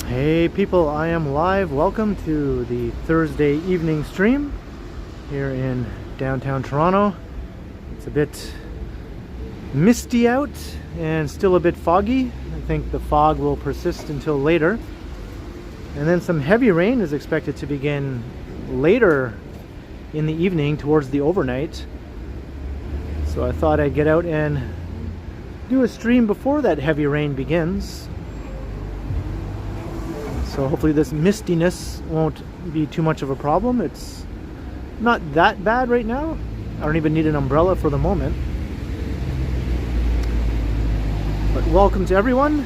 Hey people, I am live. Welcome to the Thursday evening stream here in downtown Toronto. It's a bit misty out and still a bit foggy. I think the fog will persist until later. And then some heavy rain is expected to begin later in the evening towards the overnight. So I thought I'd get out and do a stream before that heavy rain begins. So hopefully this mistiness won't be too much of a problem. It's not that bad right now. I don't even need an umbrella for the moment. But welcome to everyone.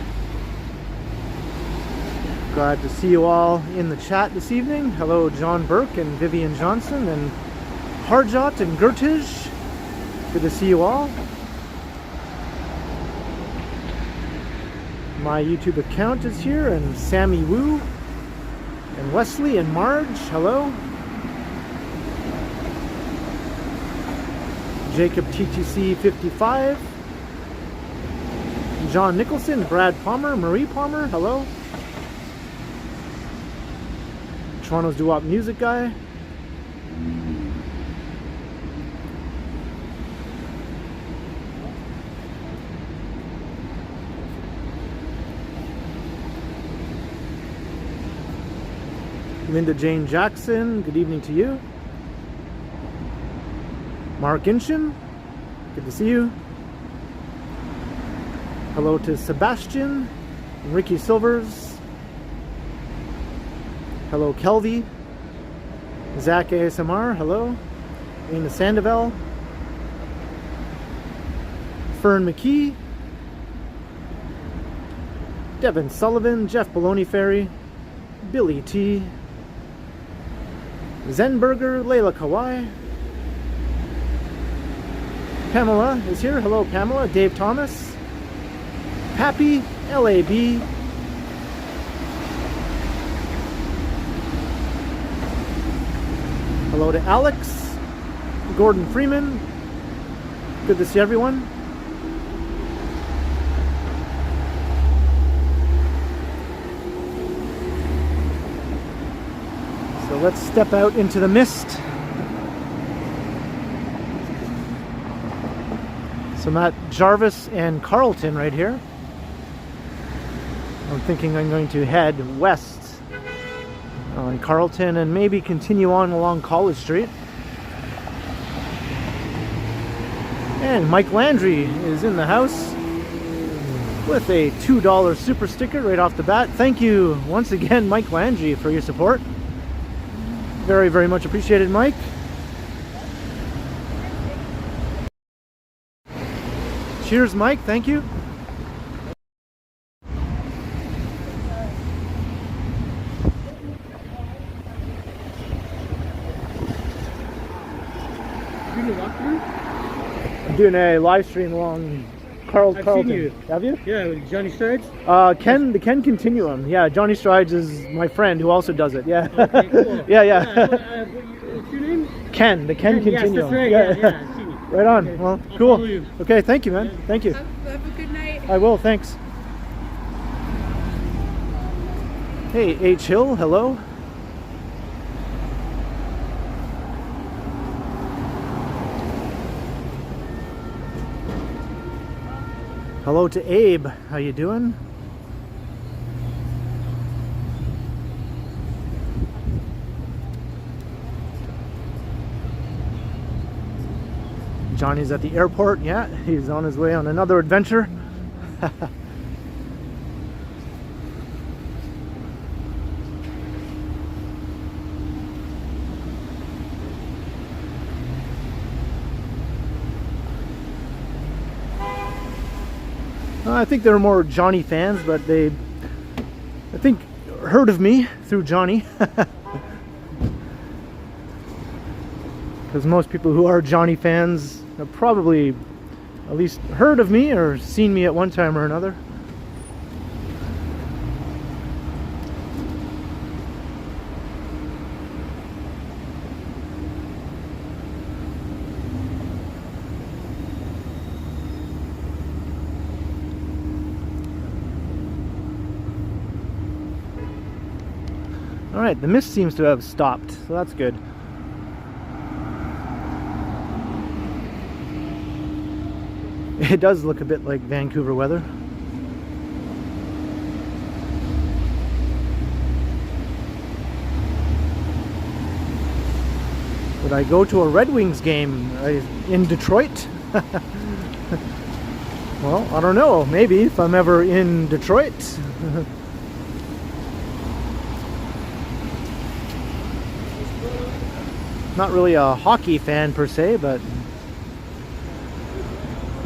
Glad to see you all in the chat this evening. Hello John Burke and Vivian Johnson and Harjot and Gertij. Good to see you all. My YouTube account is here, and Sammy Woo, and Wesley and Marge, hello. Jacob TTC 55, John Nicholson, Brad Palmer, Marie Palmer, hello. Toronto's doo-wop music guy. Linda Jane Jackson, good evening to you. Mark Inshin, good to see you. Hello to Sebastian and Ricky Silvers. Hello Kelvy. Zach ASMR, hello. Lena Sandoval. Fern McKee. Devin Sullivan, Jeff Baloney Ferry, Billy T. Zenberger, Layla Kawai. Pamela is here. Hello, Pamela. Dave Thomas. Pappy, LAB. Hello to Alex. Gordon Freeman. Good to see everyone. So let's step out into the mist. So I'm at Jarvis and Carlton right here. I'm thinking I'm going to head west on Carlton and maybe continue on along College Street. And Mike Landry is in the house with a $2 super sticker right off the bat. Thank you once again, Mike Landry, for your support. Very, very much appreciated, Mike. Cheers, Mike. Thank you. I'm doing a live stream along Carlton. I've seen you. Have you? Yeah, with Johnny Strides? The Ken Continuum. Yeah, Johnny Strides is my friend who also does it. Yeah. Okay, cool. yeah. What's your name? Ken, the Ken Continuum. Yes, that's right. Yeah, I've seen you. Right on. Okay. Well, I'll cool. follow you. Okay, thank you, man. Yeah. Thank you. Have a good night. I will, thanks. Hey, H. Hill, hello. Hello to Abe. How you doing? Johnny's at the airport. Yeah, he's on his way on another adventure. I think there are more Johnny fans, but they, I think, heard of me through Johnny. Because most people who are Johnny fans have probably at least heard of me or seen me at one time or another. Alright, the mist seems to have stopped, so that's good. It does look a bit like Vancouver weather. Would I go to a Red Wings game in Detroit? Well, I don't know. Maybe if I'm ever in Detroit. Not really a hockey fan per se, but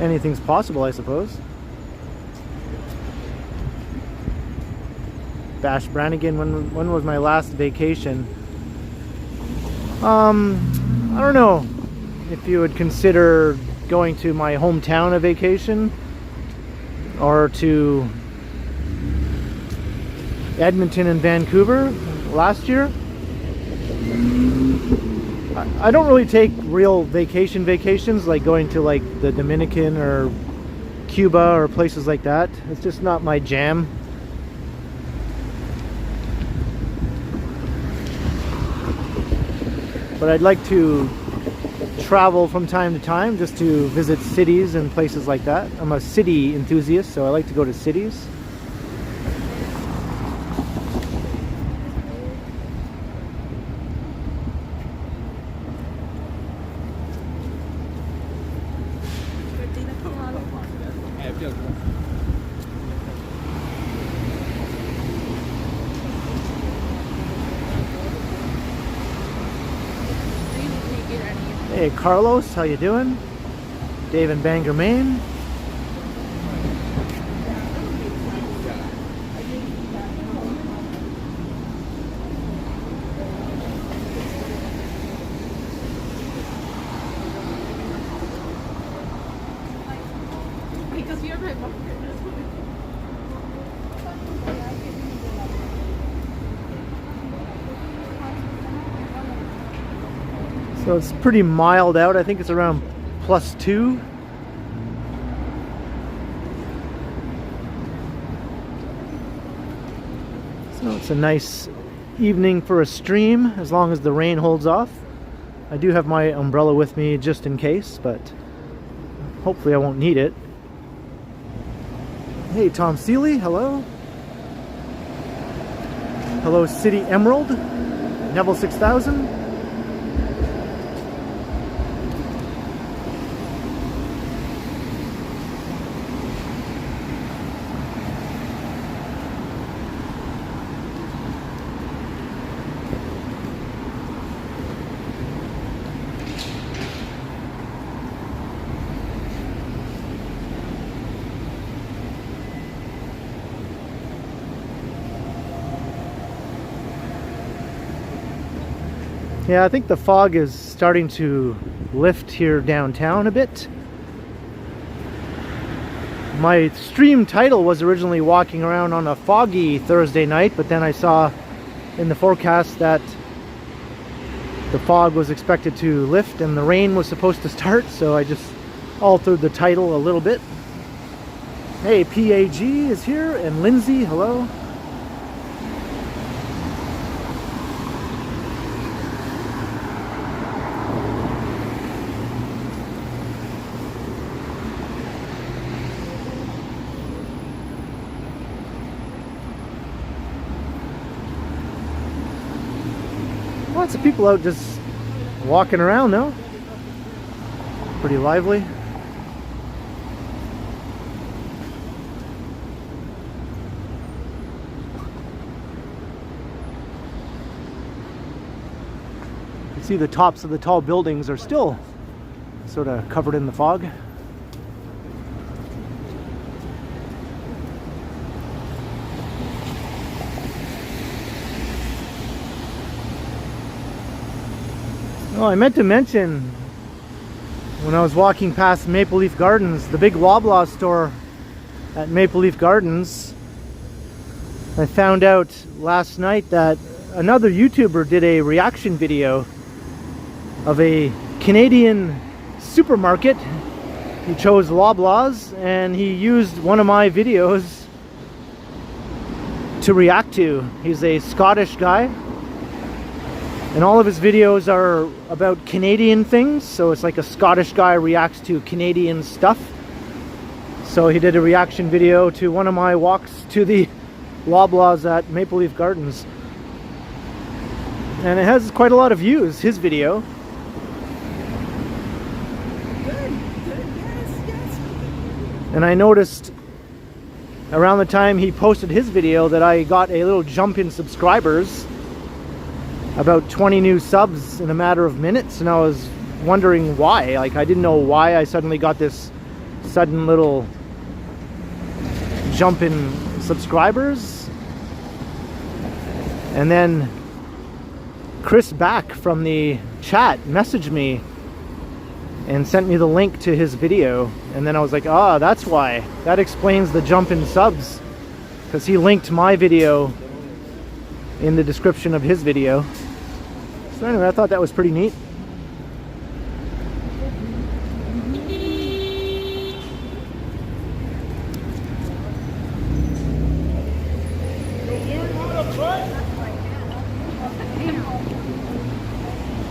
anything's possible, I suppose. Bash Brannigan, when was my last vacation? I don't know if you would consider going to my hometown a vacation or to Edmonton and Vancouver last year. I don't really take real vacations like going to like the Dominican or Cuba or places like that. It's just not my jam. But I'd like to travel from time to time just to visit cities and places like that. I'm a city enthusiast, so I like to go to cities. Hey Carlos, how you doing? Dave in Bangor, Maine. So it's pretty mild out. I think it's around +2. So it's a nice evening for a stream as long as the rain holds off. I do have my umbrella with me just in case, but hopefully I won't need it. Hey Tom Seeley, hello. Hello City Emerald, Neville 6000. Yeah, I think the fog is starting to lift here downtown a bit. My stream title was originally walking around on a foggy Thursday night, but then I saw in the forecast that the fog was expected to lift and the rain was supposed to start, so I just altered the title a little bit. Hey, PAG is here, and Lindsay, hello. Lots of people out just walking around now. Pretty lively. You can see the tops of the tall buildings are still sort of covered in the fog. Oh, I meant to mention when I was walking past Maple Leaf Gardens, the big Loblaw store at Maple Leaf Gardens, I found out last night that another YouTuber did a reaction video of a Canadian supermarket. He chose Loblaws and he used one of my videos to react to. He's a Scottish guy. And all of his videos are about Canadian things, so it's like a Scottish guy reacts to Canadian stuff. So he did a reaction video to one of my walks to the Loblaws at Maple Leaf Gardens. And it has quite a lot of views, his video. And I noticed around the time he posted his video that I got a little jump in subscribers. About 20 new subs in a matter of minutes, and I was wondering why. Like, I didn't know why I suddenly got this sudden little jump in subscribers. And then Chris back from the chat messaged me and sent me the link to his video, and then I was like, ah, that's why. That explains the jump in subs, because he linked my video in the description of his video. So anyway, I thought that was pretty neat.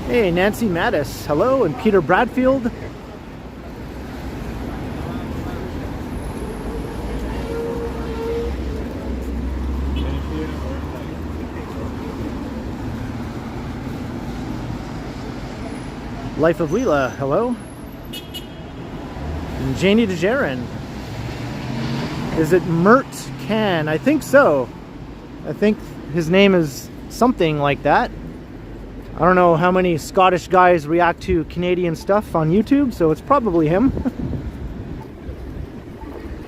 Hey, Nancy Mattis, hello, and Peter Bradfield. Life of Leela, hello. And Janie DeJaren. Is it Mert Can? I think so. I think his name is something like that. I don't know how many Scottish guys react to Canadian stuff on YouTube, so it's probably him.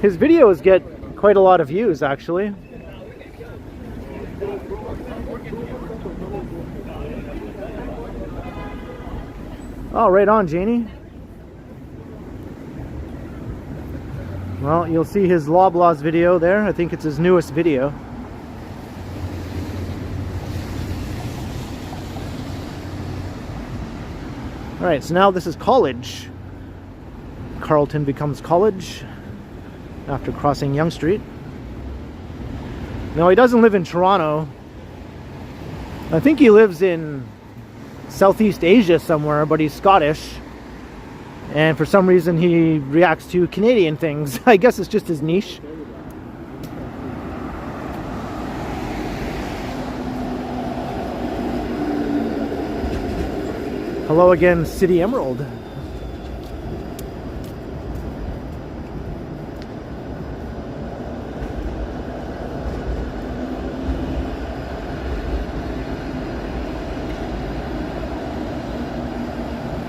His videos get quite a lot of views, actually. Oh, right on, Janie. Well, you'll see his Loblaws video there. I think it's his newest video. Alright, so now this is college. Carlton becomes college after crossing Yonge Street. No, he doesn't live in Toronto. I think he lives in Southeast Asia somewhere, but he's Scottish. And for some reason he reacts to Canadian things. I guess it's just his niche. Hello again, City Emerald.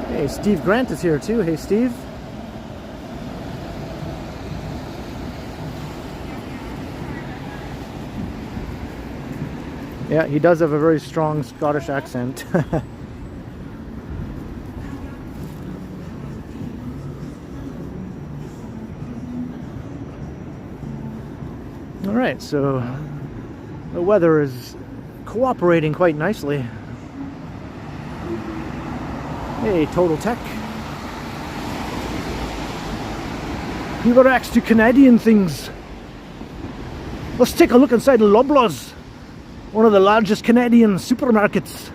Hey, Steve Grant is here too. Hey, Steve. Yeah, he does have a very strong Scottish accent. Alright, so the weather is cooperating quite nicely. Hey, Total Tech. You reacts to Canadian things. Let's take a look inside Loblaws, one of the largest Canadian supermarkets.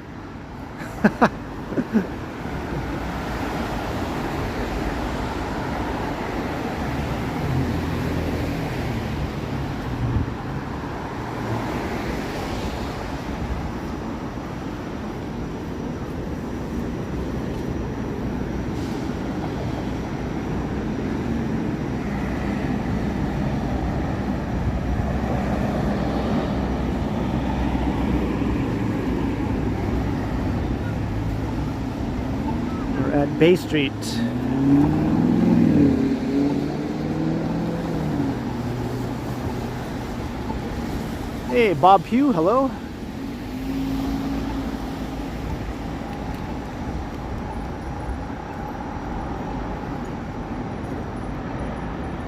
At Bay Street. Hey, Bob Pugh, hello.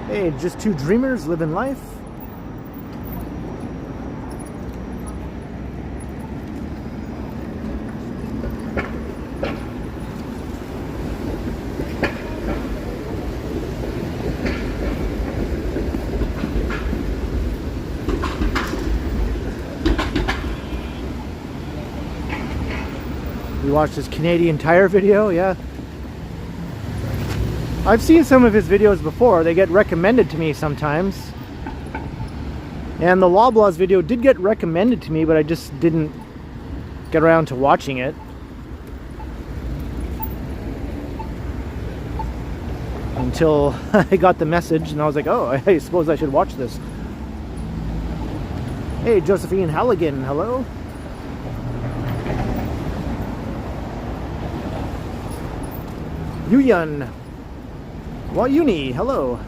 Hey, just two dreamers living life. You watched his Canadian Tire video, yeah. I've seen some of his videos before. They get recommended to me sometimes. And the Loblaws video did get recommended to me, but I just didn't get around to watching it. Until I got the message and I was like, oh, I suppose I should watch this. Hey, Josephine Halligan, hello. Yuyan Wayuni, hello.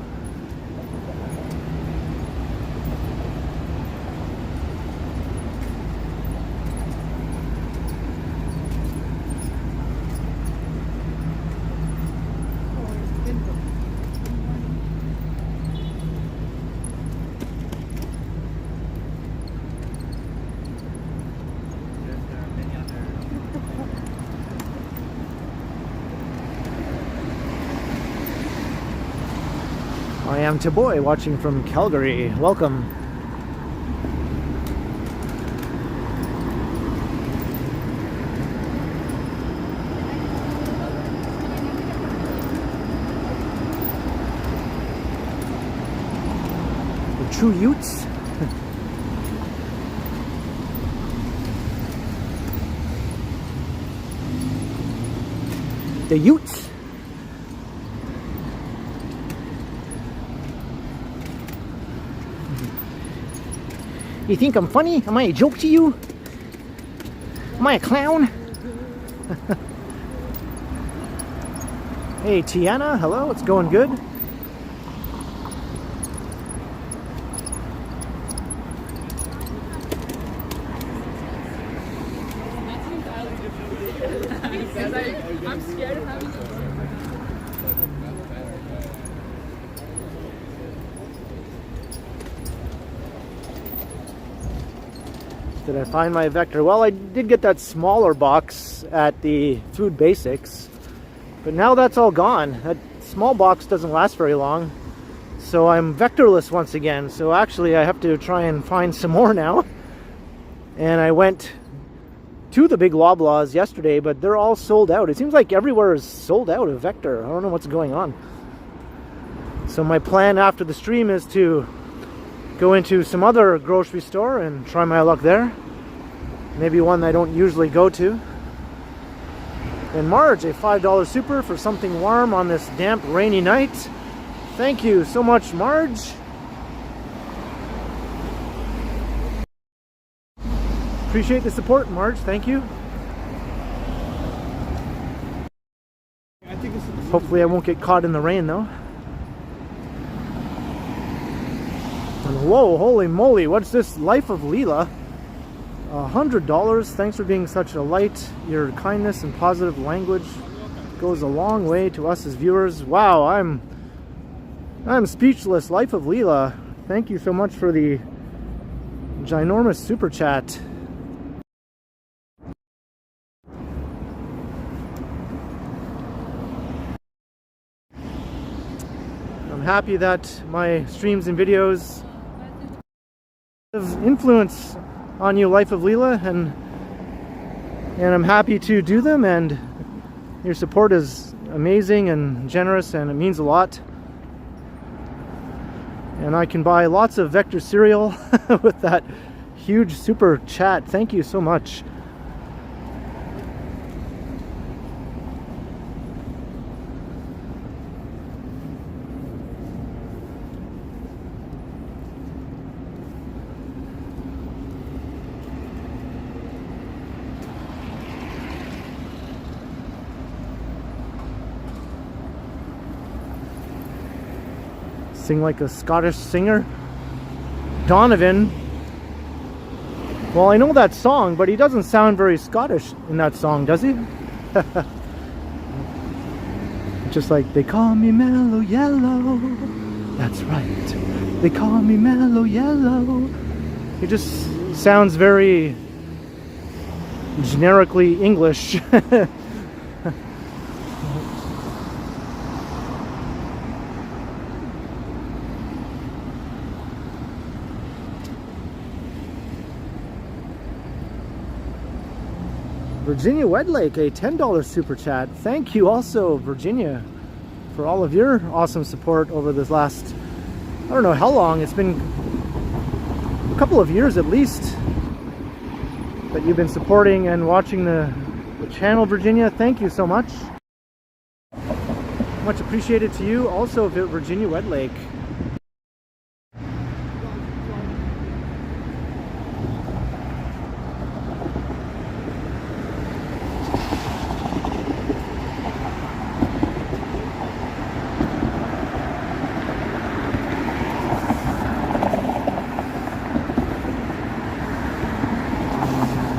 I am Taboy, watching from Calgary. Welcome. The True Utes. The Utes. You think I'm funny? Am I a joke to you? Am I a clown? Hey Tiana, hello, it's going good. I'm scared of having. Did I find my Vector? Well, I did get that smaller box at the Food Basics, but now that's all gone. That small box doesn't last very long, so I'm vectorless once again. So actually I have to try and find some more now. And I went to the big Loblaws yesterday, but they're all sold out. It seems like everywhere is sold out of Vector. I don't know what's going on. So my plan after the stream is to go into some other grocery store and try my luck there. Maybe one I don't usually go to. And Marge, a $5 super for something warm on this damp, rainy night. Thank you so much, Marge. Appreciate the support, Marge. Thank you. Hopefully I won't get caught in the rain, though. And whoa, holy moly, what's this? Life of Leela. $100. Thanks for being such a light. Your kindness and positive language goes a long way to us as viewers. Wow, I'm speechless. Life of Leela. Thank you so much for the ginormous super chat. I'm happy that my streams and videos have influence on you, Life of Leela, and I'm happy to do them, and your support is amazing and generous, and it means a lot. And I can buy lots of Vector cereal with that huge super chat. Thank you so much. Sing like a Scottish singer. Donovan. Well, I know that song, but he doesn't sound very Scottish in that song, does he? Just like, they call me Mellow Yellow. That's right. They call me Mellow Yellow. He just sounds very generically English. Virginia Wedlake, a $10 super chat. Thank you also, Virginia, for all of your awesome support over this last, I don't know how long, it's been a couple of years at least that you've been supporting and watching the channel, Virginia. Thank you so much. Much appreciated to you also, Virginia Wedlake.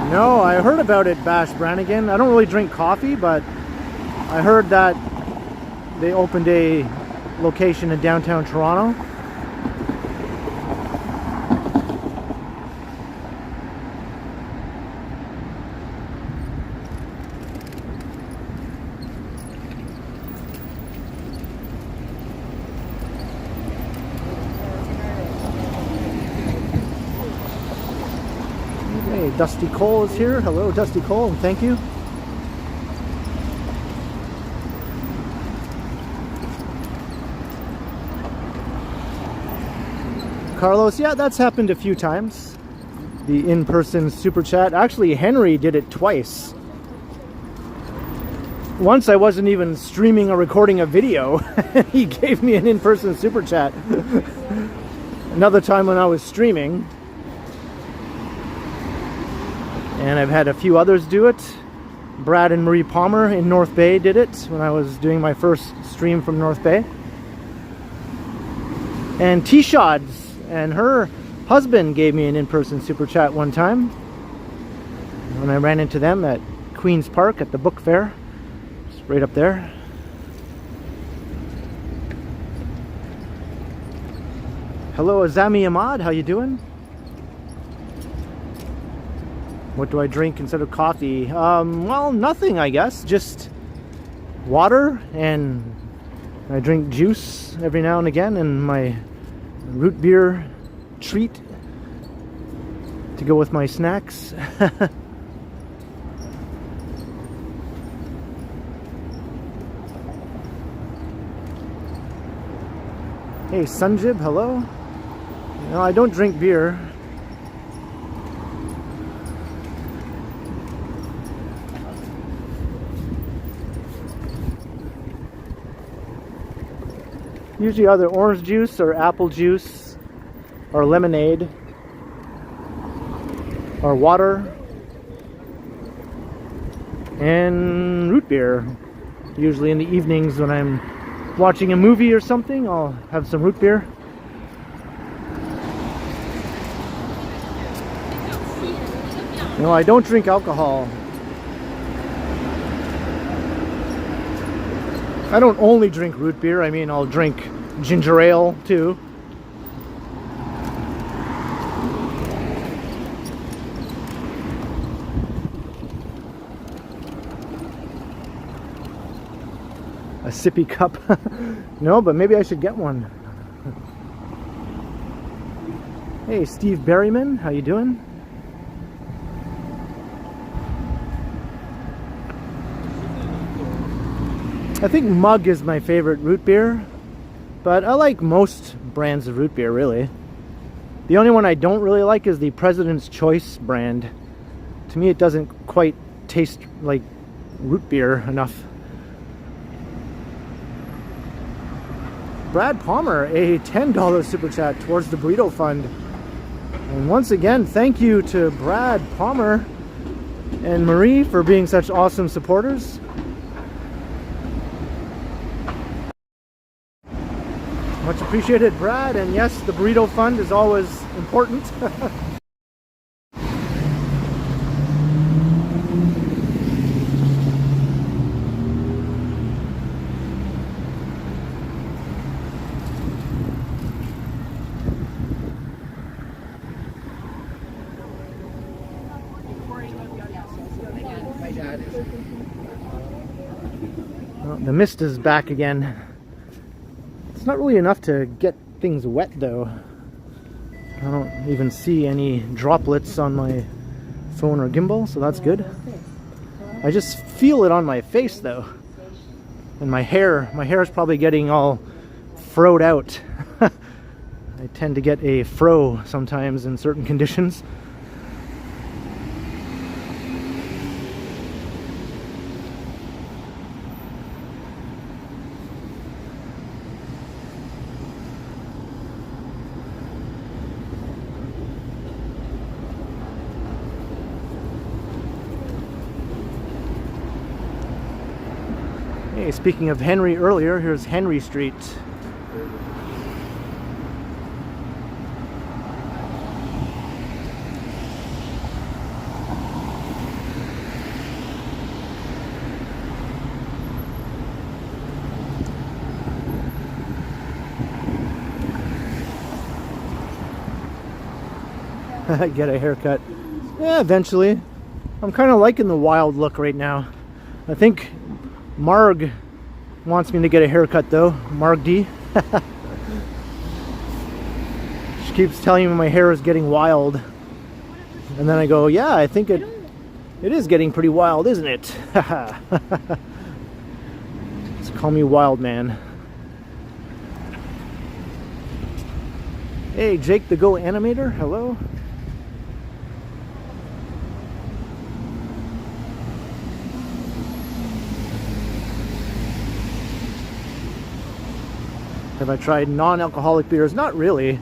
No, I heard about it, Bash Brannigan. I don't really drink coffee, but I heard that they opened a location in downtown Toronto. Dusty Cole is here. Hello, Dusty Cole, and thank you. Carlos, yeah, that's happened a few times. The in-person super chat. Actually, Henry did it twice. Once I wasn't even streaming or recording a video. He gave me an in-person super chat. Another time when I was streaming. And I've had a few others do it. Brad and Marie Palmer in North Bay did it when I was doing my first stream from North Bay. And T-Shods and her husband gave me an in-person super chat one time when I ran into them at Queen's Park at the book fair. Just right up there. Hello, Azami Ahmad, how you doing? What do I drink instead of coffee? Well, nothing, I guess. Just water, and I drink juice every now and again, and my root beer treat to go with my snacks. Hey, Sunjib, hello. No, I don't drink beer. Usually either orange juice or apple juice or lemonade or water and root beer. Usually in the evenings when I'm watching a movie or something, I'll have some root beer. No, I don't drink alcohol. I don't only drink root beer, I mean I'll drink ginger ale too. A sippy cup. No, but maybe I should get one. Hey, Steve Berryman, how you doing? I think Mug is my favorite root beer, but I like most brands of root beer, really. The only one I don't really like is the President's Choice brand. To me, it doesn't quite taste like root beer enough. Brad Palmer, a $10 super chat towards the Burrito Fund. And once again, thank you to Brad Palmer and Marie for being such awesome supporters. Much appreciated, Brad, and yes, the Burrito Fund is always important. Well, the mist is back again. It's not really enough to get things wet though. I don't even see any droplets on my phone or gimbal, so that's good. I just feel it on my face though. And my hair is probably getting all froed out. I tend to get a fro sometimes in certain conditions. Hey, speaking of Henry earlier, here's Henry Street. Get a haircut. Yeah, eventually. I'm kind of liking the wild look right now. I think Marg wants me to get a haircut though. Marg D. She keeps telling me my hair is getting wild. And then I go, yeah, I think it is getting pretty wild, isn't it? Just call me Wild Man. Hey, Jake the Go Animator, hello. Have I tried non-alcoholic beers? Not really.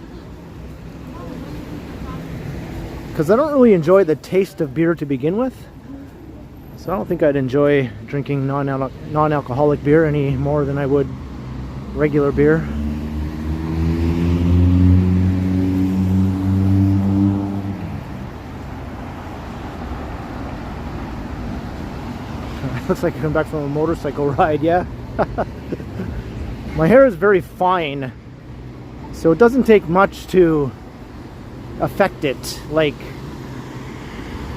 Because I don't really enjoy the taste of beer to begin with. So I don't think I'd enjoy drinking non-alcoholic beer any more than I would regular beer. Looks like I come back from a motorcycle ride, yeah? My hair is very fine, so it doesn't take much to affect it, like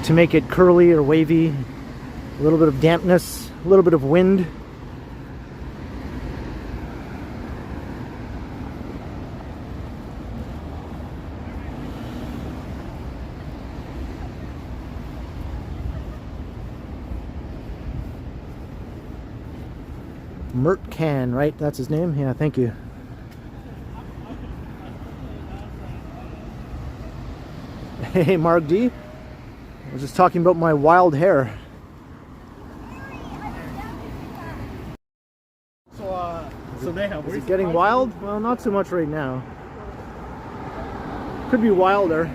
to make it curly or wavy. A little bit of dampness, a little bit of wind. Mert Can, right? That's his name? Yeah, thank you. Hey, Mark D. I was just talking about my wild hair. So they have. Is it getting wild? Well, not so much right now. Could be wilder.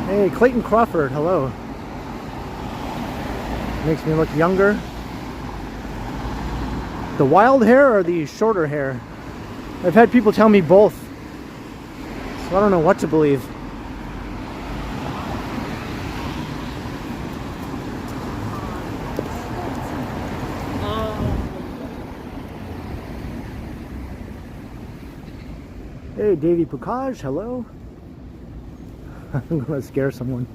Hey, Clayton Crawford, hello. Makes me look younger. The wild hair or the shorter hair? I've had people tell me both, so I don't know what to believe. Hey, Davey Pucage, hello. I'm gonna scare someone.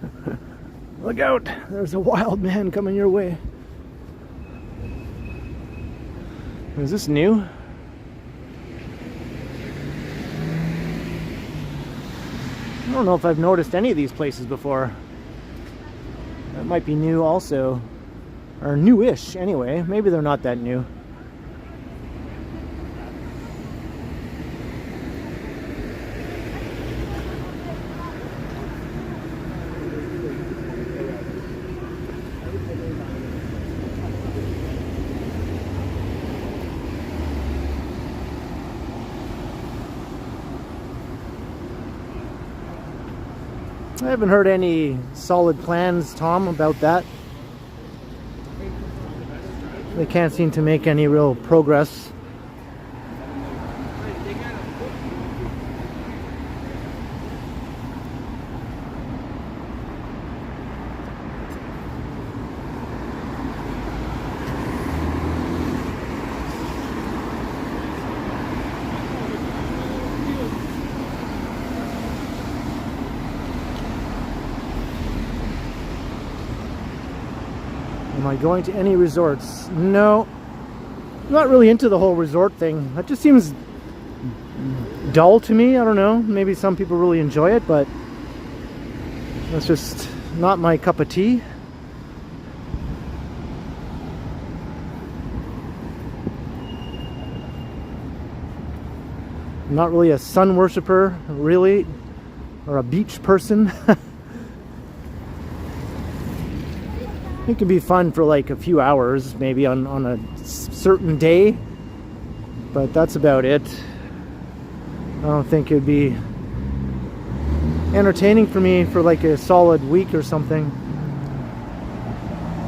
Look out! There's a wild man coming your way. Is this new? I don't know if I've noticed any of these places before. That might be new also. Or newish anyway. Maybe they're not that new. I haven't heard any solid plans, Tom, about that. They can't seem to make any real progress. Am I going to any resorts? No. I'm not really into the whole resort thing. That just seems dull to me. I don't know. Maybe some people really enjoy it, but that's just not my cup of tea. I'm not really a sun worshiper, really, or a beach person. It can be fun for like a few hours, maybe on a certain day, but that's about it. I don't think it'd be entertaining for me for like a solid week or something.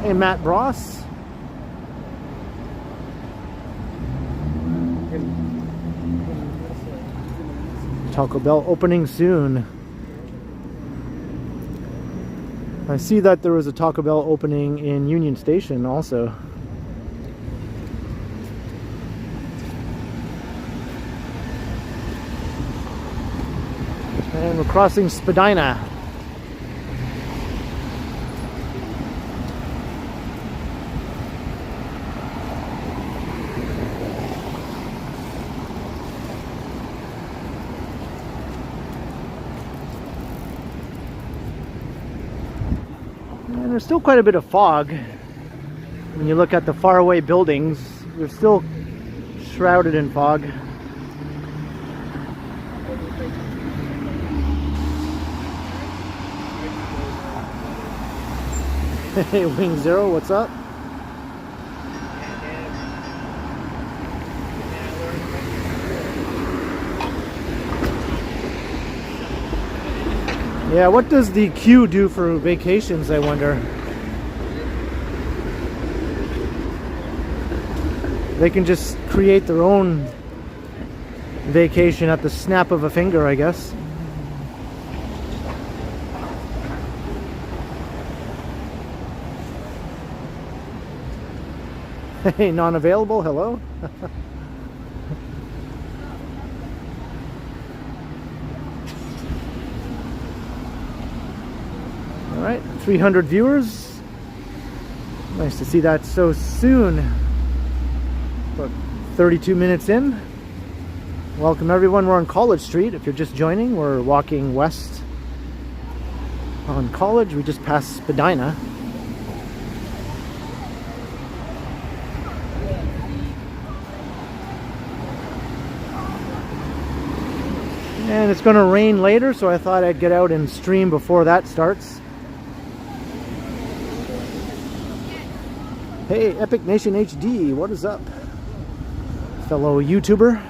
Hey, Matt Bross. Taco Bell opening soon. I see that there was a Taco Bell opening in Union Station also. And we're crossing Spadina. And there's still quite a bit of fog. When you look at the faraway buildings, they're still shrouded in fog. Hey, Wing Zero, what's up? Yeah, what does the queue do for vacations, I wonder? They can just create their own vacation at the snap of a finger, I guess. Hey, non-available, hello? Alright, 300 viewers. Nice to see that so soon. About 32 minutes in. Welcome everyone, we're on College Street. If you're just joining, we're walking west on College. We just passed Spadina. And it's going to rain later, so I thought I'd get out and stream before that starts. Hey, Epic Nation HD, what is up? Fellow YouTuber.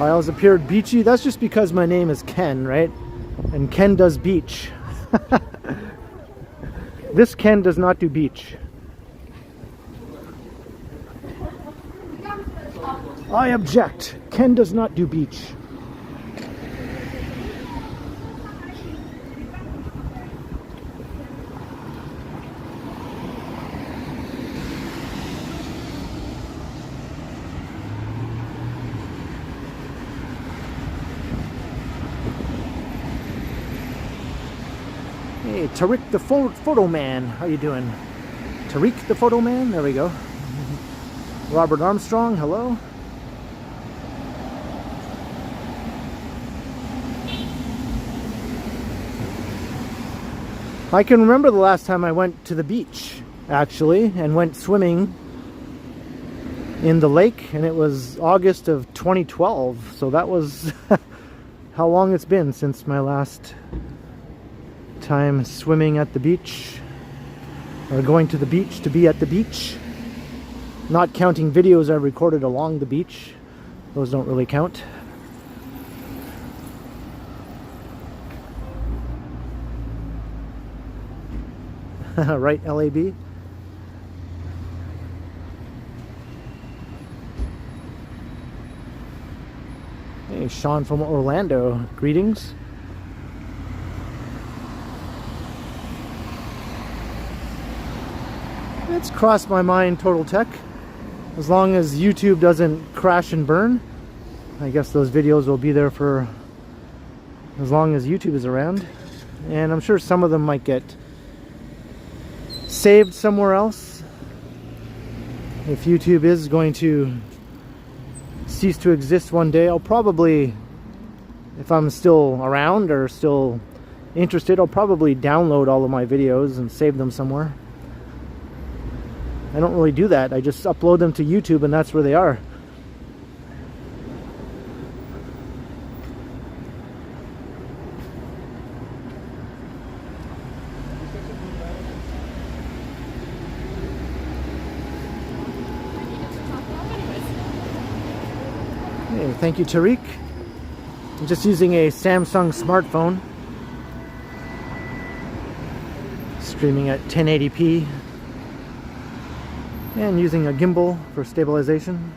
I always appeared beachy. That's just because my name is Ken, right? And Ken does beach. This Ken does not do beach. I object. Ken does not do beach. Hey, Tariq the Photo Man. How you doing? Tariq the Photo Man? There we go. Robert Armstrong, hello. I can remember the last time I went to the beach, actually, and went swimming in the lake, and it was August of 2012, so that was how long it's been since my last time swimming at the beach, or going to the beach to be at the beach. Not counting videos I recorded along the beach. Those don't really count. Right, LAB? Hey, Sean from Orlando. Greetings. It's crossed my mind, Total Tech. As long as YouTube doesn't crash and burn, I guess those videos will be there for as long as YouTube is around. And I'm sure some of them might get saved somewhere else. If YouTube is going to cease to exist one day, I'll probably, if I'm still around or still interested, I'll probably download all of my videos and save them somewhere. I don't really do that. I just upload them to YouTube and that's where they are. Hey, thank you, Tariq. I'm just using a Samsung smartphone, streaming at 1080p, and using a gimbal for stabilization.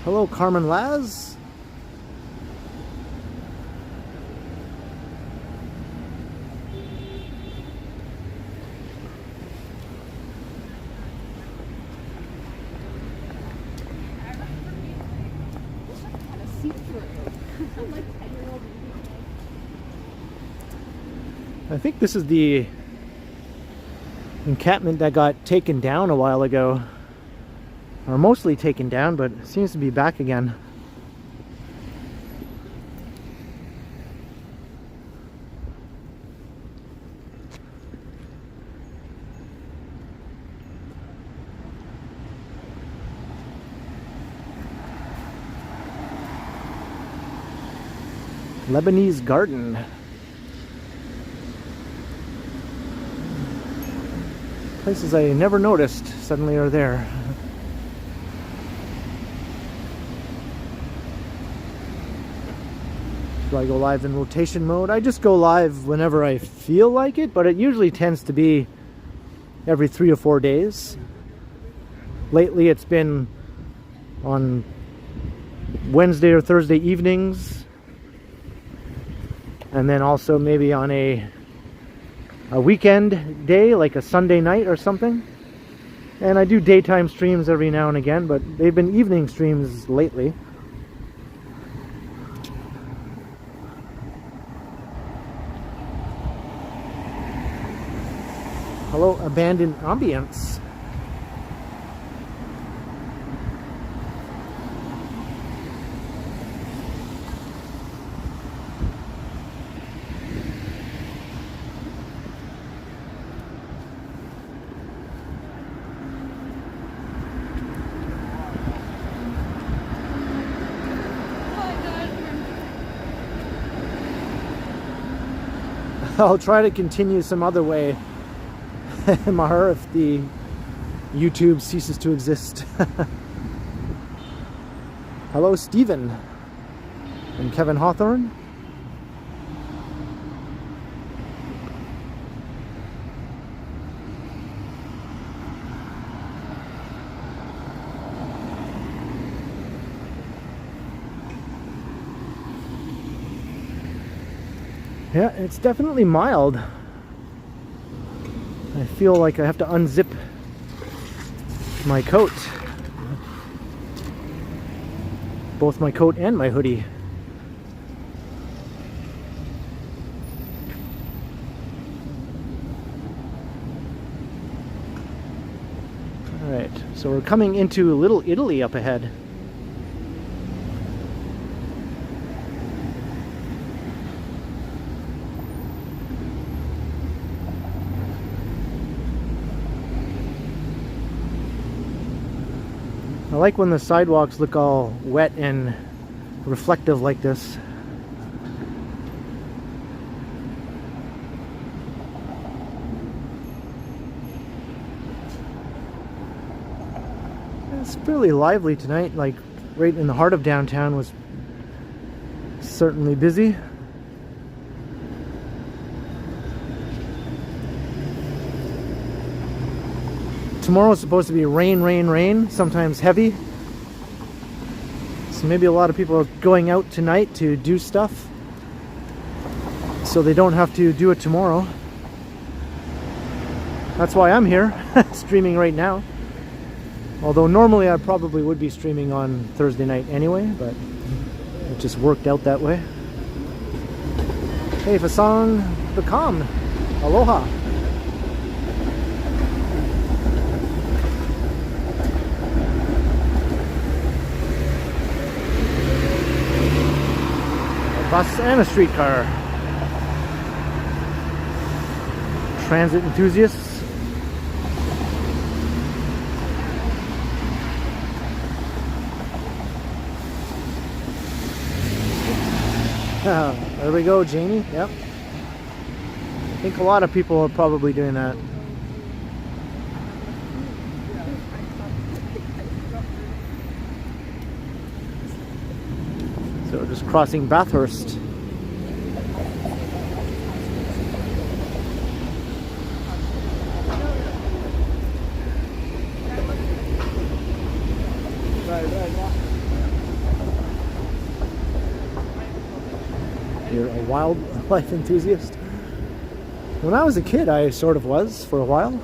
Hello, Carmen Laz. I think this is the encampment that got taken down a while ago, or mostly taken down, but it seems to be back again. Lebanese garden. Places I never noticed suddenly are there. Do I go live in rotation mode? I just go live whenever I feel like it, but it usually tends to be every 3 or 4 days. Lately it's been on Wednesday or Thursday evenings, and then also maybe on a weekend day, like a Sunday night or something. And I do daytime streams every now and again, but they've been evening streams lately. Hello, abandoned ambience. I'll try to continue some other way, Mahar, if the YouTube ceases to exist. Hello, Stephen and Kevin Hawthorne. Yeah, it's definitely mild. I feel like I have to unzip my coat. Both my coat and my hoodie. Alright, so we're coming into Little Italy up ahead. I like when the sidewalks look all wet and reflective like this. It's fairly lively tonight, like right in the heart of downtown was certainly busy. Tomorrow is supposed to be rain, rain, rain, sometimes heavy. So maybe a lot of people are going out tonight to do stuff so they don't have to do it tomorrow. That's why I'm here, streaming right now. Although normally I probably would be streaming on Thursday night anyway, but it just worked out that way. Hey, Fasang Bakam. Aloha. A bus and a streetcar. Transit enthusiasts. There we go, Janie. Yep. I think a lot of people are probably doing that. So just crossing Bathurst. You're a wildlife enthusiast? When I was a kid, I sort of was for a while.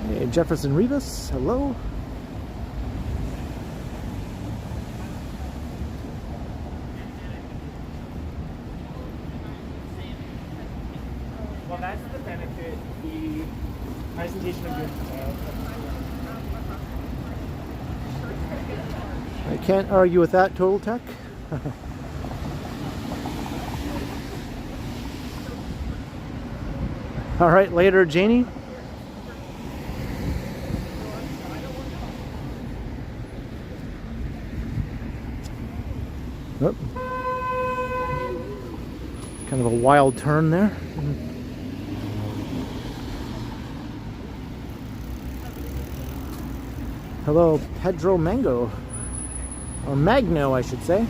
Hey, Jefferson Rivas, hello. Well, that's the benefit, the presentation of your I can't argue with that, Total Tech. All right, later, Janie. Oh. Kind of a wild turn there. Hello, Pedro Mango. Or Magno, I should say.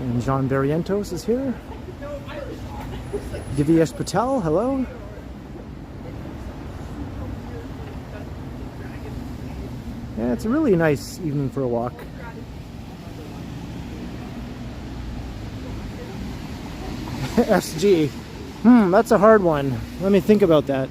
And John Barrientos is here. Divyesh Patel, hello. Yeah, it's a really nice evening for a walk. SG. That's a hard one. Let me think about that.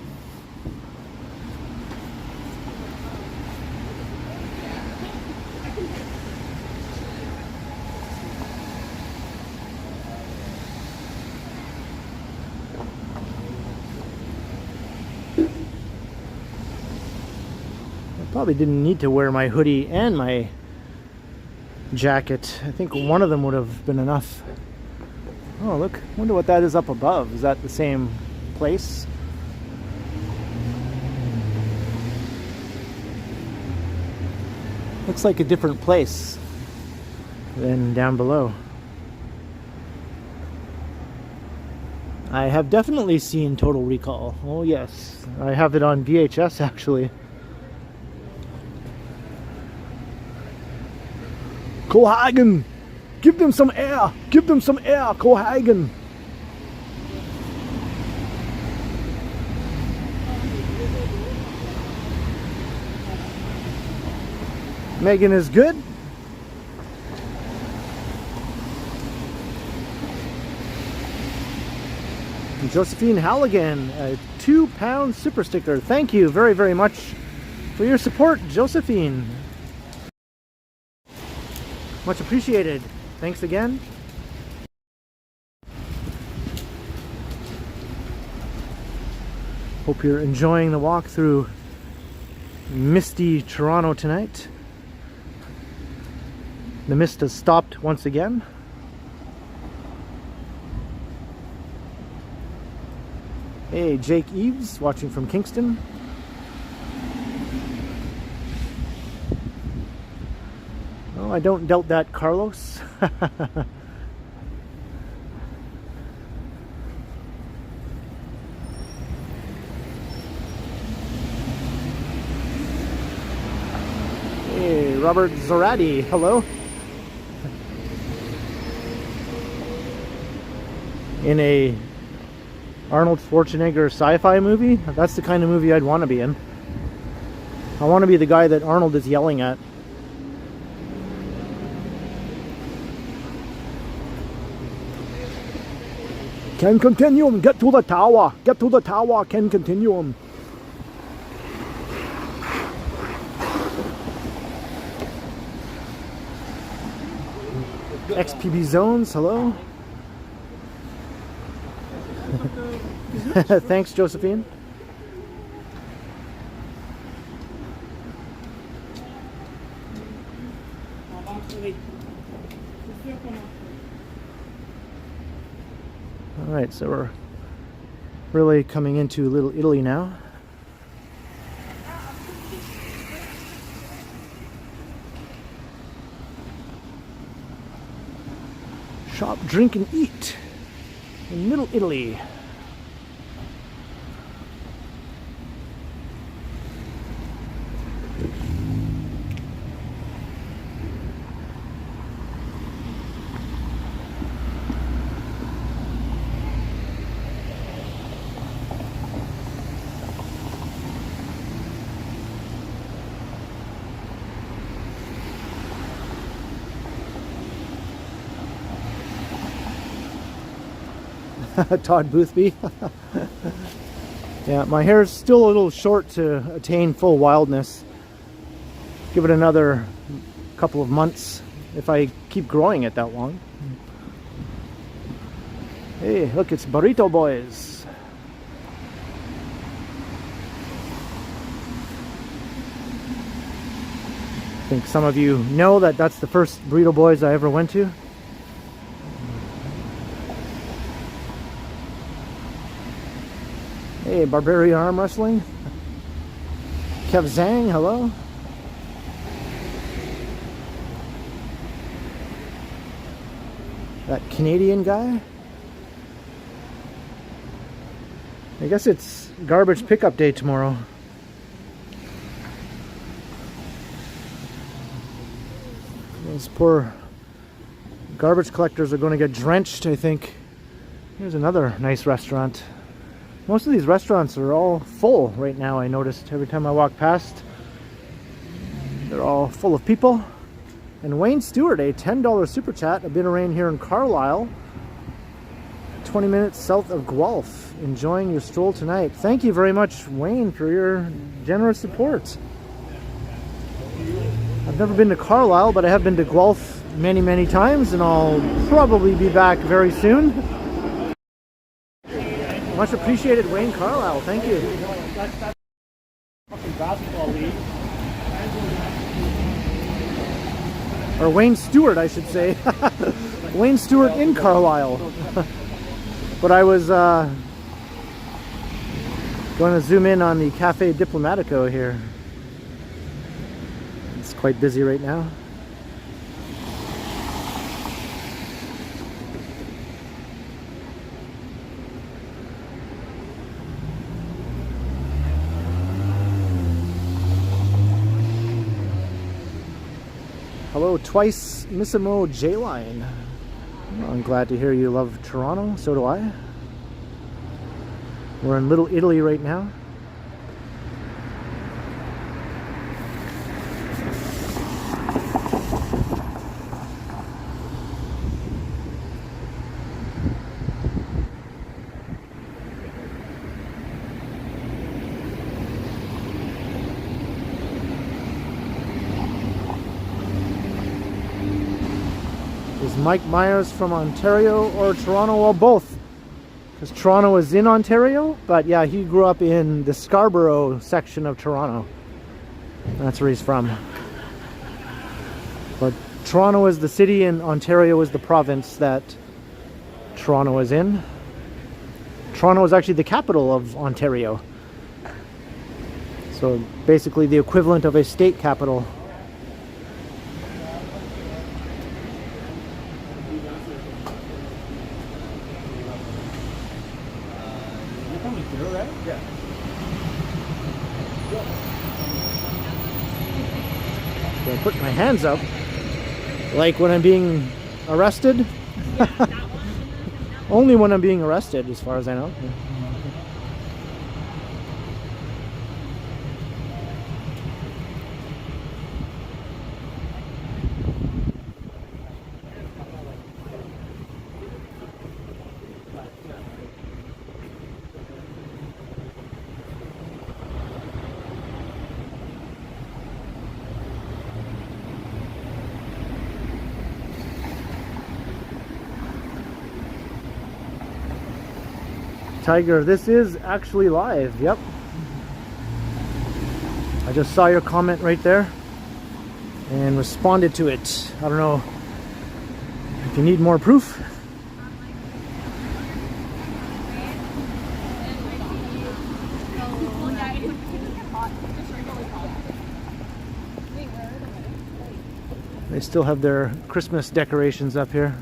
Probably didn't need to wear my hoodie and my jacket. I think one of them would have been enough. Oh, look. Wonder what that is up above. Is that the same place? Looks like a different place than down below. I have definitely seen Total Recall. Oh, yes. I have it on VHS, actually. Cohagen! Give them some air! Give them some air, Cohagen! Megan is good. And Josephine Halligan, a 2-pound super sticker. Thank you very, very much for your support, Josephine. Much appreciated. Thanks again. Hope you're enjoying the walk through misty Toronto tonight. The mist has stopped once again. Hey, Jake Eves, watching from Kingston. Oh, I don't doubt that, Carlos. Hey, Robert Zorati, hello. In a Arnold Schwarzenegger sci-fi movie. That's the kind of movie I'd want to be in. I want to be the guy that Arnold is yelling at. Ken Continuum, get to the tower. Get to the tower, Ken Continuum. XPB Zones, hello. Thanks, Josephine. All right, so we're really coming into Little Italy now. Shop, drink, and eat in Middle Italy. Todd Boothby. Yeah, my hair is still a little short to attain full wildness. Give it another couple of months if I keep growing it that long. Hey, look, it's Burrito Boys. I think some of you know that that's the first Burrito Boys I ever went to. Hey, Barbarian Arm Wrestling. Kev Zhang, hello. That Canadian guy. I guess it's garbage pickup day tomorrow. Those poor garbage collectors are going to get drenched, I think. Here's another nice restaurant. Most of these restaurants are all full right now, I noticed. Every time I walk past, they're all full of people. And Wayne Stewart, a $10 super chat. A bit of rain here in Carlisle. 20 minutes south of Guelph. Enjoying your stroll tonight. Thank you very much, Wayne, for your generous support. I've never been to Carlisle, but I have been to Guelph many, many times, and I'll probably be back very soon. Much appreciated, Wayne Carlisle. Thank you. Or Wayne Stewart, I should say. Wayne Stewart in Carlisle. But I was going to zoom in on the Cafe Diplomatico here. It's quite busy right now. Hello, Twice Missimo J-Line. I'm glad to hear you love Toronto. So do I. We're in Little Italy right now. Mike Myers from Ontario or Toronto? Well, both, because Toronto is in Ontario, but yeah, he grew up in the Scarborough section of Toronto. That's where he's from. But Toronto is the city and Ontario is the province that Toronto is in. Toronto is actually the capital of Ontario, so basically the equivalent of a state capital. I put my hands up like when I'm being arrested. Only when I'm being arrested, as far as I know. Tiger, this is actually live. Yep. I just saw your comment right there and responded to it. I don't know if you need more proof. They still have their Christmas decorations up here.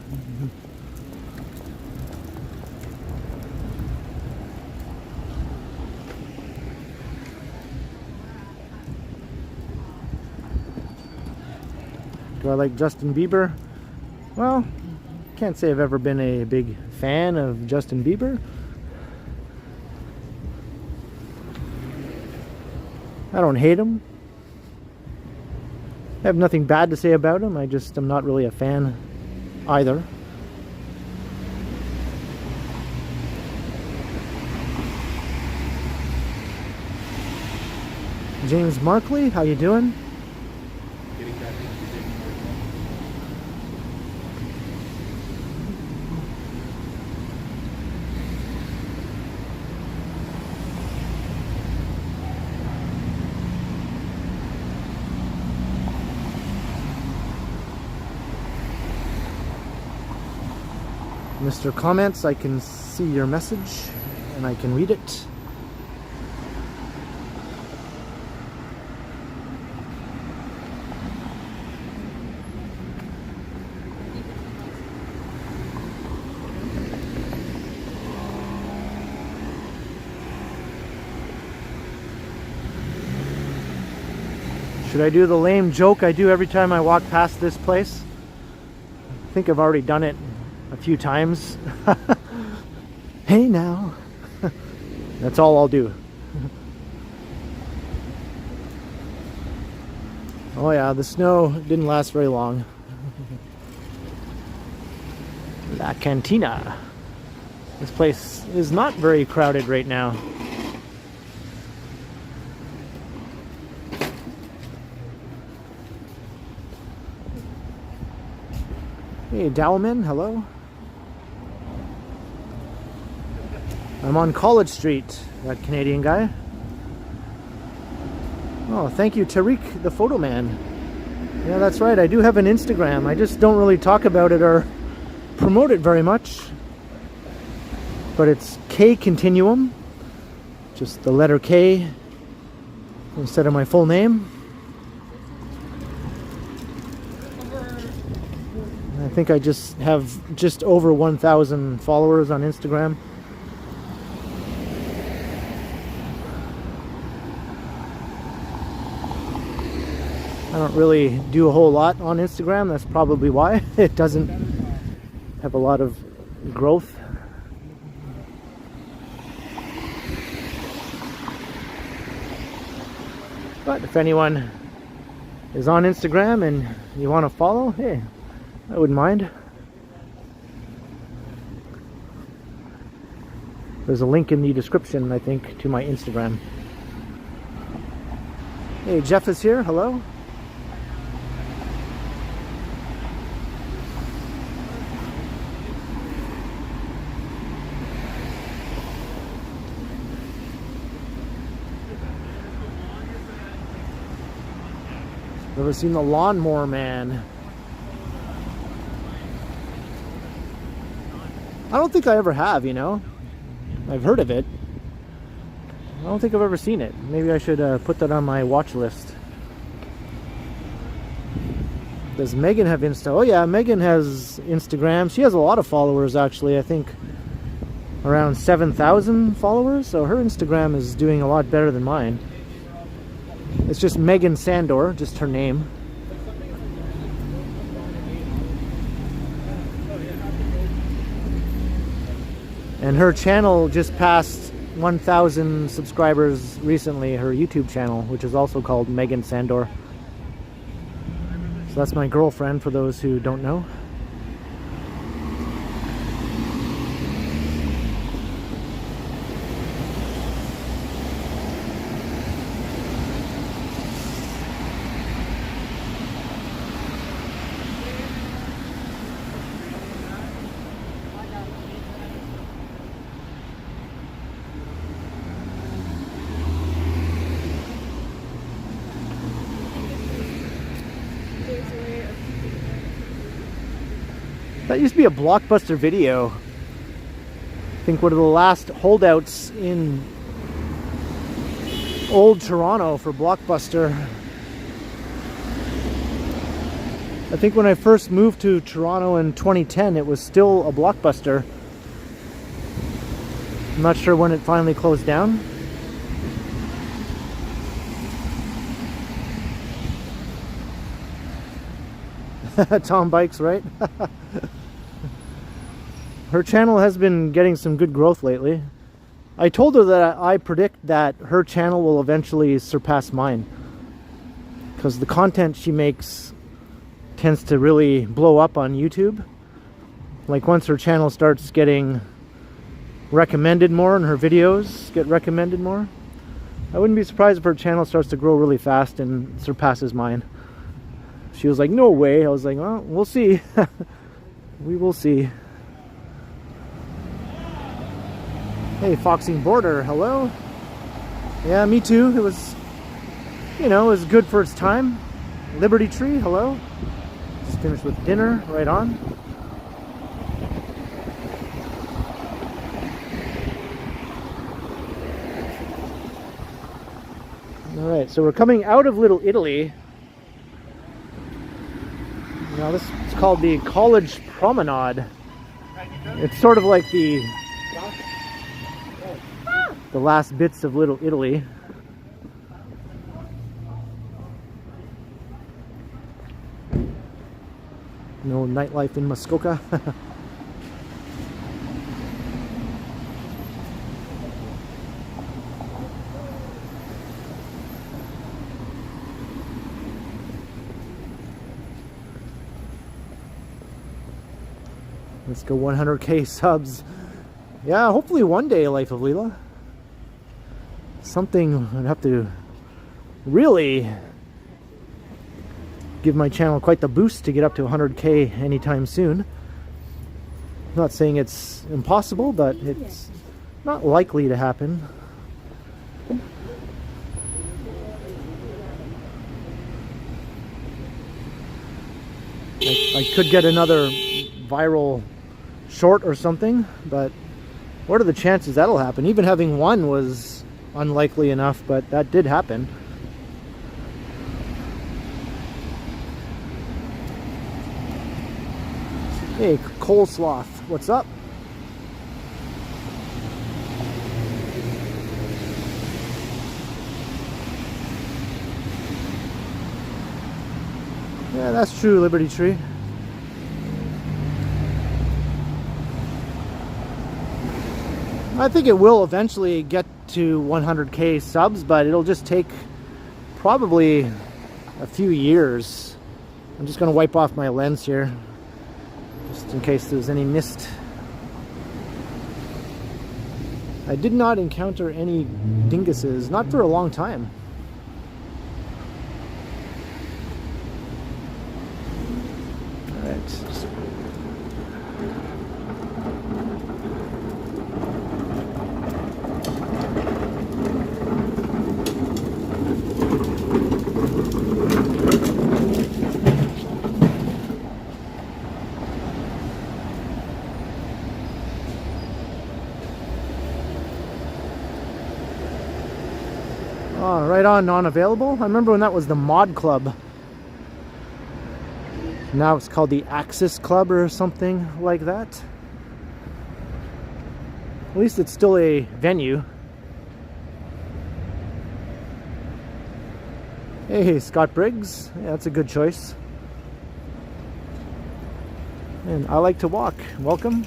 Do I like Justin Bieber? Well, can't say I've ever been a big fan of Justin Bieber. I don't hate him. I have nothing bad to say about him. I just am not really a fan either. James Markley, how you doing? Mr. Comments, I can see your message and I can read it. Should I do the lame joke I do every time I walk past this place? I think I've already done it a few times. Hey now. That's all I'll do. Oh yeah, the snow didn't last very long. La Cantina. This place is not very crowded right now. Hey Dowman, hello. I'm on College Street, that Canadian guy. Oh, thank you, Tariq, the photo man. Yeah, that's right, I do have an Instagram. I just don't really talk about it or promote it very much. But it's Ken Continuum, just the letter K instead of my full name. I think I just have just over 1,000 followers on Instagram. I don't really do a whole lot on Instagram. That's probably why it doesn't have a lot of growth. But if anyone is on Instagram and you want to follow, hey, I wouldn't mind. There's a link in the description, I think, to my Instagram. Hey, Jeff is here. Hello. Ever seen the Lawnmower Man? I don't think I ever have, you know. I've heard of it. I don't think I've ever seen it. Maybe I should put that on my watch list. Does Megan have Insta? Oh yeah, Megan has Instagram. She has a lot of followers actually. I think around 7,000 followers. So her Instagram is doing a lot better than mine. It's just Megan Sandor, just her name. And her channel just passed 1,000 subscribers recently, her YouTube channel, which is also called Megan Sandor. So that's my girlfriend, for those who don't know. That used to be a Blockbuster video. I think one of the last holdouts in old Toronto for Blockbuster. I think when I first moved to Toronto in 2010, it was still a Blockbuster. I'm not sure when it finally closed down. Tom Bikes, right? Her channel has been getting some good growth lately. I told her that I predict that her channel will eventually surpass mine, because the content she makes tends to really blow up on YouTube. Like once her channel starts getting recommended more and her videos get recommended more, I wouldn't be surprised if her channel starts to grow really fast and surpasses mine. She was like, no way. I was like, well, we'll see. We will see. Hey, Foxing Border, hello. Yeah, me too. It was, you know, it was good for its time. Liberty Tree, hello. Just finished with dinner, right on. All right, so we're coming out of Little Italy. Now this is called the College Promenade. It's sort of like the last bits of Little Italy. No nightlife in Muskoka. Let's go 100K subs. Yeah, hopefully one day, Life of Leela. Something I'd have to really give my channel quite the boost to get up to 100K anytime soon. I'm not saying it's impossible, but it's not likely to happen. I could get another viral short or something, but what are the chances that'll happen? Even having one was unlikely enough, but that did happen. Hey, Coleslaw, what's up? Yeah, that's true, Liberty Tree. I think it will eventually get to 100K subs, but it'll just take probably a few years. I'm just going to wipe off my lens here, just in case there's any mist. I did not encounter any dinguses, not for a long time. All right. Oh, right on, non-available. I remember when that was the Mod Club. Now it's called the Axis Club or something like that. At least it's still a venue. Hey, Scott Briggs. Yeah, that's a good choice. And I like to walk. Welcome.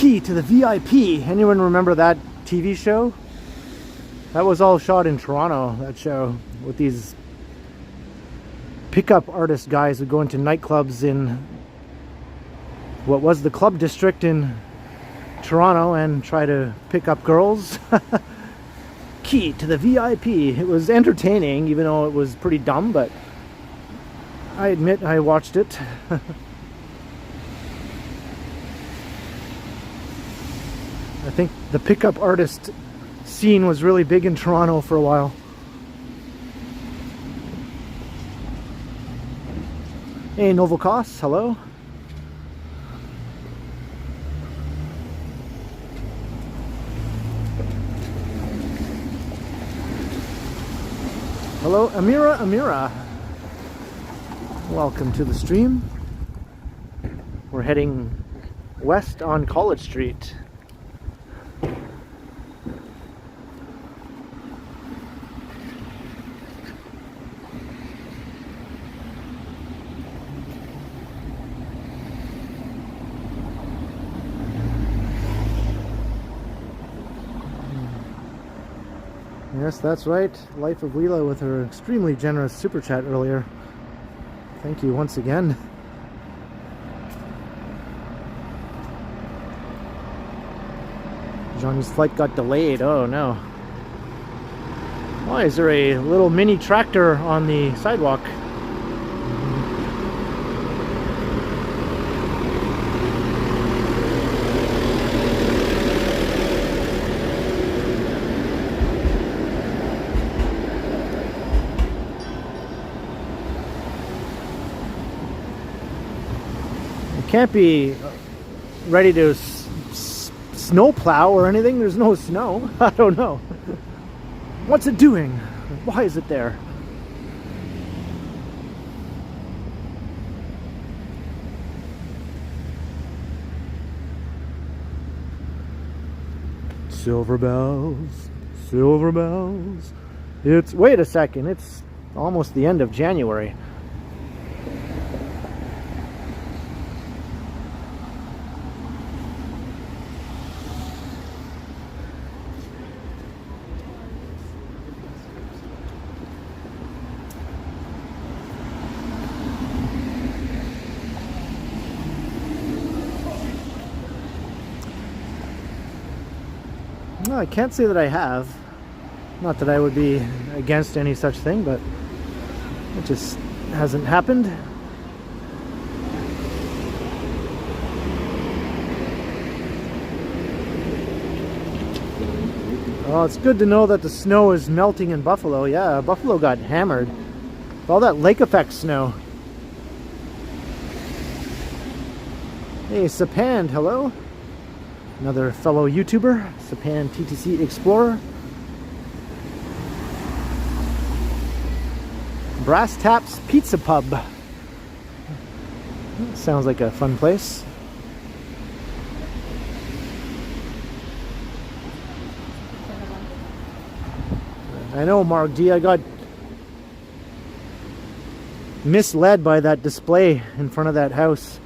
Key to the VIP. Anyone remember that TV show? That was all shot in Toronto, that show, with these pickup artist guys who go into nightclubs in what was the club district in Toronto and try to pick up girls. Key to the VIP. It was entertaining, even though it was pretty dumb, but I admit I watched it. I think the pickup artist scene was really big in Toronto for a while. Hey, Novokos, hello. Hello, Amira. Welcome to the stream. We're heading west on College Street. Yes, that's right. Life of Leela with her extremely generous super chat earlier. Thank you once again. Johnny's flight got delayed. Oh no. Why is there a little mini tractor on the sidewalk? Can't be ready to snow plow or anything. There's no snow. I don't know. What's it doing? Why is it there? Silver bells, silver bells. It's, wait a second, it's almost the end of January. No, I can't say that I have. Not that I would be against any such thing, but it just hasn't happened. Well, it's good to know that the snow is melting in Buffalo. Yeah, Buffalo got hammered with all that lake effect snow. Hey, Sapand, hello. Another fellow YouTuber, Sapan TTC Explorer. Brass Taps Pizza Pub. Sounds like a fun place. I know, Mark D. I got misled by that display in front of that house.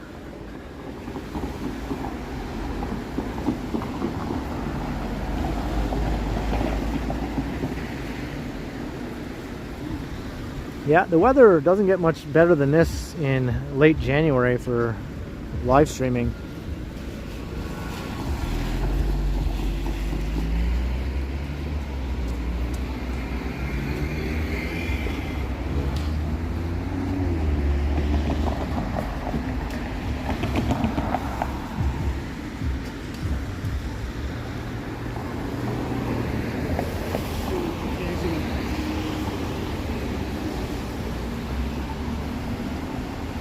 Yeah, the weather doesn't get much better than this in late January for live streaming.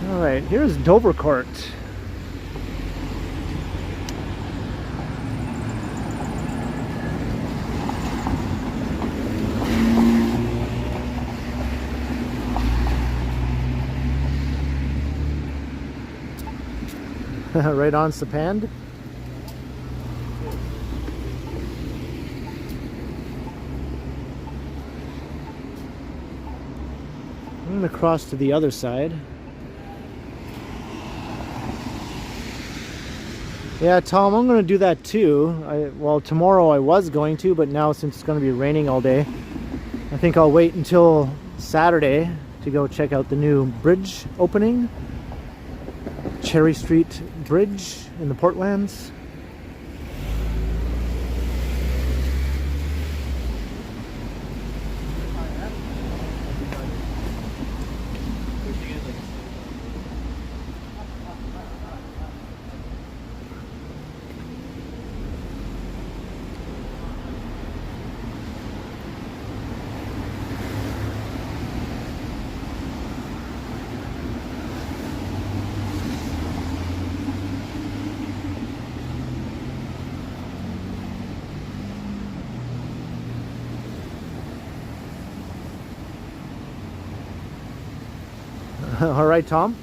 Alright, here's Dovercourt. Right on Sapand. I'm going to cross to the other side. Yeah, Tom, I'm going to do that too. Well, tomorrow I was going to, but now since it's going to be raining all day, I think I'll wait until Saturday to go check out the new bridge opening. Cherry Street Bridge in the Portlands. All right, Tom.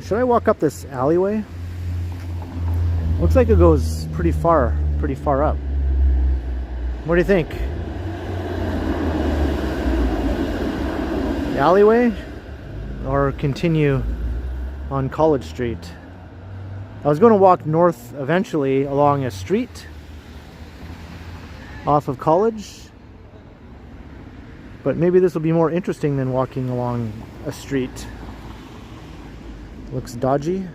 Should I walk up this alleyway? Looks like it goes pretty far up. What do you think? The alleyway or continue on College Street? I was going to walk north eventually along a street off of College, but maybe this will be more interesting than walking along a street. Looks dodgy.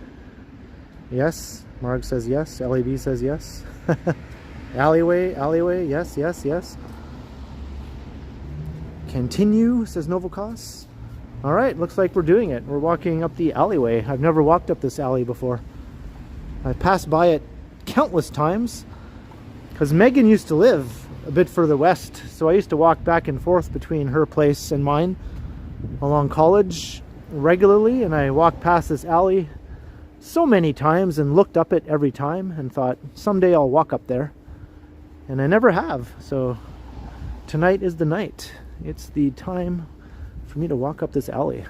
Yes. Marg says yes. LAB says yes. Alleyway, yes, yes, yes. Continue, says Novocos. Alright, looks like we're doing it. We're walking up the alleyway. I've never walked up this alley before. I've passed by it countless times because Megan used to live a bit further west, so I used to walk back and forth between her place and mine along College regularly, and I walked past this alley so many times and looked up it every time and thought someday I'll walk up there, and I never have. So tonight is the night. It's the time for me to walk up this alley.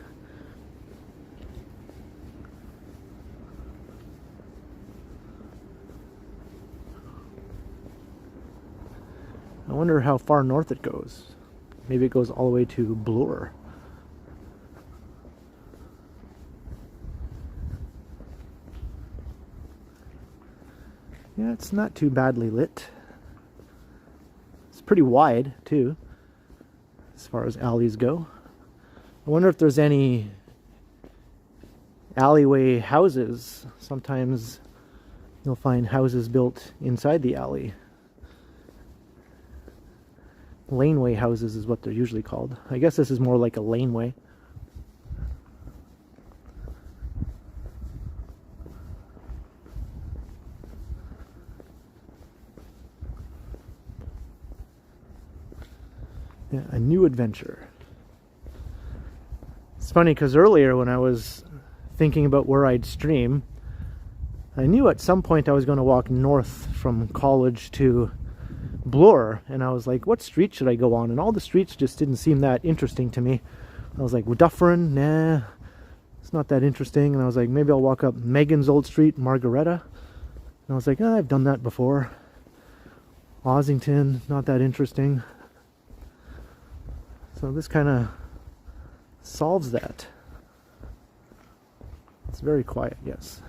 I wonder how far north it goes. Maybe it goes all the way to Bloor. Yeah, it's not too badly lit. It's pretty wide too, as far as alleys go. I wonder if there's any alleyway houses. Sometimes you'll find houses built inside the alley. Laneway houses is what they're usually called. I guess this is more like a laneway. Yeah, a new adventure. It's funny because earlier when I was thinking about where I'd stream, I knew at some point I was going to walk north from College to Bloor, and I was like, what street should I go on? And all the streets just didn't seem that interesting to me. I was like, Dufferin, nah, it's not that interesting. And I was like, maybe I'll walk up Megan's old street, Margaretta. And I was like, I've done that before. Ossington, not that interesting. So this kind of solves that. It's very quiet, yes.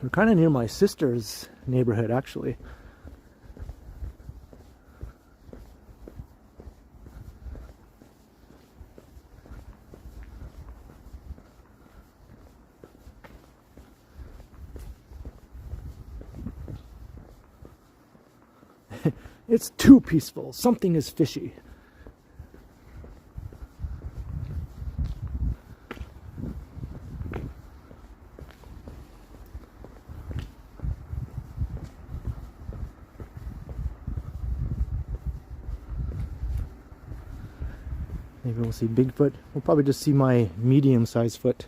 We're kind of near my sister's neighborhood, actually. It's too peaceful. Something is fishy. Maybe we'll see Bigfoot. We'll probably just see my medium-sized foot.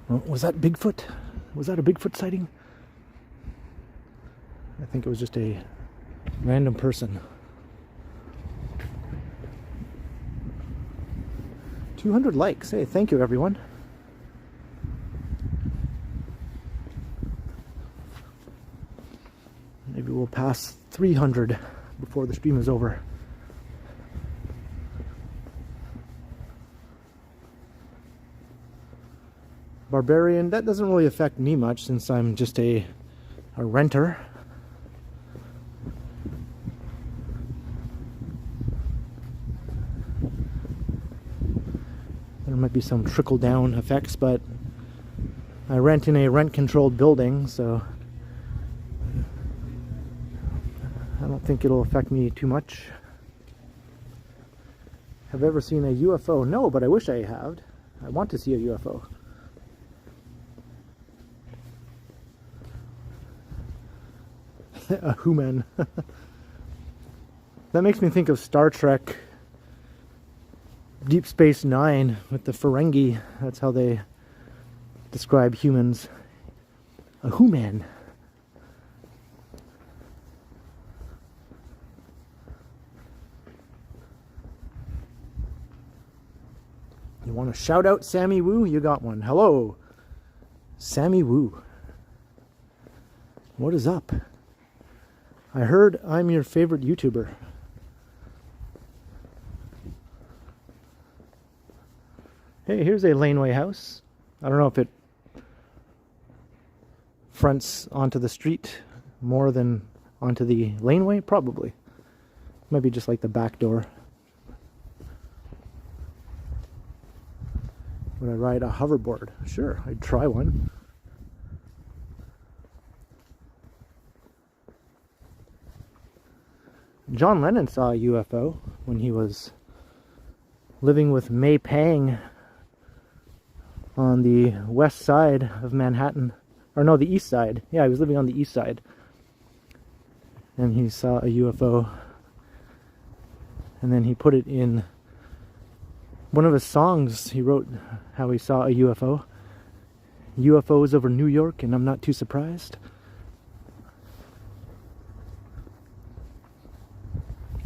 Oh, was that Bigfoot? Was that a Bigfoot sighting? I think it was just a random person. 200 likes. Hey, thank you, everyone. Maybe we'll pass 300 before the stream is over. Barbarian, that doesn't really affect me much since I'm just a renter. There might be some trickle-down effects, but I rent in a rent-controlled building, so I don't think it'll affect me too much. Have I ever seen a UFO? No, but I wish I had. I want to see a UFO. A human. That makes me think of Star Trek Deep Space Nine with the Ferengi. That's how they describe humans. A human. You want to shout out Sammy Woo? You got one. Hello, Sammy Woo. What is up? I heard I'm your favorite YouTuber. Hey, here's a laneway house. I don't know if it fronts onto the street more than onto the laneway. Probably. Maybe just like the back door. Would I ride a hoverboard? Sure, I'd try one. John Lennon saw a UFO when he was living with May Pang on the west side of Manhattan. Or no, the east side. Yeah, he was living on the east side. And he saw a UFO. And then he put it in one of his songs. He wrote how he saw a UFO. UFOs over New York, and I'm not too surprised.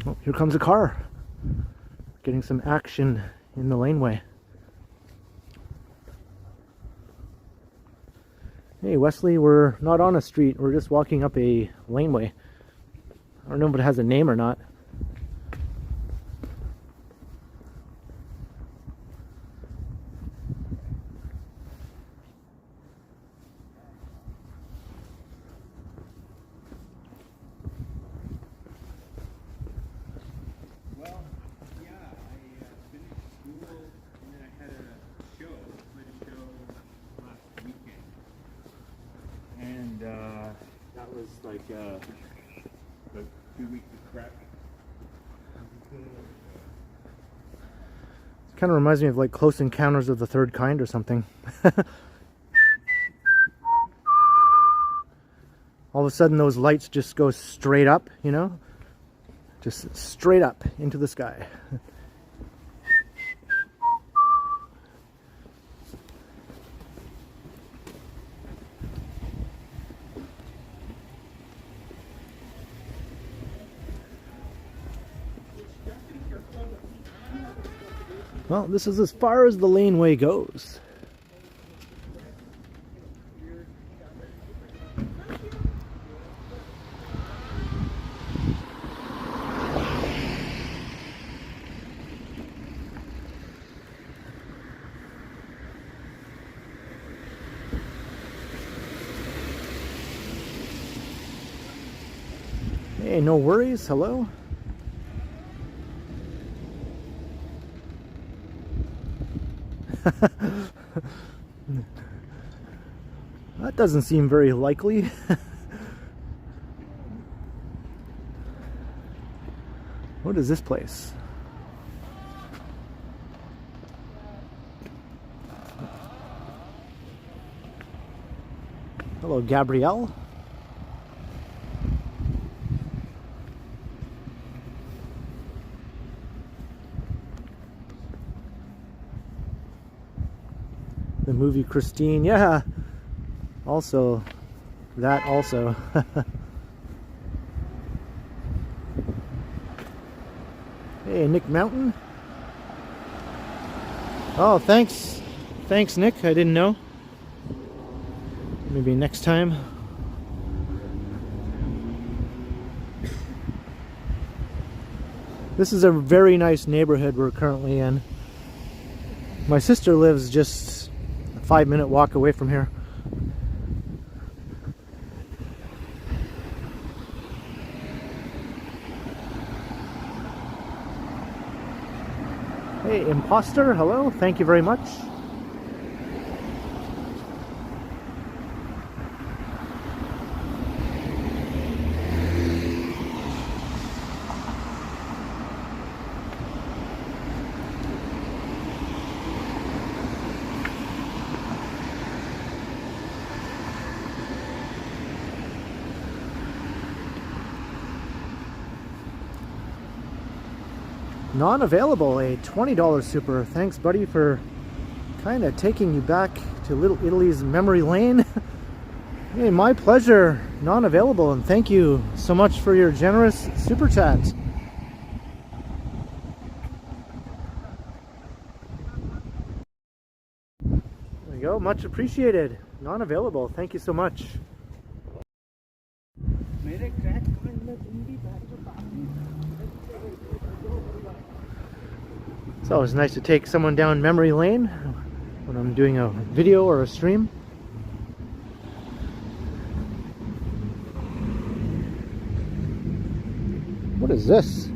Oh, here comes a car. Getting some action in the laneway. Hey Wesley, we're not on a street, we're just walking up a laneway. I don't know if it has a name or not. That was like 2 weeks of prep. Kind of reminds me of like Close Encounters of the Third Kind or something. All of a sudden those lights just go straight up, you know? Just straight up into the sky. Well, this is as far as the laneway goes. Hey, no worries. Hello. That doesn't seem very likely. What is this place? Hello, Gabrielle. The movie Christine, yeah. Also, that also. Hey, Nick Mountain. Oh, thanks. Thanks, Nick. I didn't know. Maybe next time. This is a very nice neighborhood we're currently in. My sister lives just a 5-minute walk away from here. Hey, Imposter, hello. Thank you very much. Non-available, a $20 super. Thanks, buddy, for kind of taking you back to Little Italy's memory lane. Hey, my pleasure. Non-available, and thank you so much for your generous super chat. There you go. Much appreciated. Non-available. Thank you so much. It's always nice to take someone down memory lane when I'm doing a video or a stream. What is this?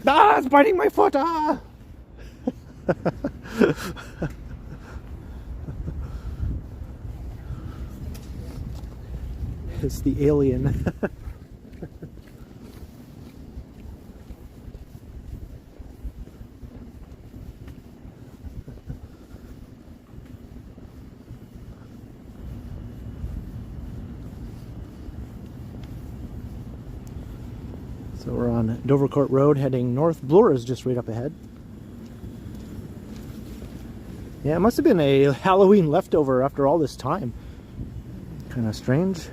Ah, it's biting my foot! Ah! It's the alien. So we're on Dovercourt Road heading north. Bloor is just right up ahead. Yeah, it must have been a Halloween leftover after all this time. Kind of strange.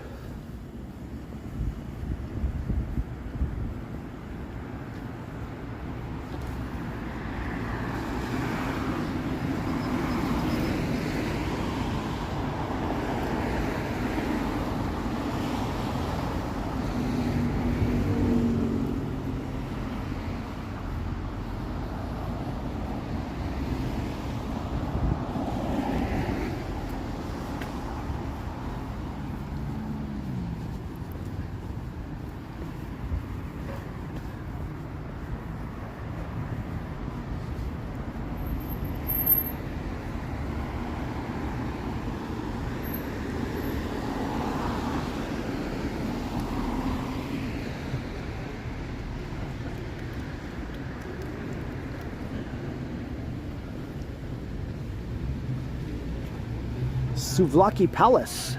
Souvlaki Palace.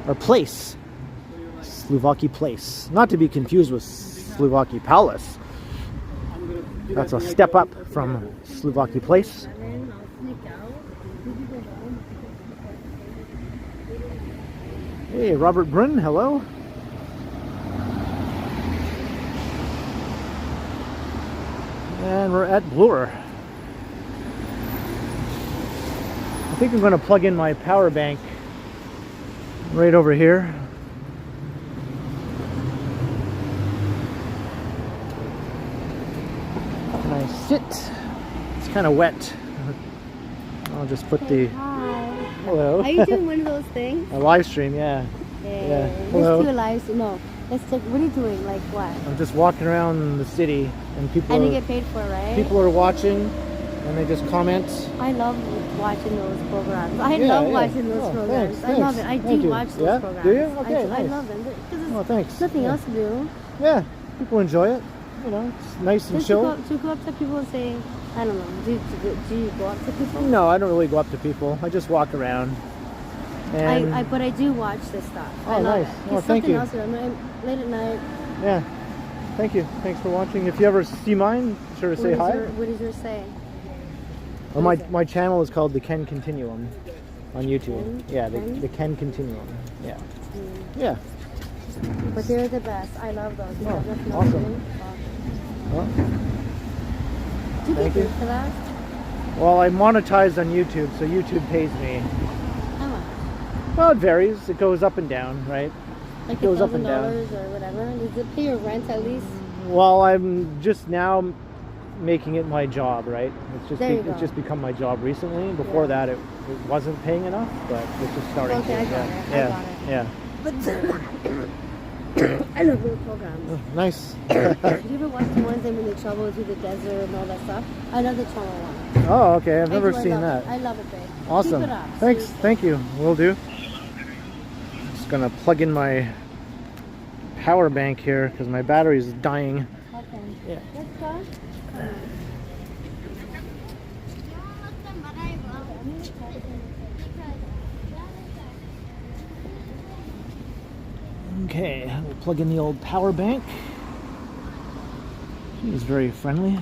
Or Place. Souvlaki Place. Not to be confused with Souvlaki Palace. That's a step up from Souvlaki Place. Hey, Robert Brun, hello. And we're at Bloor. I think I'm going to plug in my power bank right over here. Can I sit? It's kind of wet. I'll just put the... Hi. Hello. Are you doing one of those things? A live stream, yeah. Yeah. Hello. Let's do a live stream. No. Let's take. What are you doing? Like what? I'm just walking around the city, and And you get paid for it, right? people are watching, and they just comment. I love watching those programs. I Yeah, love yeah. watching those Oh, programs. thanks, I love it. thanks. I Thank do you. watch those Yeah? programs. Do you? Okay, I nice. love them because Oh, thanks. nothing Yeah. else to do. Yeah, people enjoy it. You know, it's nice and Just chill. to go up to people and say, I don't know. Do you go up to people? No, I don't really go up to people. I just walk around. And But I do watch this stuff. Oh, I love nice. it. Oh, It's thank something you. else to do. Late at night. yeah, thank you. Thanks for watching. If you ever see mine, be sure to say hi. What does yours say? Well, What is it? my channel is called the Ken Continuum on YouTube. Ken? Yeah, Ken? the Ken Continuum. Yeah. Mm. Yeah. But they're the best. I love those. You Oh, have nothing else awesome. to do. Well, Do you Thank get you. paid for that? well, I monetize on YouTube, so YouTube pays me. How much? Well, it varies. It goes up and down, right? Like Goes up and down. $1,000 or whatever. Does it pay your rent at least? Well, I'm just now making it my job, right? There you It's go. just become my job recently. Before Yeah. that, it wasn't paying enough, but it's just starting Okay, to. I got yeah. it. I Yeah. got it. Yeah. But I love those programs. Oh, nice. Do you ever watch the ones when they travel through the desert and all that stuff? I love the travel one. Oh, okay. I've never I seen love that. it. I love it, babe. Awesome. Keep it up. Thanks. Seriously. Thank you. Will do. Just gonna plug in my power bank here because my battery is dying. Okay. Yeah. Let's go. Okay, we'll plug in the old power bank. He's very friendly.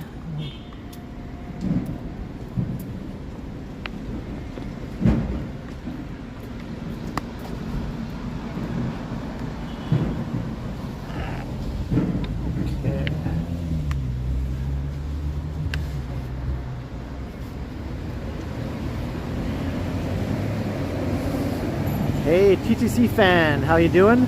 Okay. Hey, TTC fan, how you doing?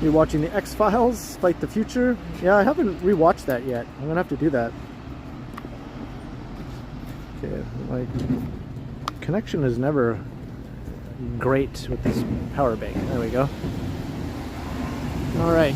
You're watching the X-Files, Fight the Future? Yeah, I haven't rewatched that yet. I'm gonna have to do that. Okay, my connection is never great with this power bank. There we go. All right.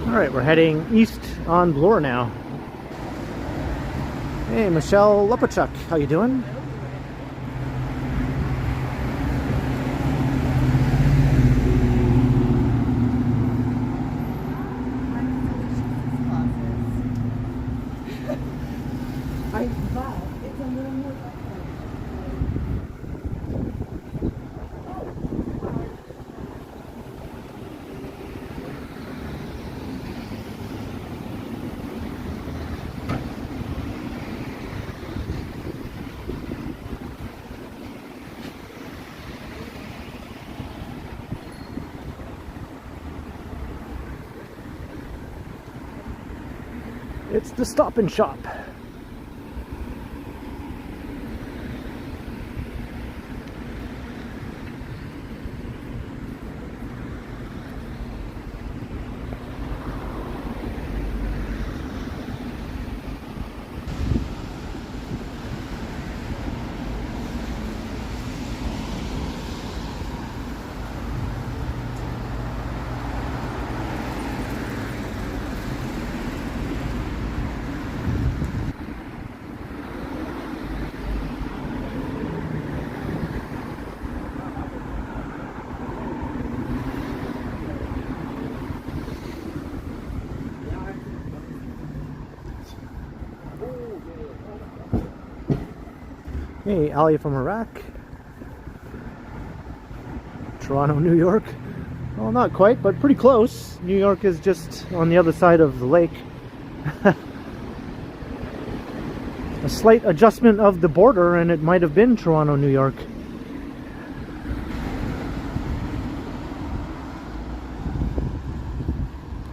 All right, we're heading east on Bloor now. Hey, Michelle Lopachuk, how you doing? It's the Stop and Shop. Hey, Ali from Iraq. Toronto, New York. Well, not quite, but pretty close. New York is just on the other side of the lake. a slight adjustment of the border and it might have been Toronto, New York.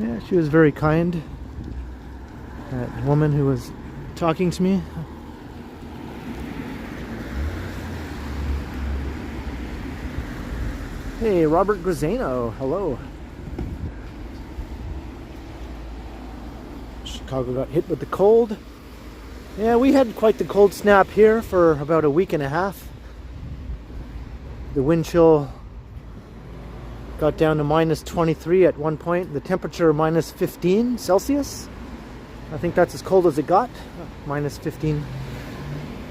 Yeah, she was very kind. That woman who was talking to me. Hey, Robert Grisano, hello. Chicago got hit with the cold. Yeah, we had quite the cold snap here for about a week and a half. The wind chill got down to minus 23 at one point. The temperature minus 15 Celsius. I think that's as cold as it got, minus 15.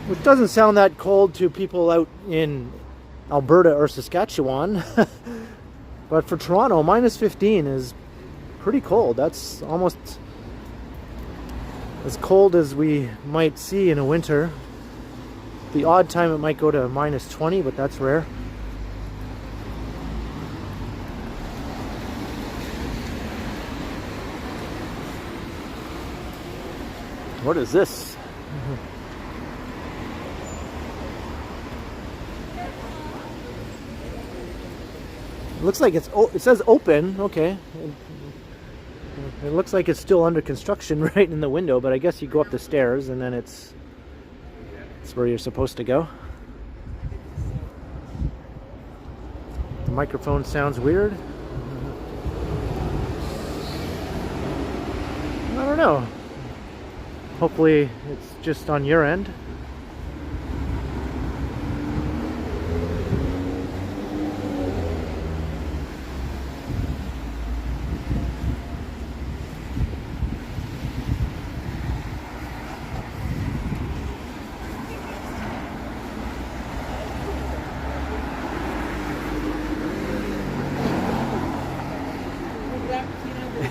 Which doesn't sound that cold to people out in Alberta or Saskatchewan. But for Toronto, minus 15 is pretty cold. That's almost as cold as we might see in a winter. The odd time it might go to minus 20, but that's rare. What is this? It looks like it says open. Okay. It looks like it's still under construction right in the window, but I guess you go up the stairs and then it's where you're supposed to go. The microphone sounds weird. I don't know. Hopefully it's just on your end.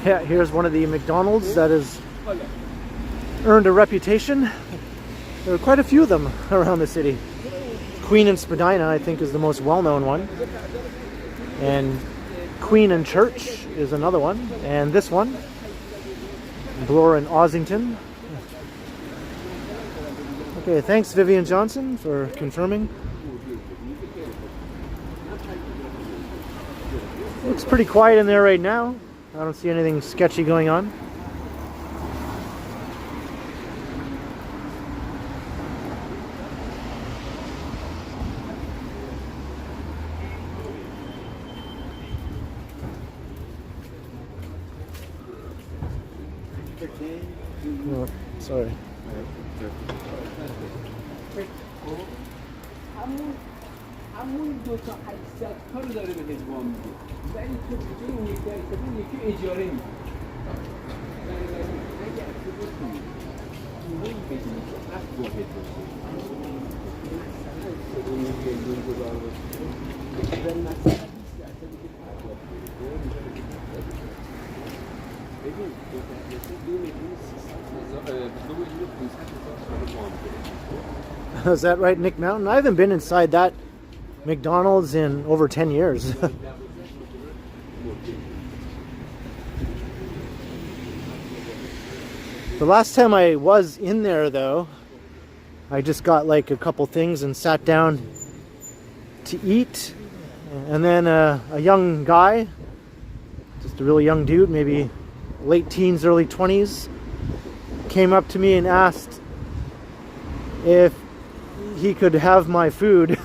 Yeah, here's one of the McDonald's that has earned a reputation. There are quite a few of them around the city. Queen and Spadina, I think, is the most well-known one. And Queen and Church is another one. And this one, Bloor and Ossington. Okay, thanks Vivian Johnson for confirming. Looks pretty quiet in there right now. I don't see anything sketchy going on. Oh, sorry. Is that right, Nick Mountain? I haven't been inside that McDonald's in over 10 years. The last time I was in there, though, I just got like a couple things and sat down to eat. And then a young guy, just a really young dude, maybe late teens, early 20s, came up to me and asked if he could have my food.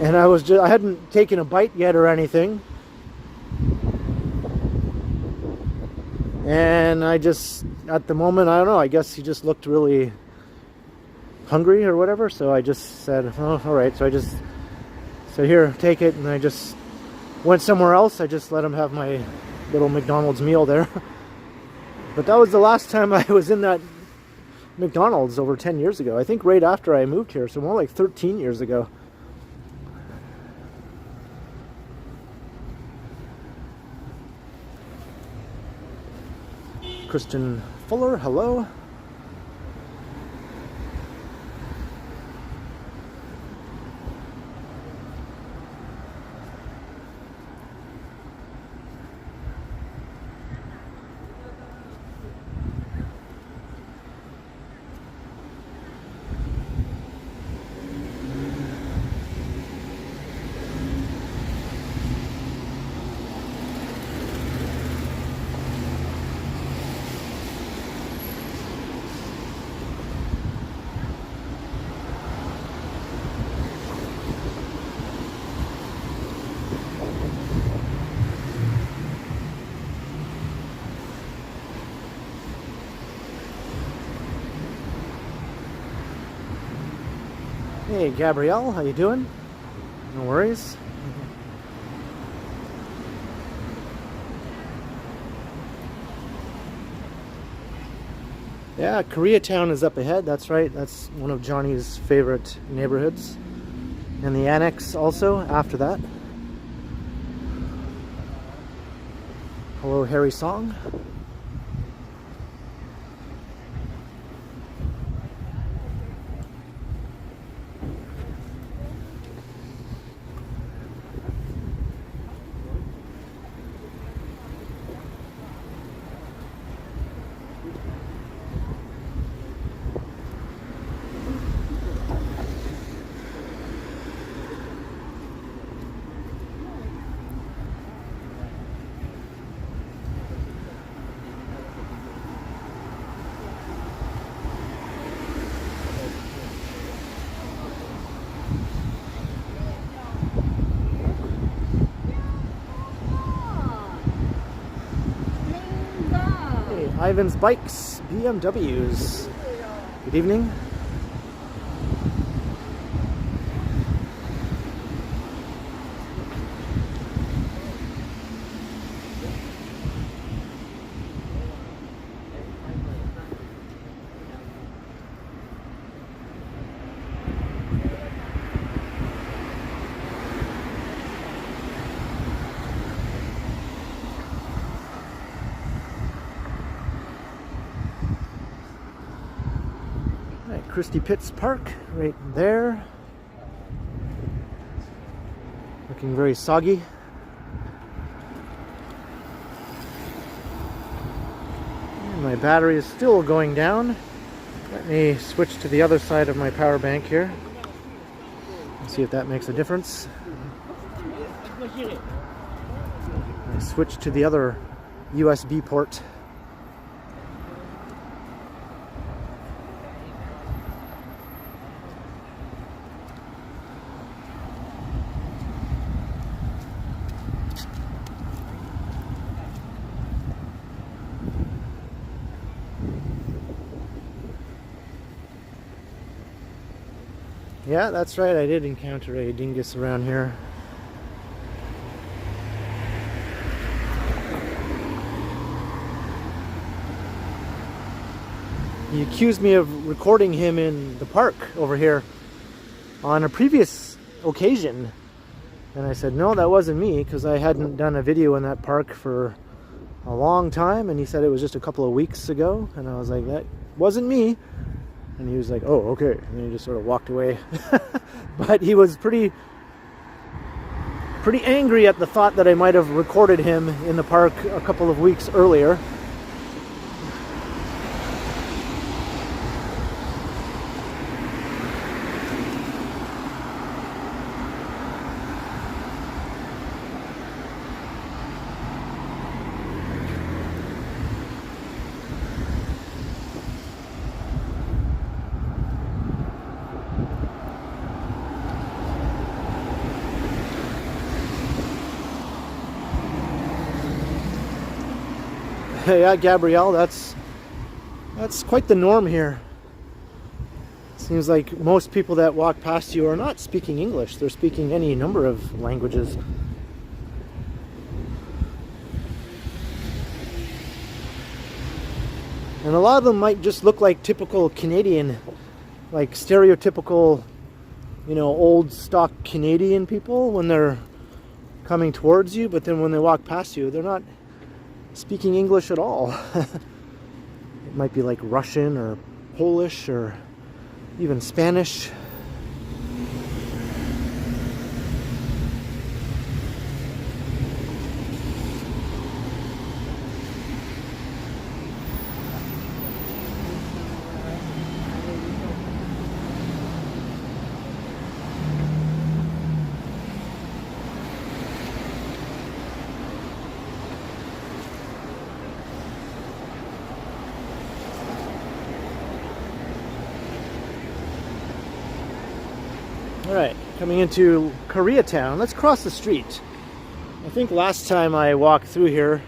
And I hadn't taken a bite yet or anything. And I just, at the moment, I don't know, I guess he just looked really hungry or whatever. So I just said, oh, all right. So I just said, here, take it. And I just went somewhere else. I just let him have my little McDonald's meal there. But that was the last time I was in that McDonald's over 10 years ago. I think right after I moved here, so more like 13 years ago. Kristen Fuller, hello. Hey, Gabrielle, how you doing? No worries. Yeah, Koreatown is up ahead. That's right. That's one of Johnny's favorite neighborhoods. And the annex also after that. Hello, Harry Song. Ivan's Bikes, BMWs. Good evening. Christie Pitts Park right there. Looking very soggy. And my battery is still going down. Let me switch to the other side of my power bank here. Let's see if that makes a difference. I switch to the other USB port. Yeah, that's right, I did encounter a dingus around here. He accused me of recording him in the park over here on a previous occasion. And I said, no, that wasn't me, because I hadn't done a video in that park for a long time. And he said it was just a couple of weeks ago. And I was like, that wasn't me. And he was like, oh, okay. And he just sort of walked away. But he was pretty angry at the thought that I might have recorded him in the park a couple of weeks earlier. Yeah, Gabrielle, that's quite the norm here. Seems like most people that walk past you are not speaking English. They're speaking any number of languages. And a lot of them might just look like typical Canadian, like stereotypical, old stock Canadian people when they're coming towards you, but then when they walk past you, they're not speaking English at all. It might be like Russian or Polish or even Spanish. Alright, coming into Koreatown. Let's cross the street. I think last time I walked through here,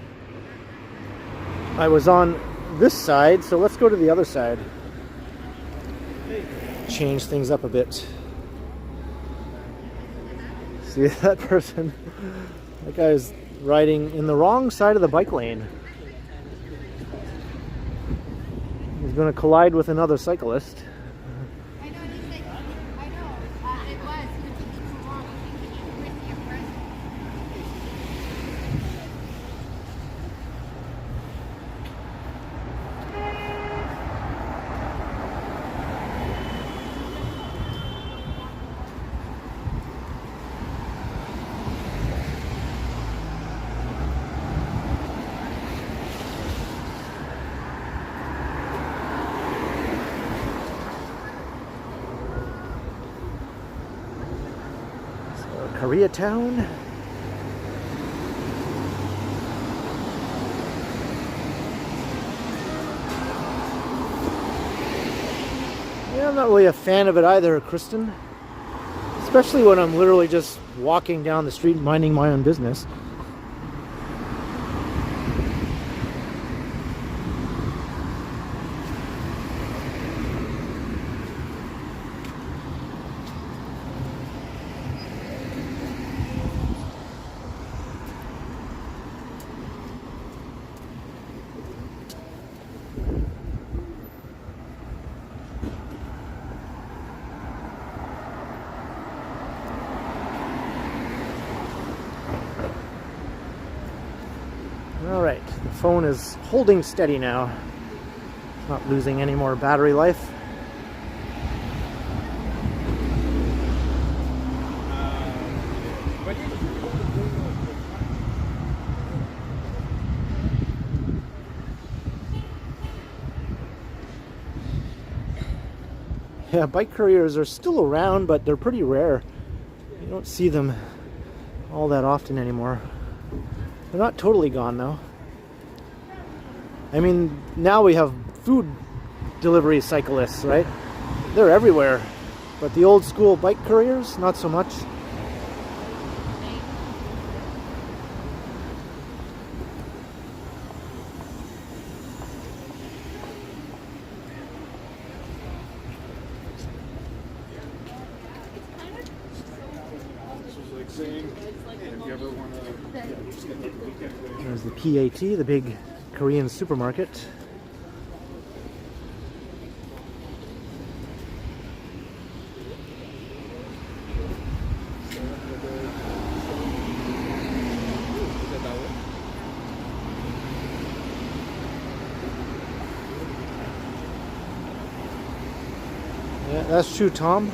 I was on this side, so let's go to the other side. Change things up a bit. See that person? That guy is riding in the wrong side of the bike lane. He's going to collide with another cyclist. I know, it was. He took it too long. He thinking it was your Koreatown. Yeah, I'm not really a fan of it either, Kristen. Especially when I'm literally just walking down the street minding my own business. Alright, the phone is holding steady now. It's not losing any more battery life. Yeah, bike couriers are still around, but they're pretty rare. You don't see them all that often anymore. They're not totally gone though. I mean, now we have food delivery cyclists, right? They're everywhere. But the old school bike couriers, not so much. There's the PAT, the big Korean supermarket. Yeah, that's true, Tom.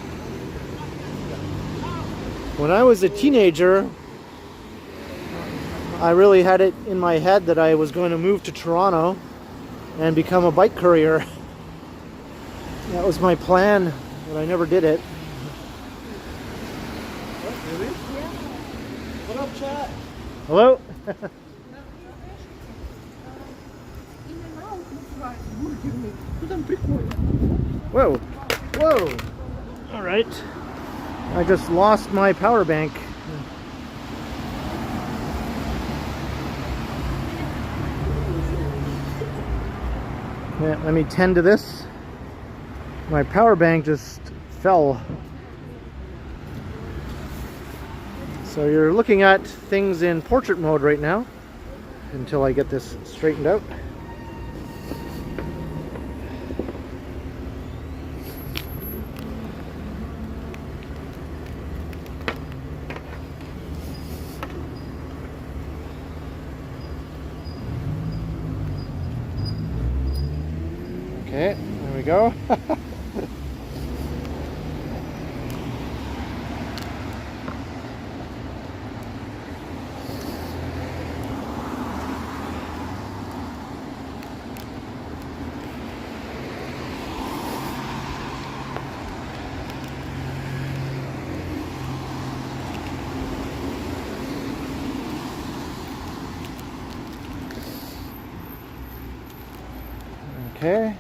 When I was a teenager, I really had it in my head that I was going to move to Toronto and become a bike courier. That was my plan, but I never did it. What, really? Yeah. What up, chat? Hello? Whoa. Whoa. All right. I just lost my power bank. Yeah, let me tend to this. My power bank just fell. So you're looking at things in portrait mode right now until I get this straightened out. Okay, there we go. Okay.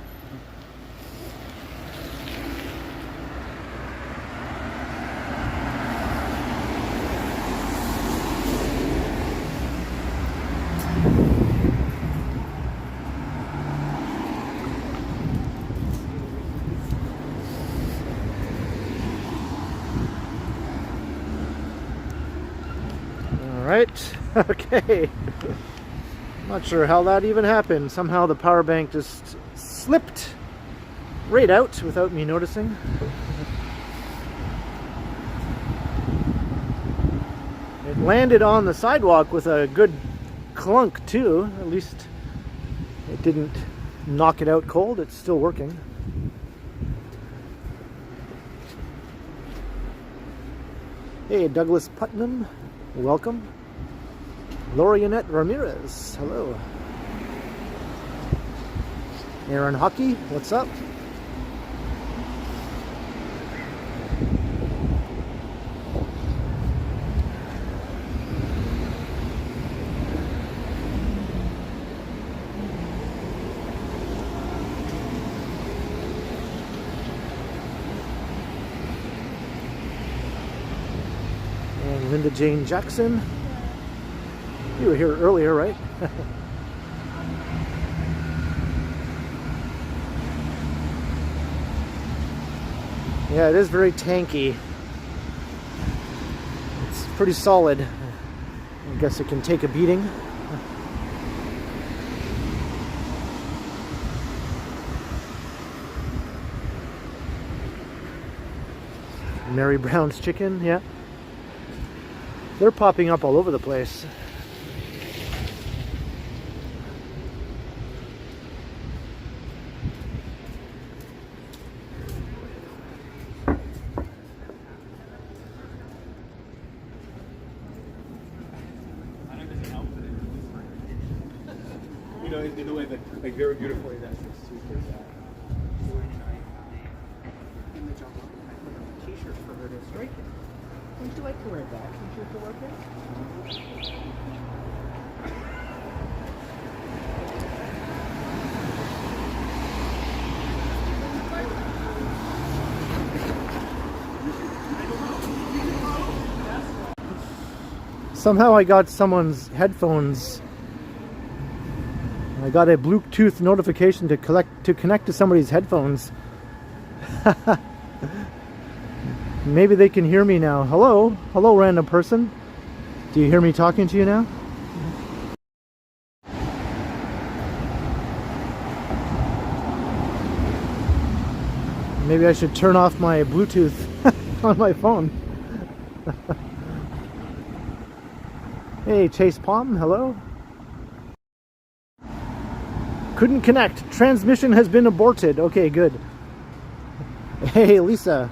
right? Okay. Not sure how that even happened. Somehow the power bank just slipped right out without me noticing. It landed on the sidewalk with a good clunk too. At least it didn't knock it out cold. It's still working. Hey, Douglas Putnam, welcome. Lorianette Ramirez, hello. Aaron Hockey, what's up? And Linda Jane Jackson. You were here earlier, right? Yeah, it is very tanky. It's pretty solid. I guess it can take a beating. Mary Brown's chicken, yeah. They're popping up all over the place. You know, in the way that, like, very beautifully that's just super sad. In the jumper, I put on a t-shirt for her to strike it. Would you like to wear that t-shirt to work in? Somehow I got someone's headphones. I got a Bluetooth notification to connect to somebody's headphones. Maybe they can hear me now. Hello? Hello, random person. Do you hear me talking to you now? Maybe I should turn off my Bluetooth on my phone. Hey, Chase Palm, hello. Couldn't connect. Transmission has been aborted. Okay, good. Hey, Lisa.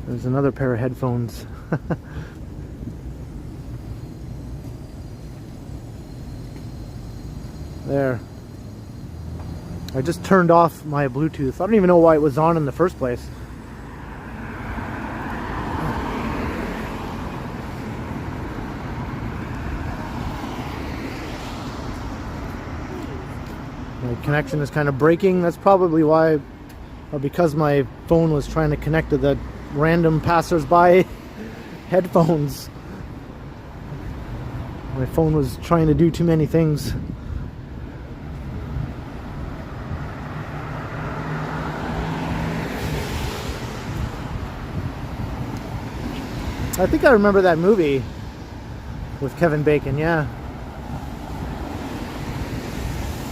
There's another pair of headphones. There. I just turned off my Bluetooth. I don't even know why it was on in the first place. My connection is kind of breaking. That's probably why, or because my phone was trying to connect to the random passers-by headphones. My phone was trying to do too many things. I think I remember that movie with Kevin Bacon, yeah.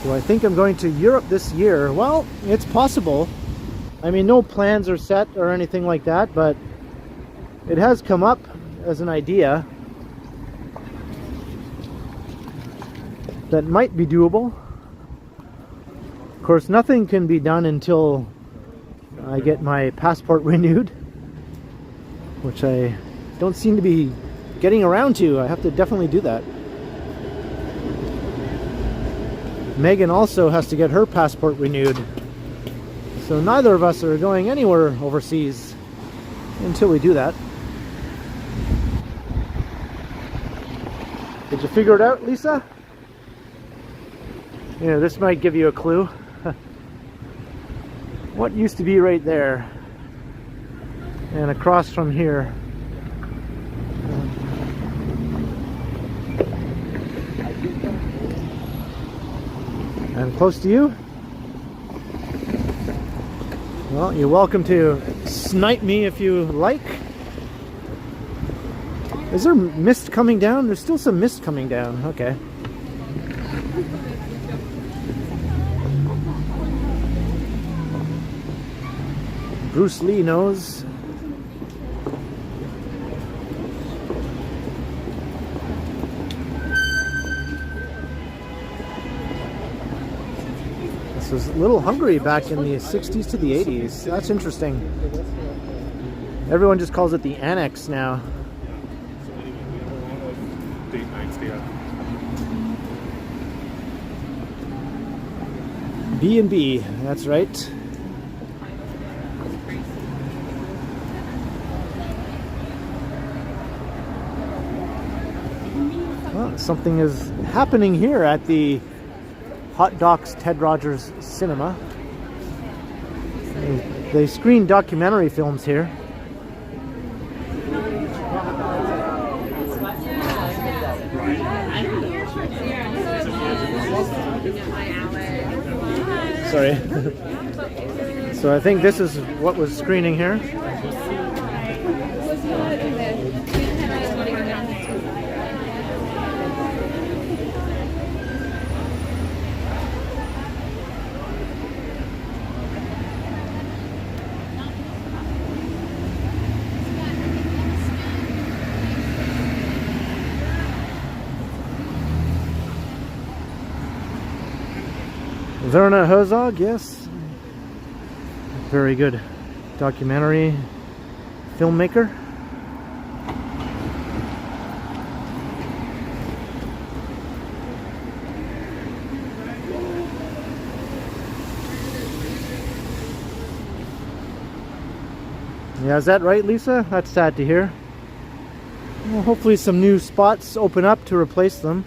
Do I think I'm going to Europe this year? Well, it's possible. I mean, no plans are set or anything like that, but it has come up as an idea that might be doable. Of course, nothing can be done until I get my passport renewed, which I don't seem to be getting around to. I have to definitely do that. Megan also has to get her passport renewed. So neither of us are going anywhere overseas until we do that. Did you figure it out, Lisa? Yeah, this might give you a clue. What used to be right there and across from here. And close to you? Well, you're welcome to snipe me if you like. Is there mist coming down? There's still some mist coming down. Okay. Bruce Lee knows. This was a little Hungary back in the 60s to the 80s. That's interesting. Everyone just calls it the Annex now. Date nights there. B&B, that's right. Well, something is happening here at the Hot Docs Ted Rogers Cinema. They screen documentary films here. Sorry. So I think this is what was screening here. Werner Herzog, yes. Very good documentary filmmaker. Yeah, is that right, Lisa? That's sad to hear. Well, hopefully some new spots open up to replace them.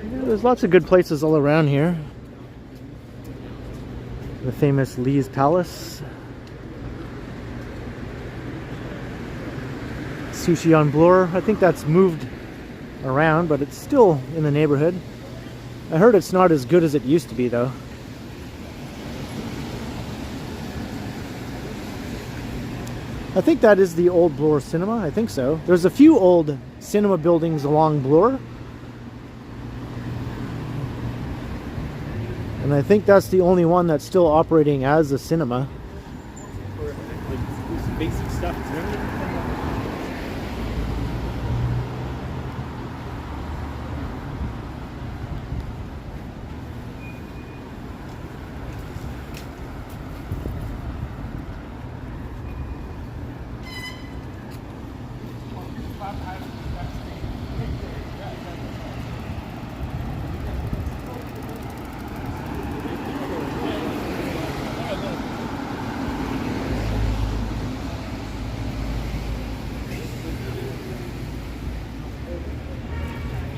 There's lots of good places all around here. The famous Lee's Palace. Sushi on Bloor. I think that's moved around, but it's still in the neighborhood. I heard it's not as good as it used to be, though. I think that is the old Bloor Cinema. I think so. There's a few old cinema buildings along Bloor. And I think that's the only one that's still operating as a cinema. For like basic stuff.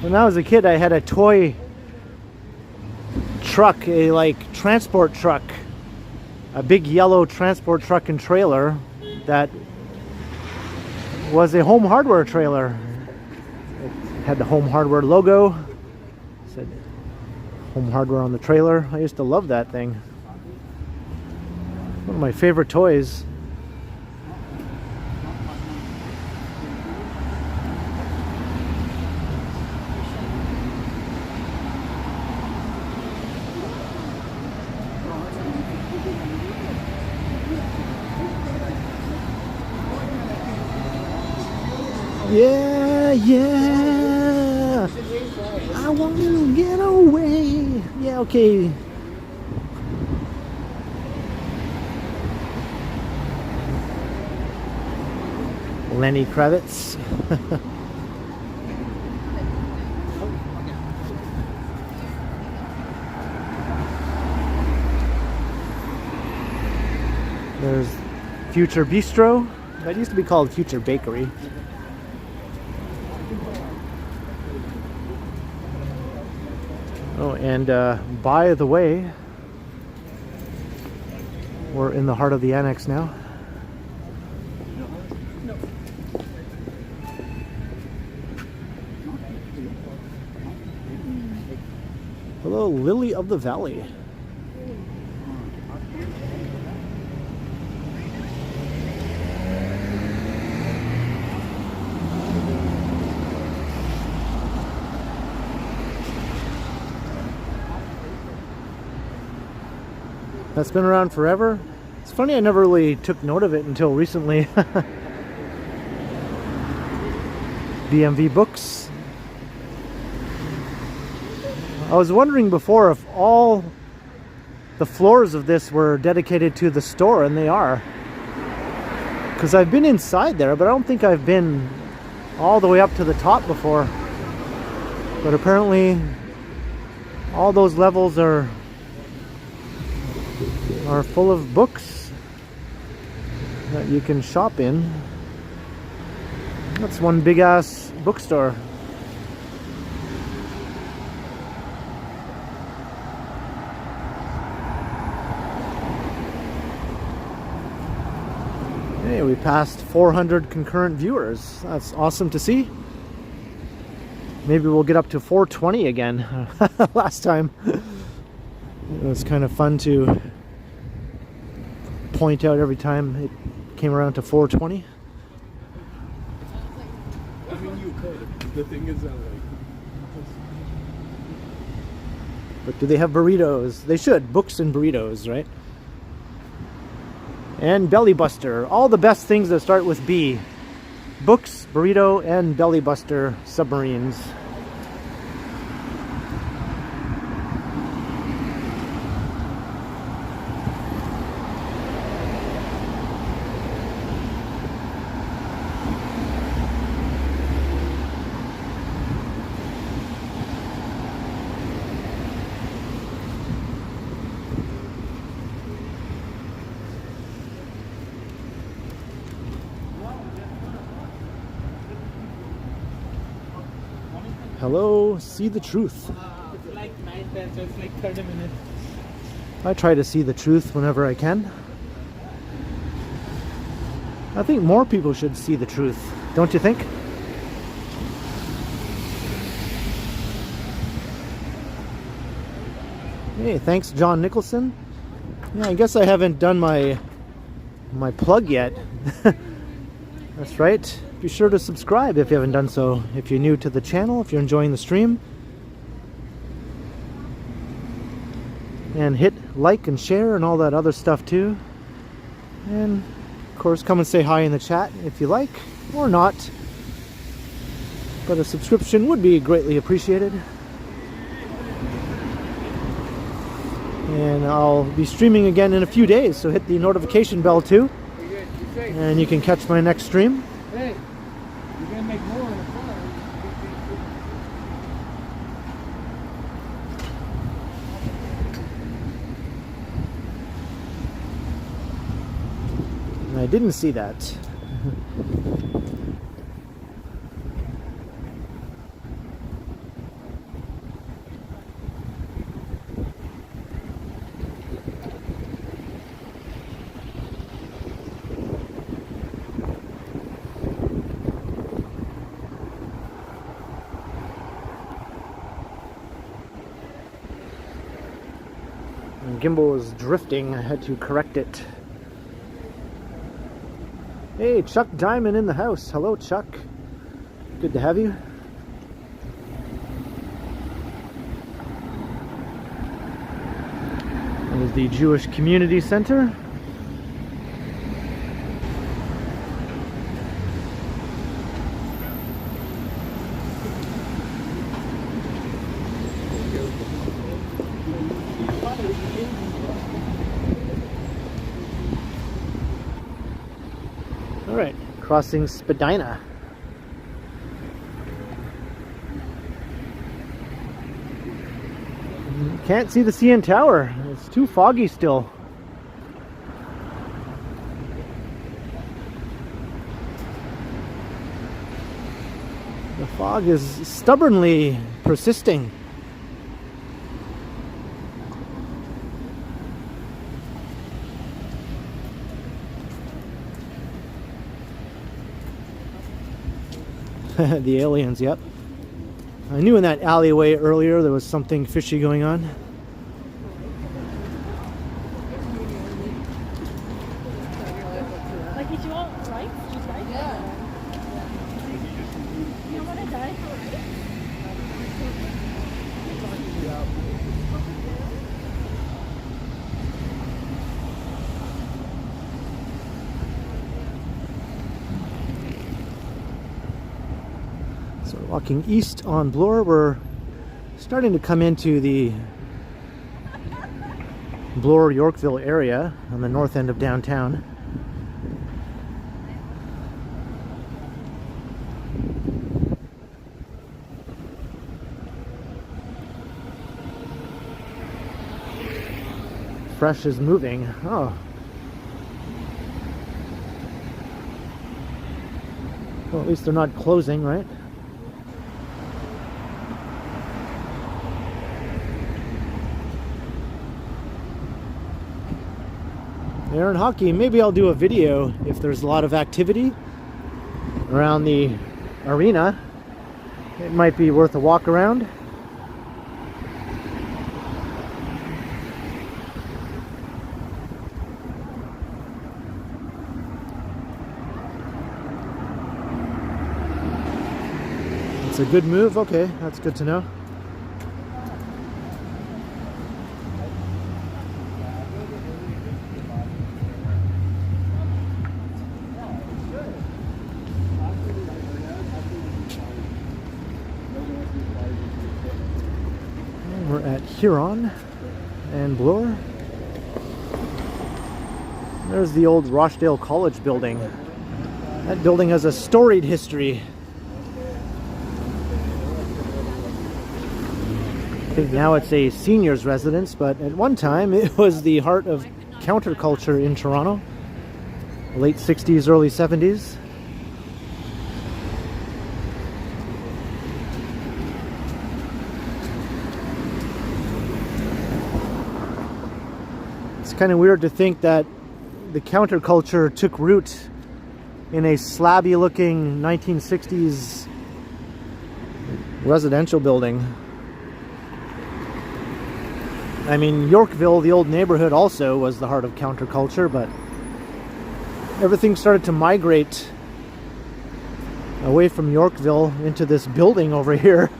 When I was a kid, I had a toy truck, a like transport truck, a big yellow transport truck and trailer that was a Home Hardware trailer. It had the Home Hardware logo, said Home Hardware on the trailer. I used to love that thing. One of my favorite toys. Yeah, yeah, I want to get away. Yeah, okay. Lenny Kravitz. There's Future Bistro. That used to be called Future Bakery. Oh, and by the way, we're in the heart of the annex now. Hello, Lily of the Valley. That's been around forever. It's funny, I never really took note of it until recently. BMV Books. I was wondering before if all the floors of this were dedicated to the store, and they are. Because I've been inside there, but I don't think I've been all the way up to the top before. But apparently all those levels are full of books that you can shop in. That's one big ass bookstore. Hey, we passed 400 concurrent viewers. That's awesome to see. Maybe we'll get up to 420 again. Last time it was kind of fun to point out every time it came around to 420. I mean, you could. The thing is that, But do they have burritos? They should. Books and burritos, right? And Belly Buster. All the best things that start with B. Books, burrito, and Belly Buster submarines. Hello, see the truth. It's like 9:10, so it's like 30 minutes. I try to see the truth whenever I can. I think more people should see the truth, don't you think? Hey, thanks John Nicholson. Yeah, I guess I haven't done my plug yet. That's right. Be sure to subscribe if you haven't done so. If you're new to the channel, if you're enjoying the stream. And hit like and share and all that other stuff too. And of course, come and say hi in the chat if you like, or not. But a subscription would be greatly appreciated. And I'll be streaming again in a few days, so hit the notification bell too. And you can catch my next stream. Hey, you're gonna make more in the car. I didn't see that. Gimbal was drifting. I had to correct it. Hey, Chuck Diamond in the house. Hello, Chuck. Good to have you. There's the Jewish Community Center. Alright, crossing Spadina. Can't see the CN Tower. It's too foggy still. The fog is stubbornly persisting. The aliens, yep. I knew in that alleyway earlier there was something fishy going on. Like, did you want rice? Just rice? Yeah. You don't want to die for rice? So we're walking east on Bloor. We're starting to come into the Bloor-Yorkville area on the north end of downtown. Fresh is moving. Oh. Well, at least they're not closing, right? Aaron Hockey, maybe I'll do a video if there's a lot of activity around the arena. It might be worth a walk around. It's a good move. Okay, that's good to know. We're at Huron and Bloor. There's the old Rochdale College building. That building has a storied history. I think now it's a seniors residence, but at one time it was the heart of counterculture in Toronto. Late 60s, early 70s. It's kind of weird to think that the counterculture took root in a slabby looking 1960s residential building. I mean, Yorkville, the old neighborhood, also was the heart of counterculture, but everything started to migrate away from Yorkville into this building over here.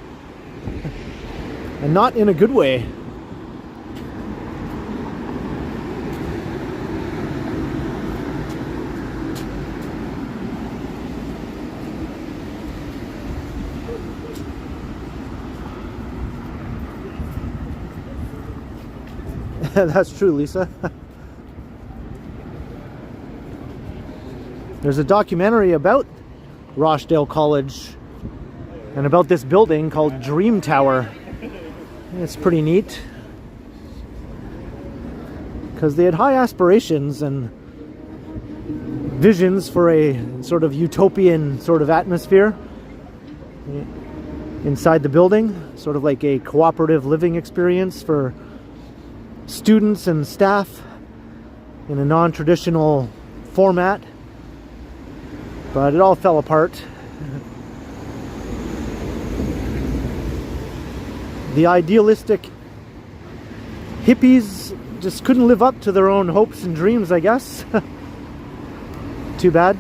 And not in a good way. That's true, Lisa. There's a documentary about Rochdale College and about this building called Dream Tower. It's pretty neat because they had high aspirations and visions for a sort of utopian sort of atmosphere inside the building, sort of like a cooperative living experience for students and staff in a non-traditional format, but it all fell apart. The idealistic hippies just couldn't live up to their own hopes and dreams, I guess. Too bad.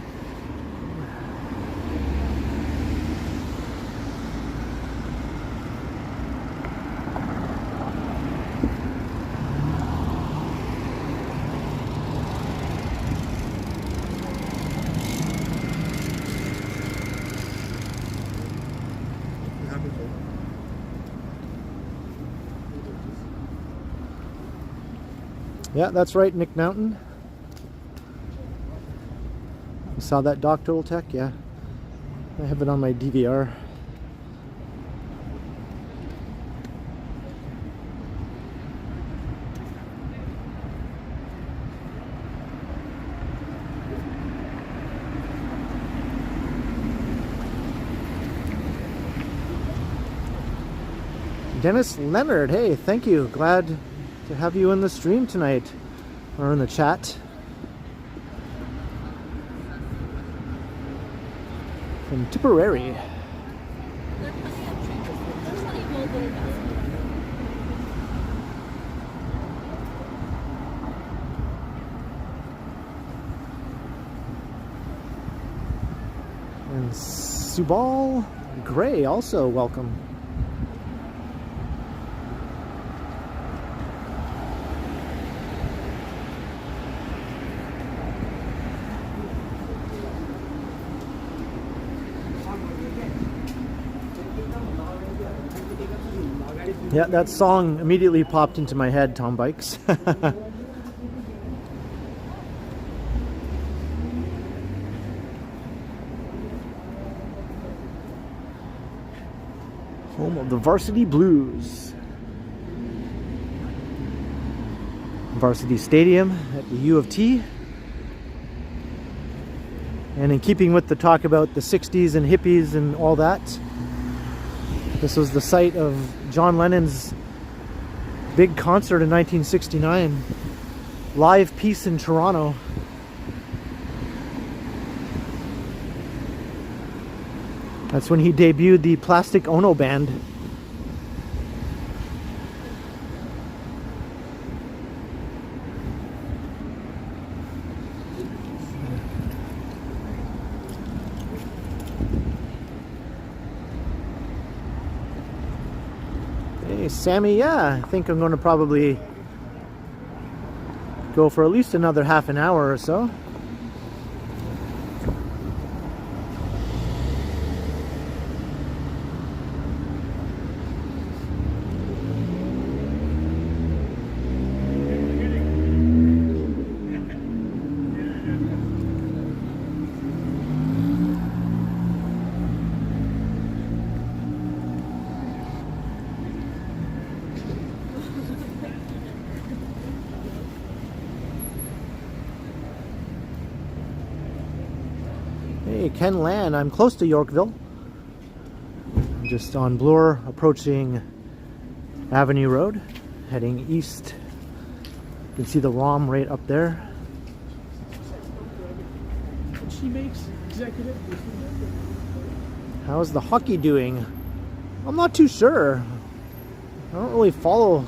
Yeah, that's right, Nick Mountain. You saw that Doctoral Tech? Yeah. I have it on my DVR. Dennis Leonard, hey, thank you. Glad to have you in the stream tonight, or in the chat. From Tipperary. And Subal Gray also welcome. Yeah, that song immediately popped into my head, Tom Bikes. Home of the Varsity Blues. Varsity Stadium at the U of T. And in keeping with the talk about the 60s and hippies and all that, this was the site of John Lennon's big concert in 1969. Live Peace in Toronto. That's when he debuted the Plastic Ono Band. Hey, Sammy, yeah, I think I'm going to probably go for at least another half an hour or so. Hey, Ken Land, I'm close to Yorkville. I'm just on Bloor, approaching Avenue Road, heading east. You can see the ROM right up there. She makes executive. How's the hockey doing? I'm not too sure. I don't really follow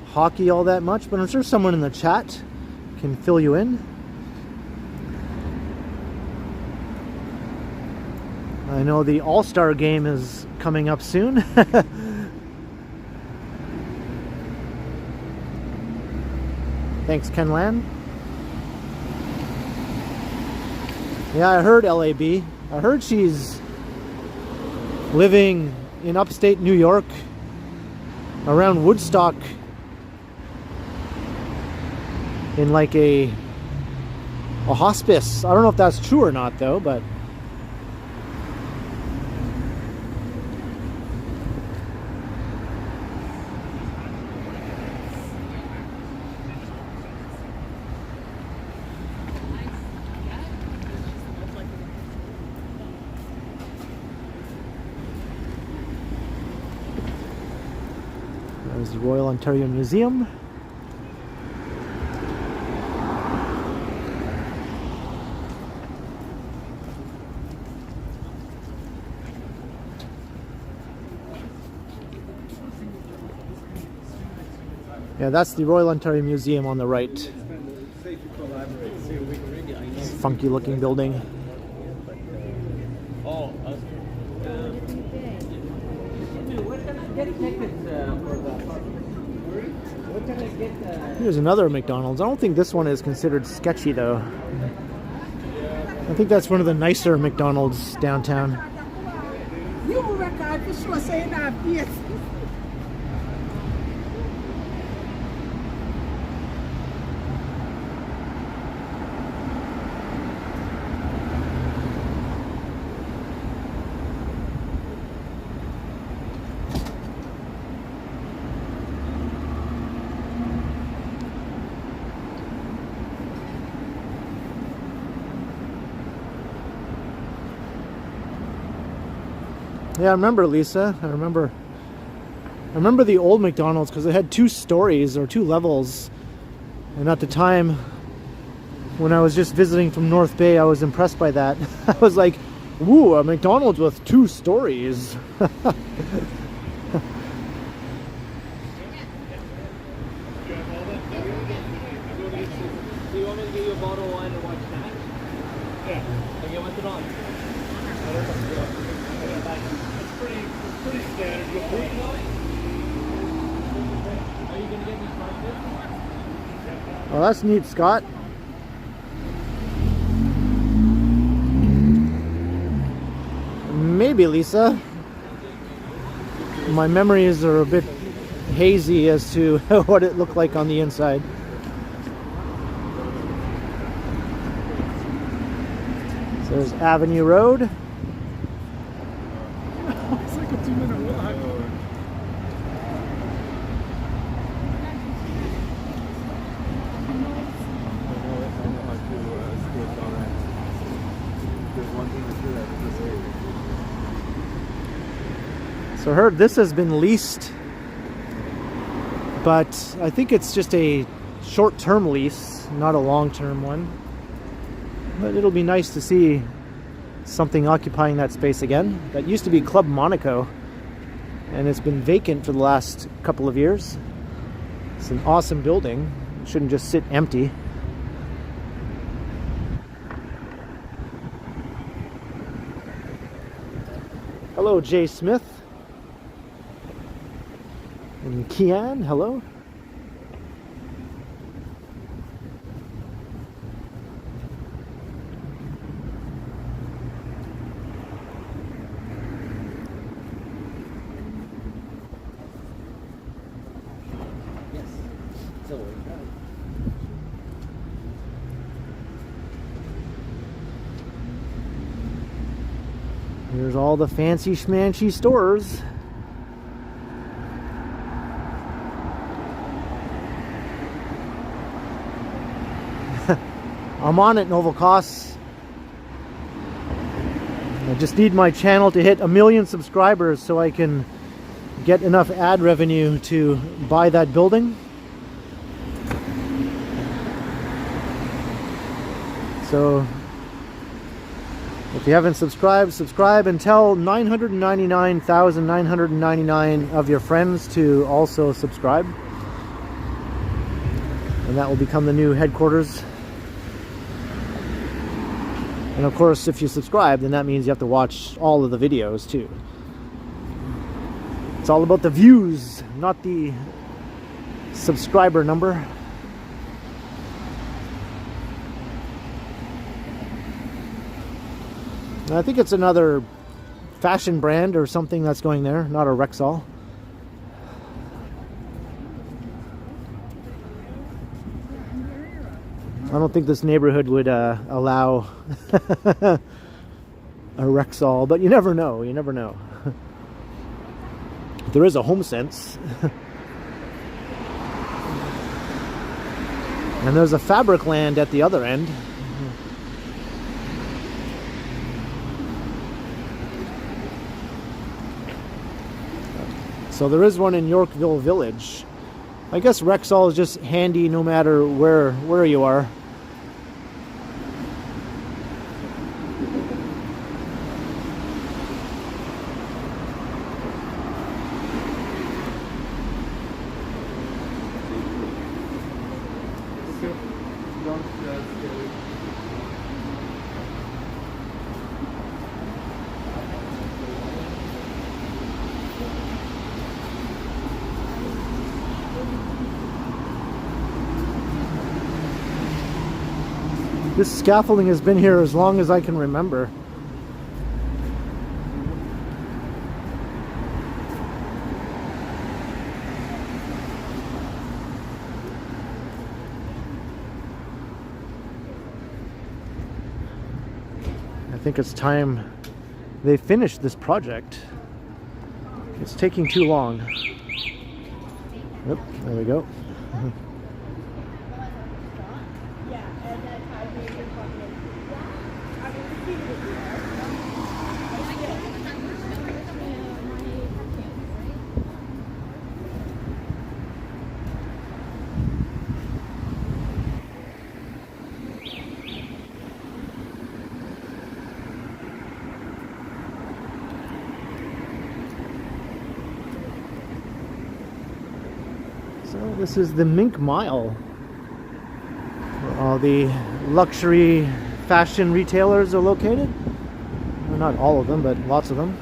hockey all that much, but I'm sure someone in the chat can fill you in. I know the All-Star game is coming up soon. Thanks, Ken Lan. Yeah, I heard LAB. I heard she's living in upstate New York, around Woodstock, in like a hospice. I don't know if that's true or not though, but there's the Royal Ontario Museum. Yeah, that's the Royal Ontario Museum on the right. Funky looking building. Here's another McDonald's. I don't think this one is considered sketchy though. I think that's one of the nicer McDonald's downtown. You record for sure saying that, yes. Yeah, I remember, Lisa. I remember the old McDonald's because it had 2 stories or 2 levels. And at the time, when I was just visiting from North Bay, I was impressed by that. I was like, "Ooh, a McDonald's with 2 stories." to get you a bottle of wine and watch that? Yeah. Okay, what's it on? It's pretty standard. Are you gonna get me started? Well, that's neat, Scott. Maybe, Lisa. My memories are a bit hazy as to what it looked like on the inside. So there's Avenue Road. It's like a 2-minute walk. So I heard this has been leased, but I think it's just a short-term lease, not a long-term one. But it'll be nice to see something occupying that space again. That used to be Club Monaco, and it's been vacant for the last couple of years. It's an awesome building. It shouldn't just sit empty. Hello, Jay Smith. And Kian, hello. Yes. So Here's all the fancy schmancy stores. I'm on it, Novalcos. I just need my channel to hit 1 million subscribers so I can get enough ad revenue to buy that building. So if you haven't subscribed, subscribe and tell 999,999 of your friends to also subscribe. And that will become the new headquarters. And of course, if you subscribe, then that means you have to watch all of the videos too. It's all about the views, not the subscriber number. And I think it's another fashion brand or something that's going there, not a Rexall. I don't think this neighborhood would allow a Rexall, but you never know, you never know. There is a HomeSense. And there's a Fabricland at the other end. So there is one in Yorkville Village. I guess Rexall is just handy no matter where you are. This scaffolding has been here as long as I can remember. I think it's time they finish this project. It's taking too long. Yep, there we go. So this is the Mink Mile. We're all the luxury fashion retailers are located. Well, not all of them, but lots of them.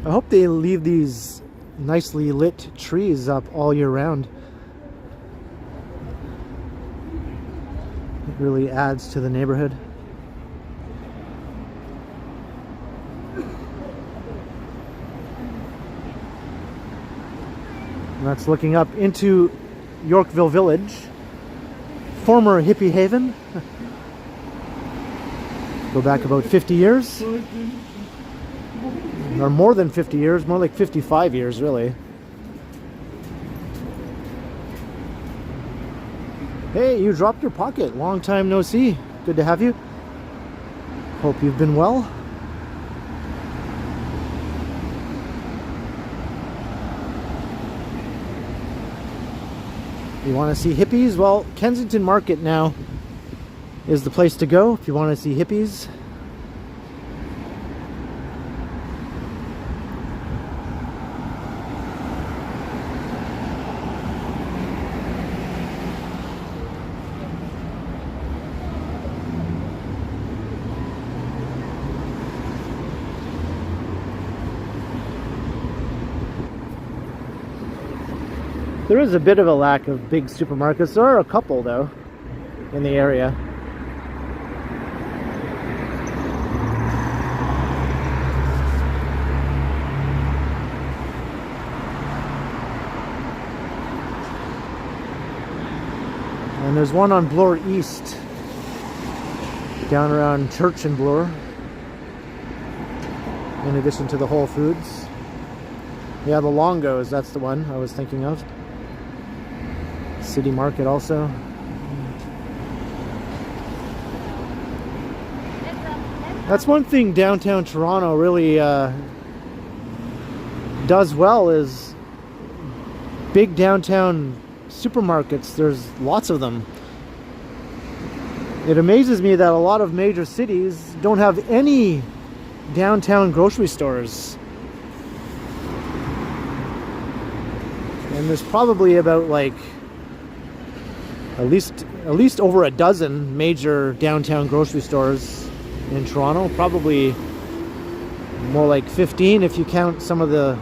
I hope they leave these nicely lit trees up all year round. It really adds to the neighborhood. And that's looking up into Yorkville Village, former hippie haven. Go back about 50 years. Or more than 50 years, more like 55 years, really. Hey, you dropped your pocket. Long time no see. Good to have you. Hope you've been well. You want to see hippies? Well, Kensington Market now is the place to go if you want to see hippies. There is a bit of a lack of big supermarkets. There are a couple, though, in the area. And there's one on Bloor East, down around Church and Bloor, in addition to the Whole Foods. Yeah, the Longos, that's the one I was thinking of. City Market also. That's one thing downtown Toronto really does well, is big downtown supermarkets. There's lots of them. It amazes me that a lot of major cities don't have any downtown grocery stores. And there's probably about like at least over a dozen major downtown grocery stores in Toronto. Probably more like 15 if you count some of the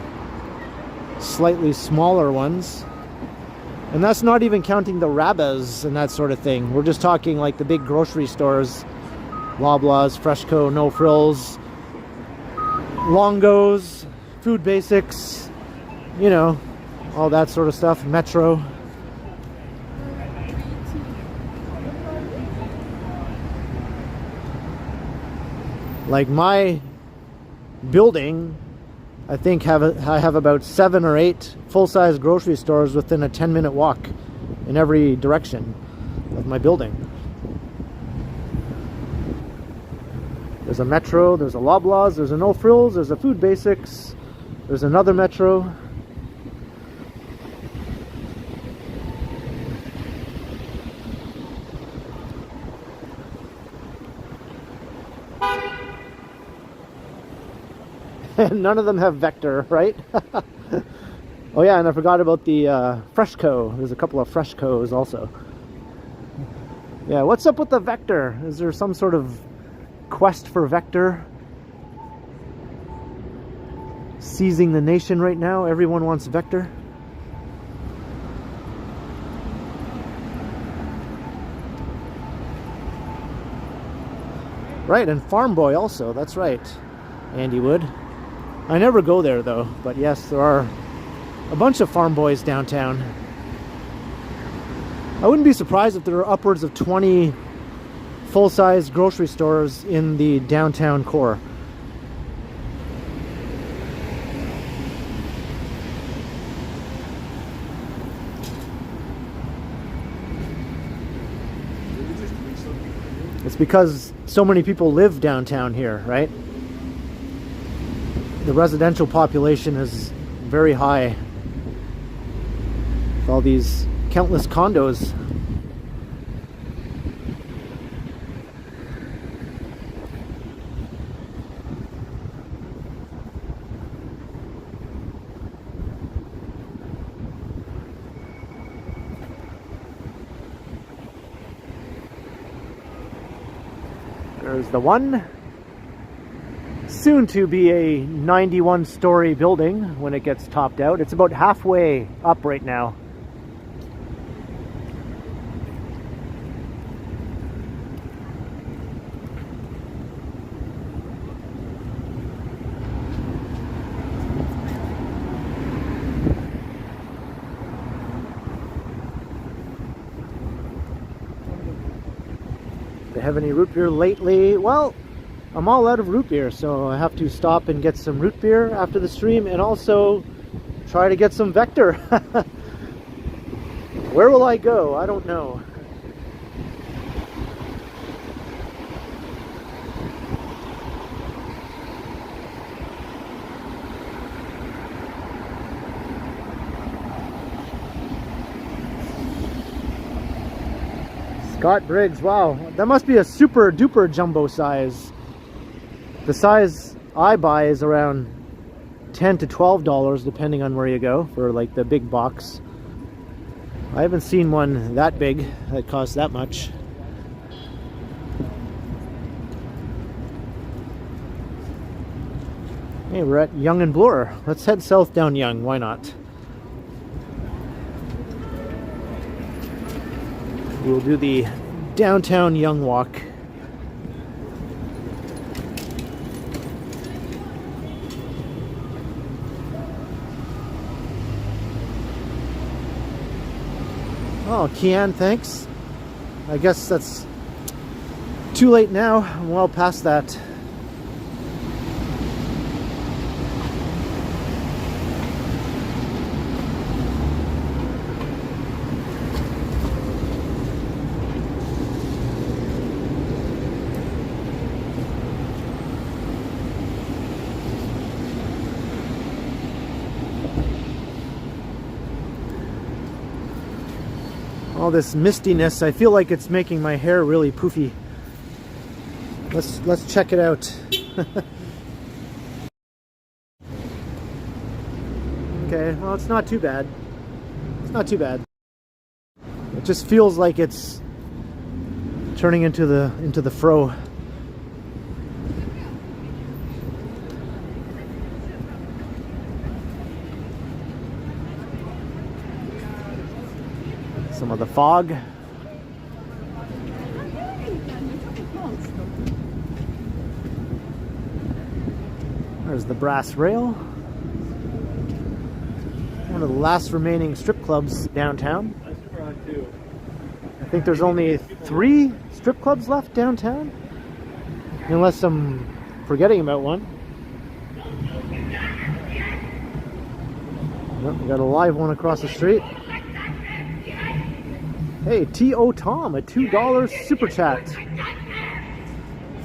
slightly smaller ones. And that's not even counting the Rabbas and that sort of thing. We're just talking like the big grocery stores. Loblaws, Freshco, No Frills, Longos, Food Basics, you know, all that sort of stuff. Metro. Like my building, I think I have about 7 or 8 full-size grocery stores within a 10-minute walk in every direction of my building. There's a Metro, there's a Loblaws, there's a No Frills, there's a Food Basics, there's another Metro. And none of them have Vector, right? Oh yeah, and I forgot about the Freshco. There's a couple of Freshcos also. Yeah, what's up with the Vector? Is there some sort of quest for Vector seizing the nation right now? Everyone wants Vector. Right, and Farm Boy also, that's right. Andy Wood. I never go there though, but yes, there are a bunch of Farm Boys downtown. I wouldn't be surprised if there are upwards of 20 full-size grocery stores in the downtown core. It's because so many people live downtown here, right? The residential population is very high with all these countless condos. There's the one, soon to be a 91-story building when it gets topped out. It's about halfway up right now. Have any root beer lately? Well, I'm all out of root beer, so I have to stop and get some root beer after the stream, and also try to get some Vector. Where will I go? I don't know. Scott Briggs, wow, that must be a super duper jumbo size. The size I buy is around $10 to $12 depending on where you go for like the big box. I haven't seen one that big that costs that much. Hey, we're at Yonge and Bloor. Let's head south down Yonge, why not? We'll do the downtown Yonge walk. Oh, Kian, thanks. I guess that's too late now. I'm well past that. All this mistiness, I feel like it's making my hair really poofy. Let's check it out. Okay, well, it's not too bad. It's not too bad. It just feels like it's turning into the fro. Some of the fog. There's the brass rail. One of the last remaining strip clubs downtown. I think there's only 3 strip clubs left downtown, unless I'm forgetting about one. Well, we got a live one across the street. Hey, T.O. Tom, a $2 super chat.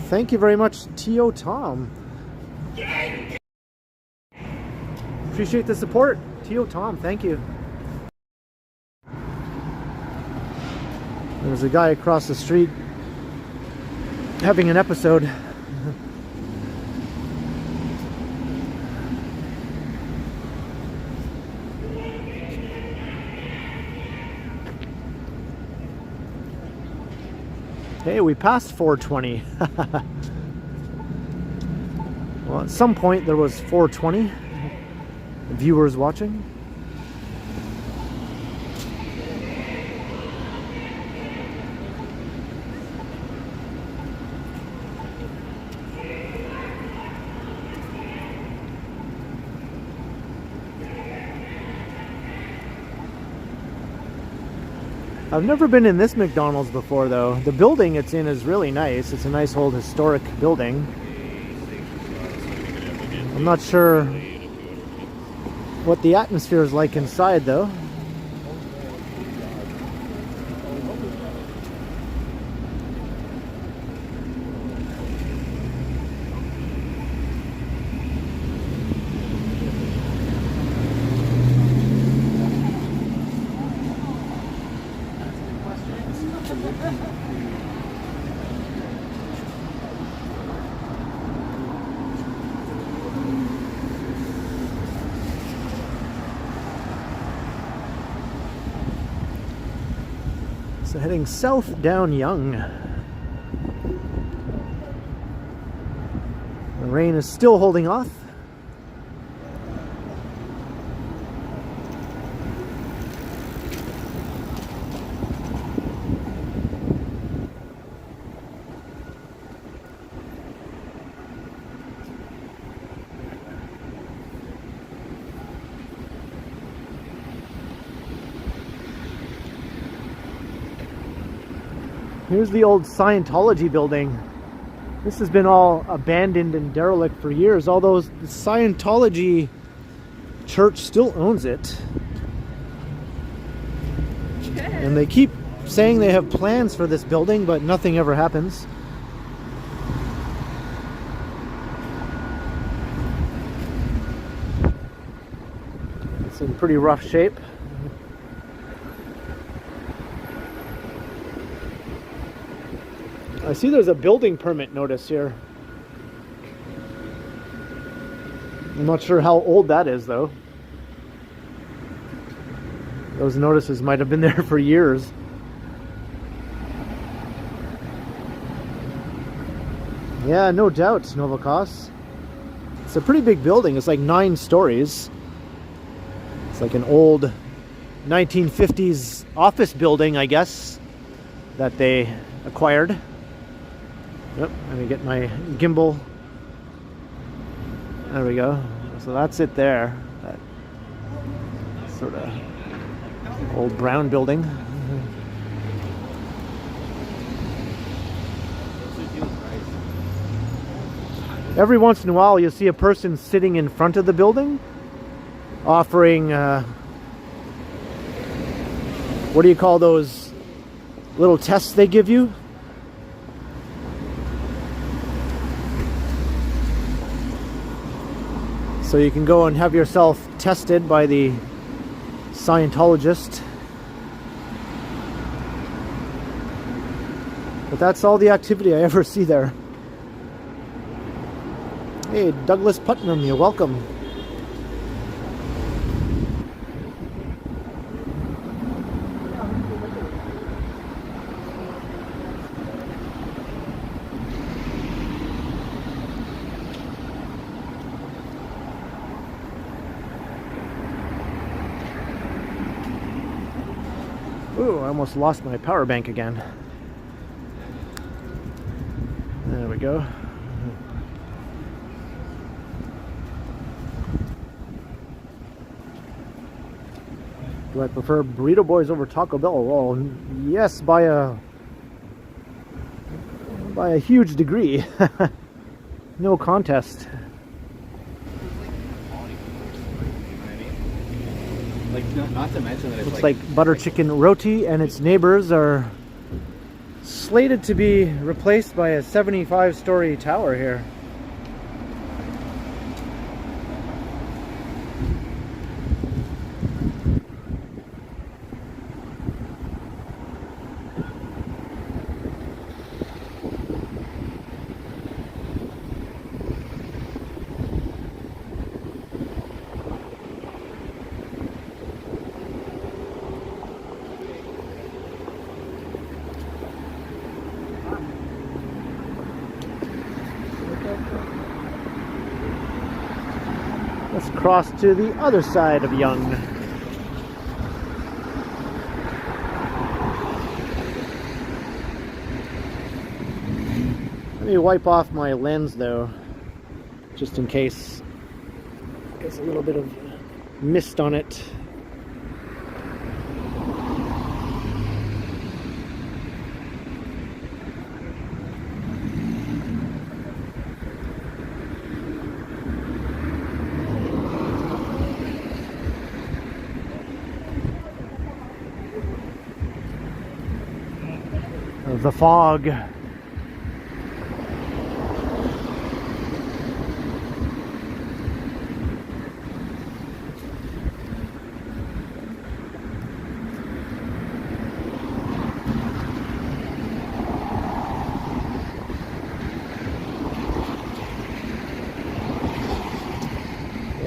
Thank you very much, T.O. Tom. Appreciate the support, T.O. Tom, thank you. There's a guy across the street having an episode. Hey, we passed 420. Well, at some point there was 420 viewers watching. I've never been in this McDonald's before though. The building it's in is really nice. It's a nice old historic building. I'm not sure what the atmosphere is like inside though. So heading south down Yonge. The rain is still holding off. Here's the old Scientology building. This has been all abandoned and derelict for years, although the Scientology church still owns it. And they keep saying they have plans for this building, but nothing ever happens. It's in pretty rough shape. I see there's a building permit notice here. I'm not sure how old that is though. Those notices might have been there for years. Yeah, no doubt, Novakos. It's a pretty big building. It's like 9 stories. It's like an old 1950s office building, I guess, that they acquired. Yep, let me get my gimbal. There we go. So that's it there. That sort of old brown building. Every once in a while you'll see a person sitting in front of the building offering what do you call those little tests they give you? So you can go and have yourself tested by the Scientologist. But that's all the activity I ever see there. Hey, Douglas Putnam, you're welcome. Ooh, I almost lost my power bank again. There we go. Do I prefer Burrito Boys over Taco Bell? Well, yes, by a huge degree. No contest. Like, not to mention that it's Looks like butter chicken roti and its neighbors are slated to be replaced by a 75-story tower here. Let's cross to the other side of Yonge. Let me wipe off my lens though, just in case there's a little bit of mist on it. The fog.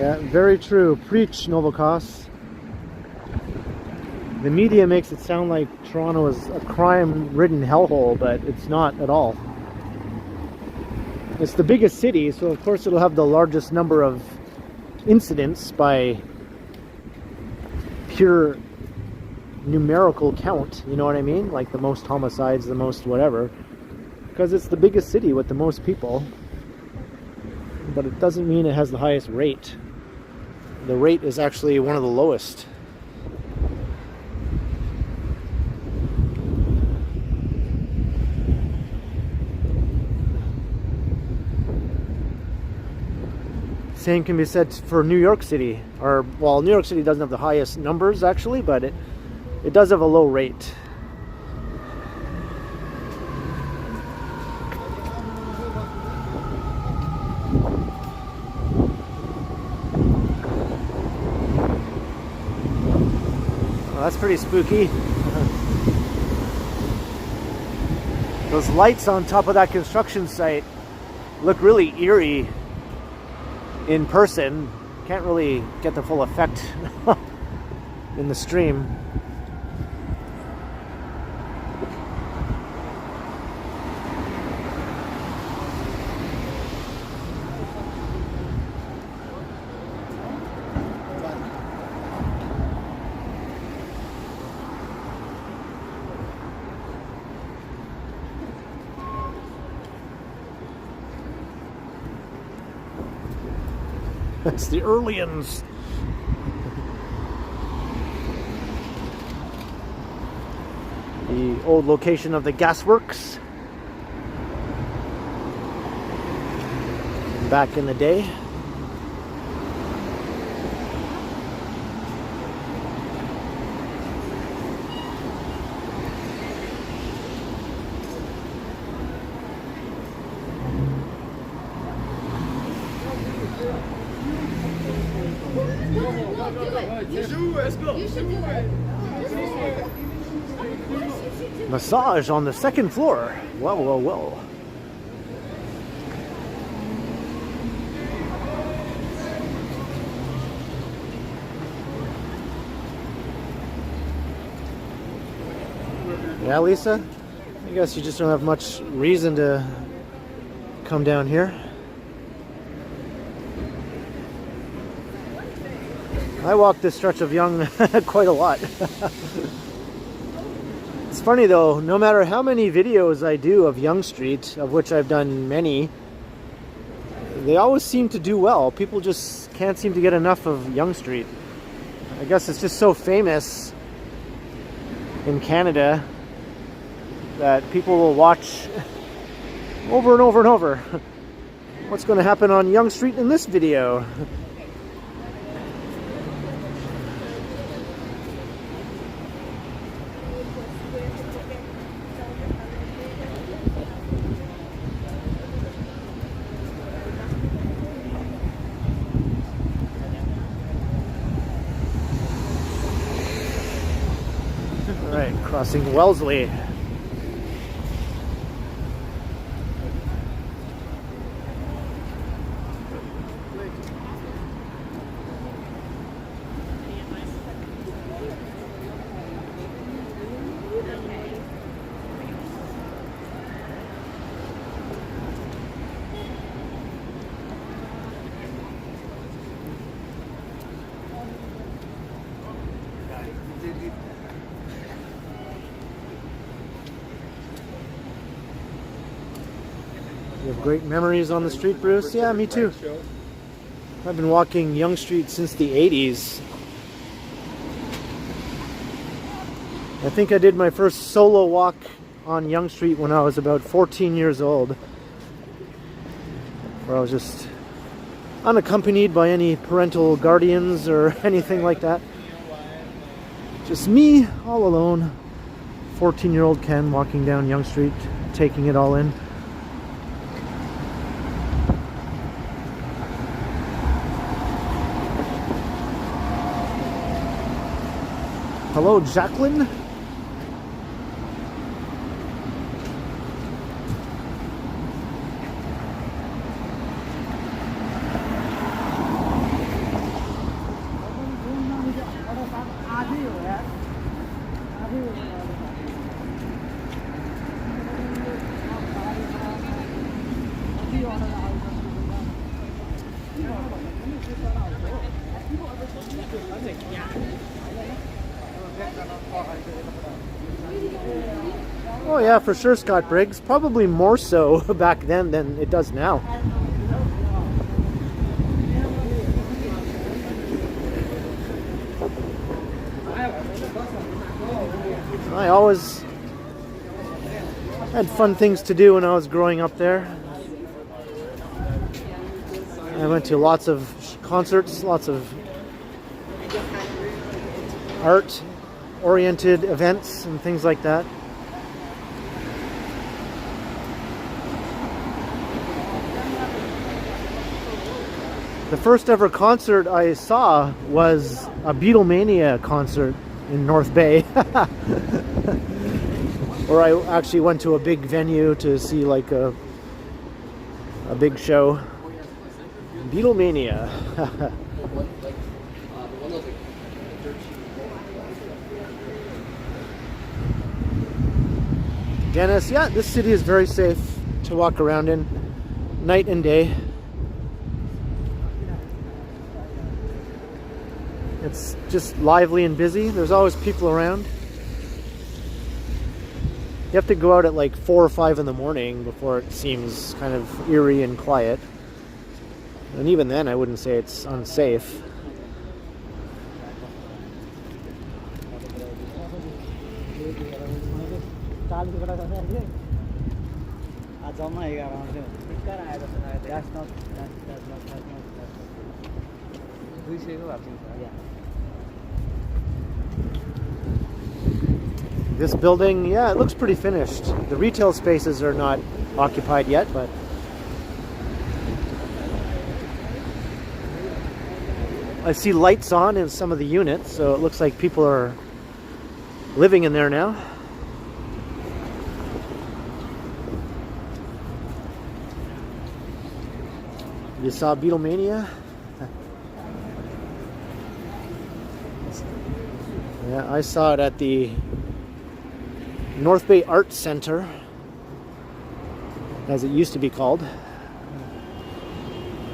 Yeah, very true. Preach, Novokos. The media makes it sound like Toronto is a crime-ridden hellhole, but it's not at all. It's the biggest city, so of course it'll have the largest number of incidents by pure numerical count, you know what I mean? Like the most homicides, the most whatever. Because it's the biggest city with the most people. But it doesn't mean it has the highest rate. The rate is actually one of the lowest. Same can be said for New York City. Or, well, New York City doesn't have the highest numbers actually, but it does have a low rate. Well, that's pretty spooky. Those lights on top of that construction site look really eerie in person. Can't really get the full effect in the stream. It's the Earlians. The old location of the gasworks back in the day. Massage on the second floor. Well, well, well. Yeah, Lisa? I guess you just don't have much reason to come down here. I walk this stretch of Yonge quite a lot. It's funny though, no matter how many videos I do of Yonge Street, of which I've done many, they always seem to do well. People just can't seem to get enough of Yonge Street. I guess it's just so famous in Canada that people will watch over and over and over. What's going to happen on Yonge Street in this video? Alright, crossing Wellesley. You have great memories on the street, Bruce? Yeah, me too. I've been walking Yonge Street since the 80s. I think I did my first solo walk on Yonge Street when I was about 14 years old, where I was just unaccompanied by any parental guardians or anything like that. Just me, all alone. 14-year-old Ken walking down Yonge Street, taking it all in. Hello, Jacqueline. Oh yeah, for sure, Scott Briggs. Probably more so back then than it does now. I always had fun things to do when I was growing up there. I went to lots of concerts, lots of art-oriented events and things like that. The first ever concert I saw was a Beatlemania concert in North Bay. Or I actually went to a big venue to see like a big show. Beatlemania. Dennis, yeah, this city is very safe to walk around in, night and day. It's just lively and busy. There's always people around. You have to go out at like 4 or 5 in the morning before it seems kind of eerie and quiet. And even then, I wouldn't say it's unsafe. This building, yeah, it looks pretty finished. The retail spaces are not occupied yet, but I see lights on in some of the units, so it looks like people are living in there now. You saw Beatlemania? Yeah, I saw it at the North Bay Art Center, as it used to be called,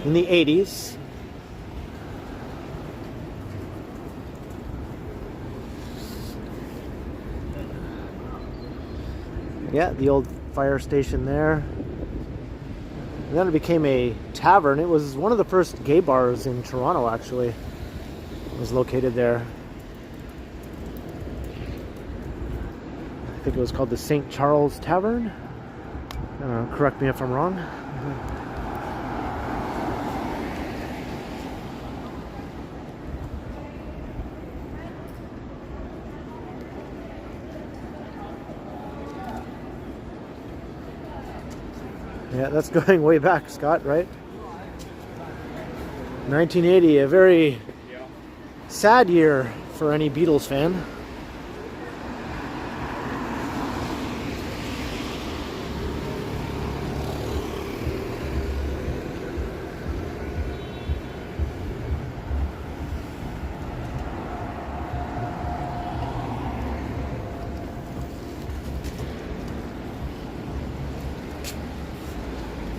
in the 80s. Yeah, the old fire station there. And then it became a tavern. It was one of the first gay bars in Toronto, actually. It was located there. I think it was called the St. Charles Tavern. Correct me if I'm wrong. Yeah, that's going way back, Scott, right? 1980, a very sad year for any Beatles fan.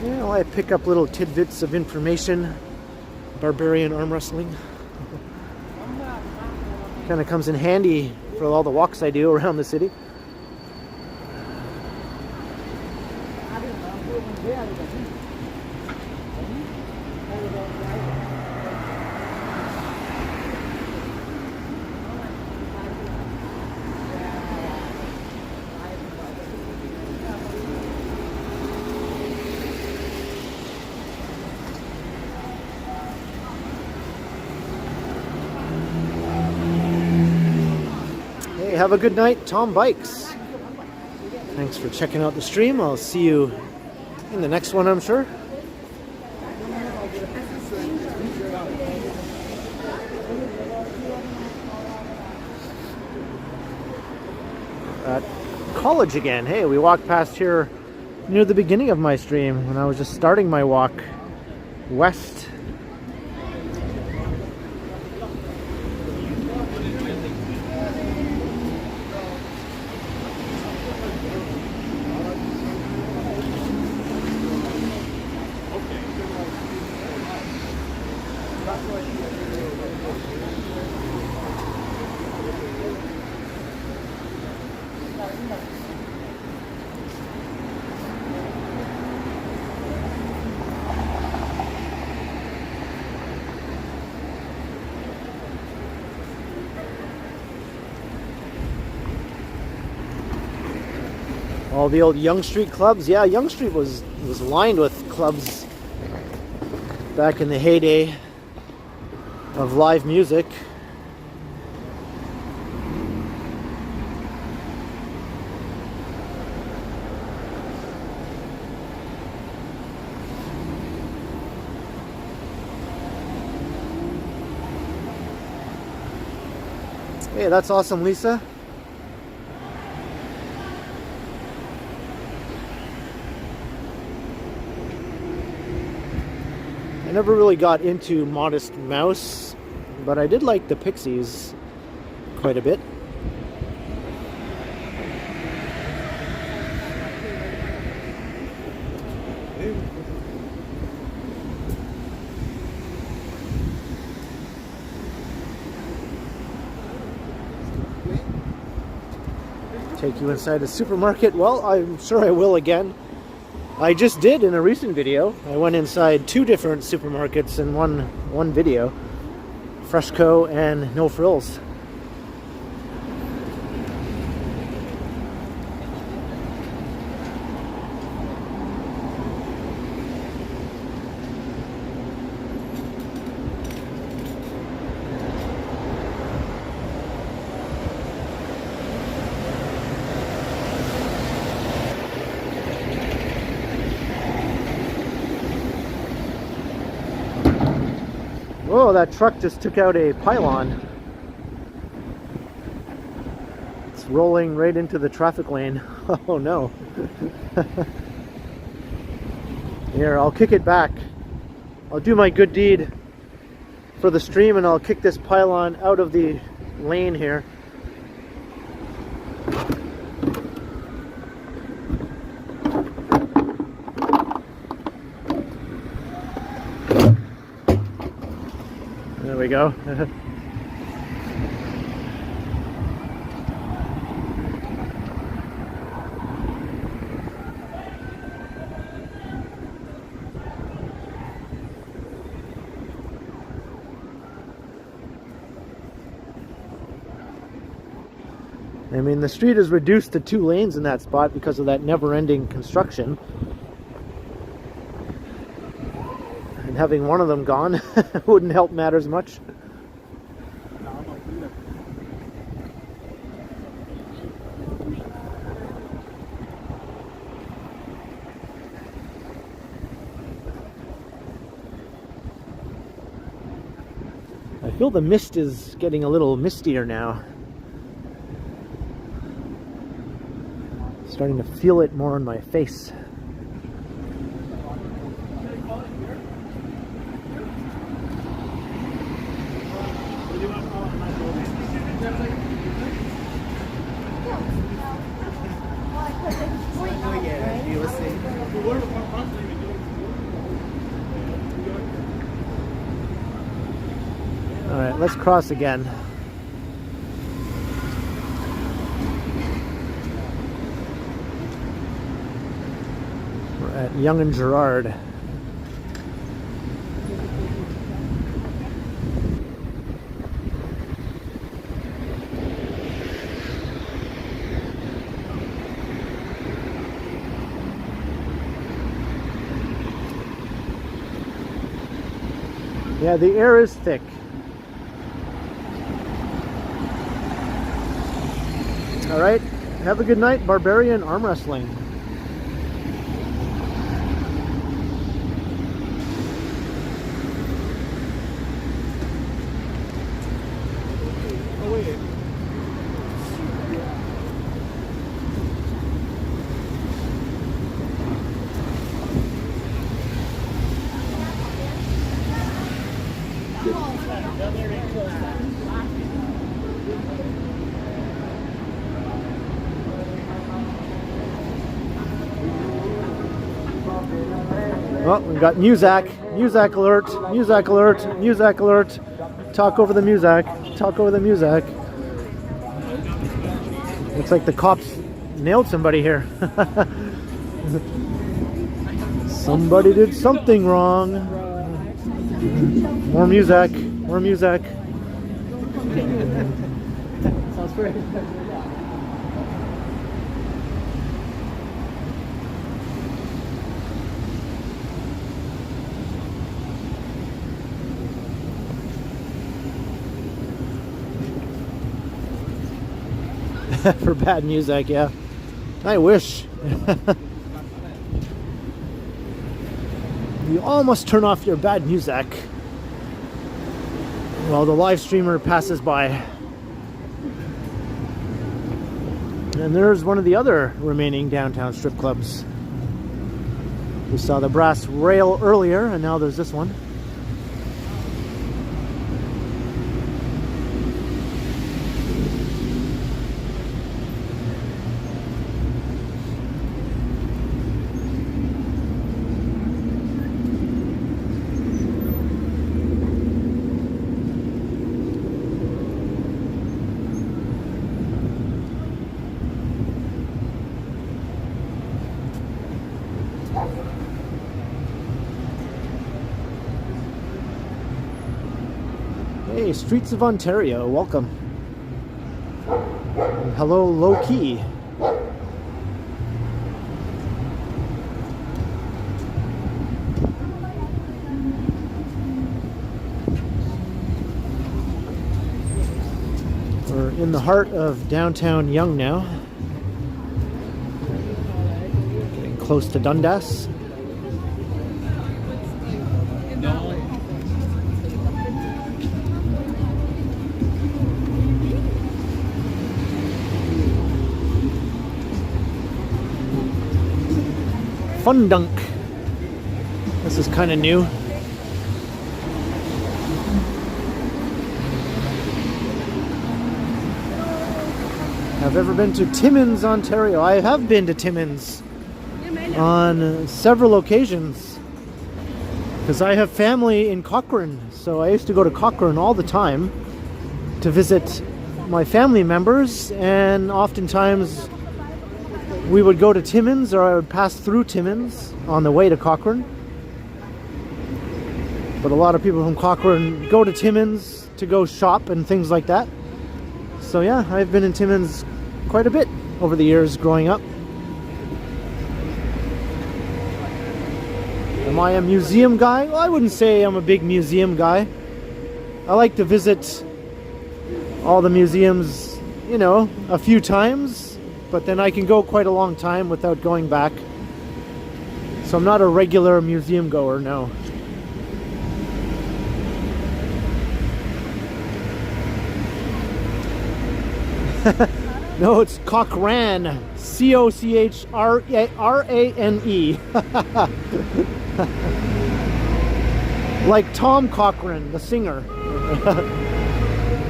Well, I pick up little tidbits of information. Barbarian arm wrestling. Kind of comes in handy for all the walks I do around the city. Have a good night, Tom Bikes. Thanks for checking out the stream. I'll see you in the next one, I'm sure. At college again. Hey, we walked past here near the beginning of my stream when I was just starting my walk west. All the old Young Street clubs. Yeah, Young Street was lined with clubs back in the heyday of live music. Hey, that's awesome, Lisa. I never really got into Modest Mouse, but I did like the Pixies quite a bit. Take you inside a supermarket? Well, I'm sure I will again. I just did in a recent video. I went inside 2 different supermarkets in one video. Freshco and No Frills. Whoa, that truck just took out a pylon. It's rolling right into the traffic lane. Oh no. Here, I'll kick it back. I'll do my good deed for the stream and I'll kick this pylon out of the lane here. There we go. I mean, the street is reduced to 2 lanes in that spot because of that never-ending construction. And having one of them gone wouldn't help matters much. I feel the mist is getting a little mistier now. Starting to feel it more on my face. Alright, let's cross again. We're at Young and Gerard. Yeah, the air is thick. All right, have a good night, Barbarian Arm Wrestling. Oh, wait. Well, we've got Muzak Muzak alert, Muzak alert, Muzak alert. Talk over the Muzak, talk over the Muzak. Looks like the cops nailed somebody here. Somebody did something wrong. More Muzak, more Muzak. Sounds great. For bad music, yeah. I wish. You almost turn off your bad music while the live streamer passes by. And there's one of the other remaining downtown strip clubs. We saw the brass rail earlier, and now there's this one. Hey, Streets of Ontario, welcome. And hello, Low Key. We're in the heart of downtown Yonge now. Getting close to Dundas. Fun Dunk. This is kind of new. Have ever been to Timmins, Ontario? I have been to Timmins on several occasions because I have family in Cochrane, so I used to go to Cochrane all the time to visit my family members, and oftentimes we would go to Timmins, or I would pass through Timmins on the way to Cochrane. But a lot of people from Cochrane go to Timmins to go shop and things like that. So yeah, I've been in Timmins quite a bit over the years growing up. Am I a museum guy? Well, I wouldn't say I'm a big museum guy. I like to visit all the museums, you know, a few times. But then I can go quite a long time without going back. So I'm not a regular museum goer, no. No, it's Cochrane. C-O-C-H-R-A-N-E. Like Tom Cochrane, the singer.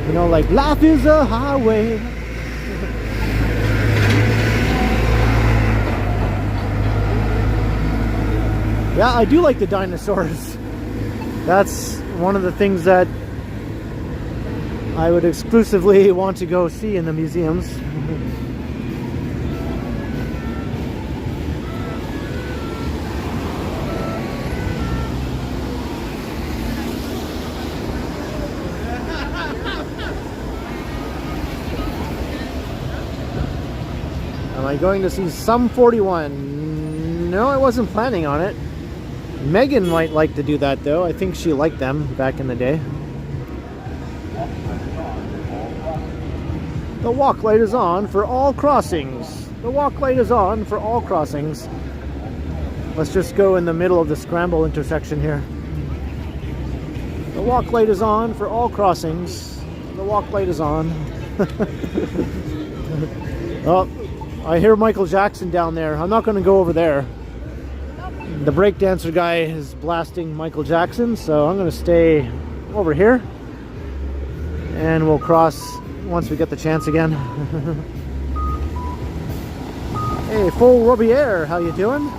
You know, like, life is a highway. Yeah, I do like the dinosaurs. That's one of the things that I would exclusively want to go see in the museums. Am I going to see Sum 41? No, I wasn't planning on it. Megan might like to do that though. I think she liked them back in the day. The walk light is on for all crossings. The walk light is on for all crossings. Let's just go in the middle of the scramble intersection here. The walk light is on for all crossings. The walk light is on. Oh, I hear Michael Jackson down there. I'm not going to go over there. The breakdancer guy is blasting Michael Jackson, so I'm going to stay over here. And we'll cross once we get the chance again. Hey, Full Robier, how you doing?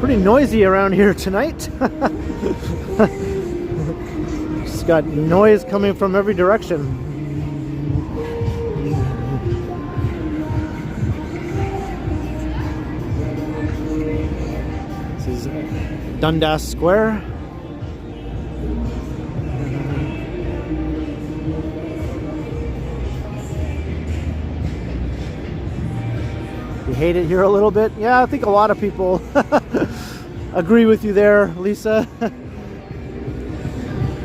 Pretty noisy around here tonight. Just got noise coming from every direction. This is Dundas Square. You hate it here a little bit? Yeah, I think a lot of people agree with you there, Lisa.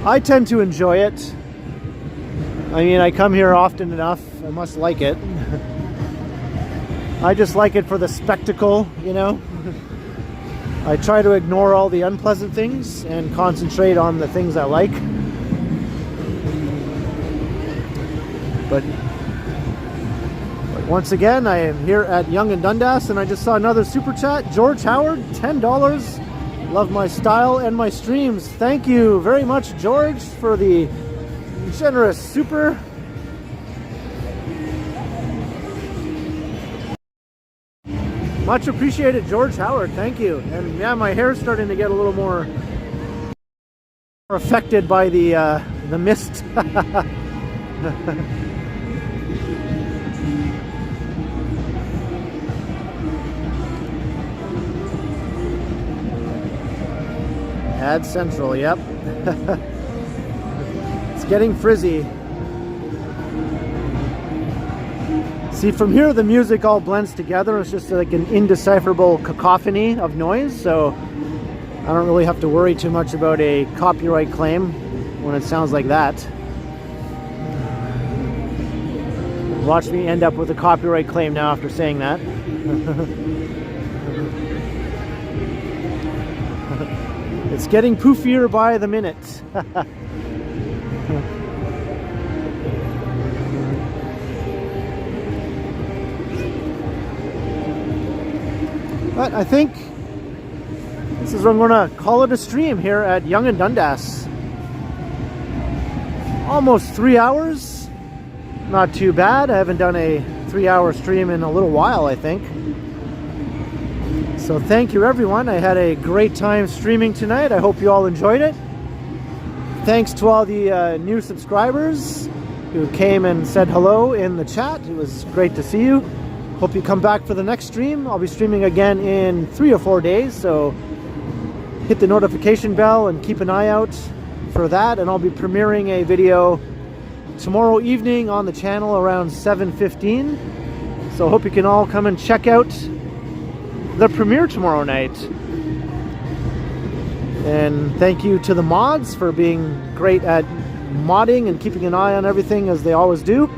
I tend to enjoy it. I mean, I come here often enough. I must like it. I just like it for the spectacle, you know. I try to ignore all the unpleasant things and concentrate on the things I like. But once again, I am here at Yonge and Dundas, and I just saw another super chat. George Howard, $10. Love my style and my streams. Thank you very much, George, for the generous super. Much appreciated, George Howard. Thank you. And yeah, my hair's starting to get a little more affected by the mist. Ad Central, yep. It's getting frizzy. See, from here the music all blends together. It's just like an indecipherable cacophony of noise, so I don't really have to worry too much about a copyright claim when it sounds like that. Watch me end up with a copyright claim now after saying that. It's getting poofier by the minute. But I think this is where I'm going to call it a stream here at Yonge and Dundas. Almost 3 hours. Not too bad. I haven't done a 3-hour stream in a little while, I think. So thank you, everyone. I had a great time streaming tonight. I hope you all enjoyed it. Thanks to all the new subscribers who came and said hello in the chat. It was great to see you. Hope you come back for the next stream. I'll be streaming again in 3 or 4 days, so hit the notification bell and keep an eye out for that. And I'll be premiering a video tomorrow evening on the channel around 7:15. So hope you can all come and check out the premiere tomorrow night. And thank you to the mods for being great at modding and keeping an eye on everything as they always do.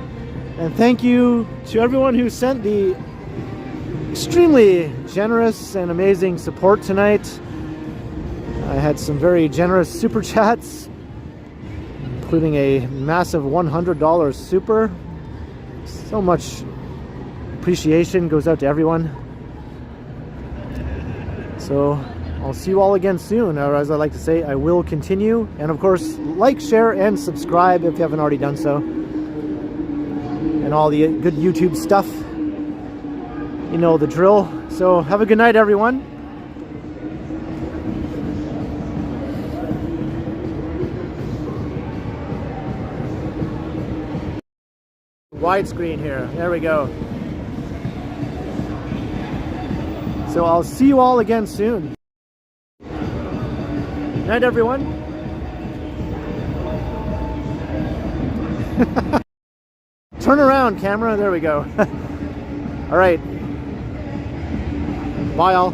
And thank you to everyone who sent the extremely generous and amazing support tonight. I had some very generous super chats, including a massive $100 super. So much appreciation goes out to everyone. So I'll see you all again soon, or as I like to say, I will continue. And of course, like, share, and subscribe if you haven't already done so. And all the good YouTube stuff. You know the drill. So have a good night, everyone. Widescreen here. There we go. So I'll see you all again soon. Night, everyone. Turn around, camera. There we go. All right. Bye, all.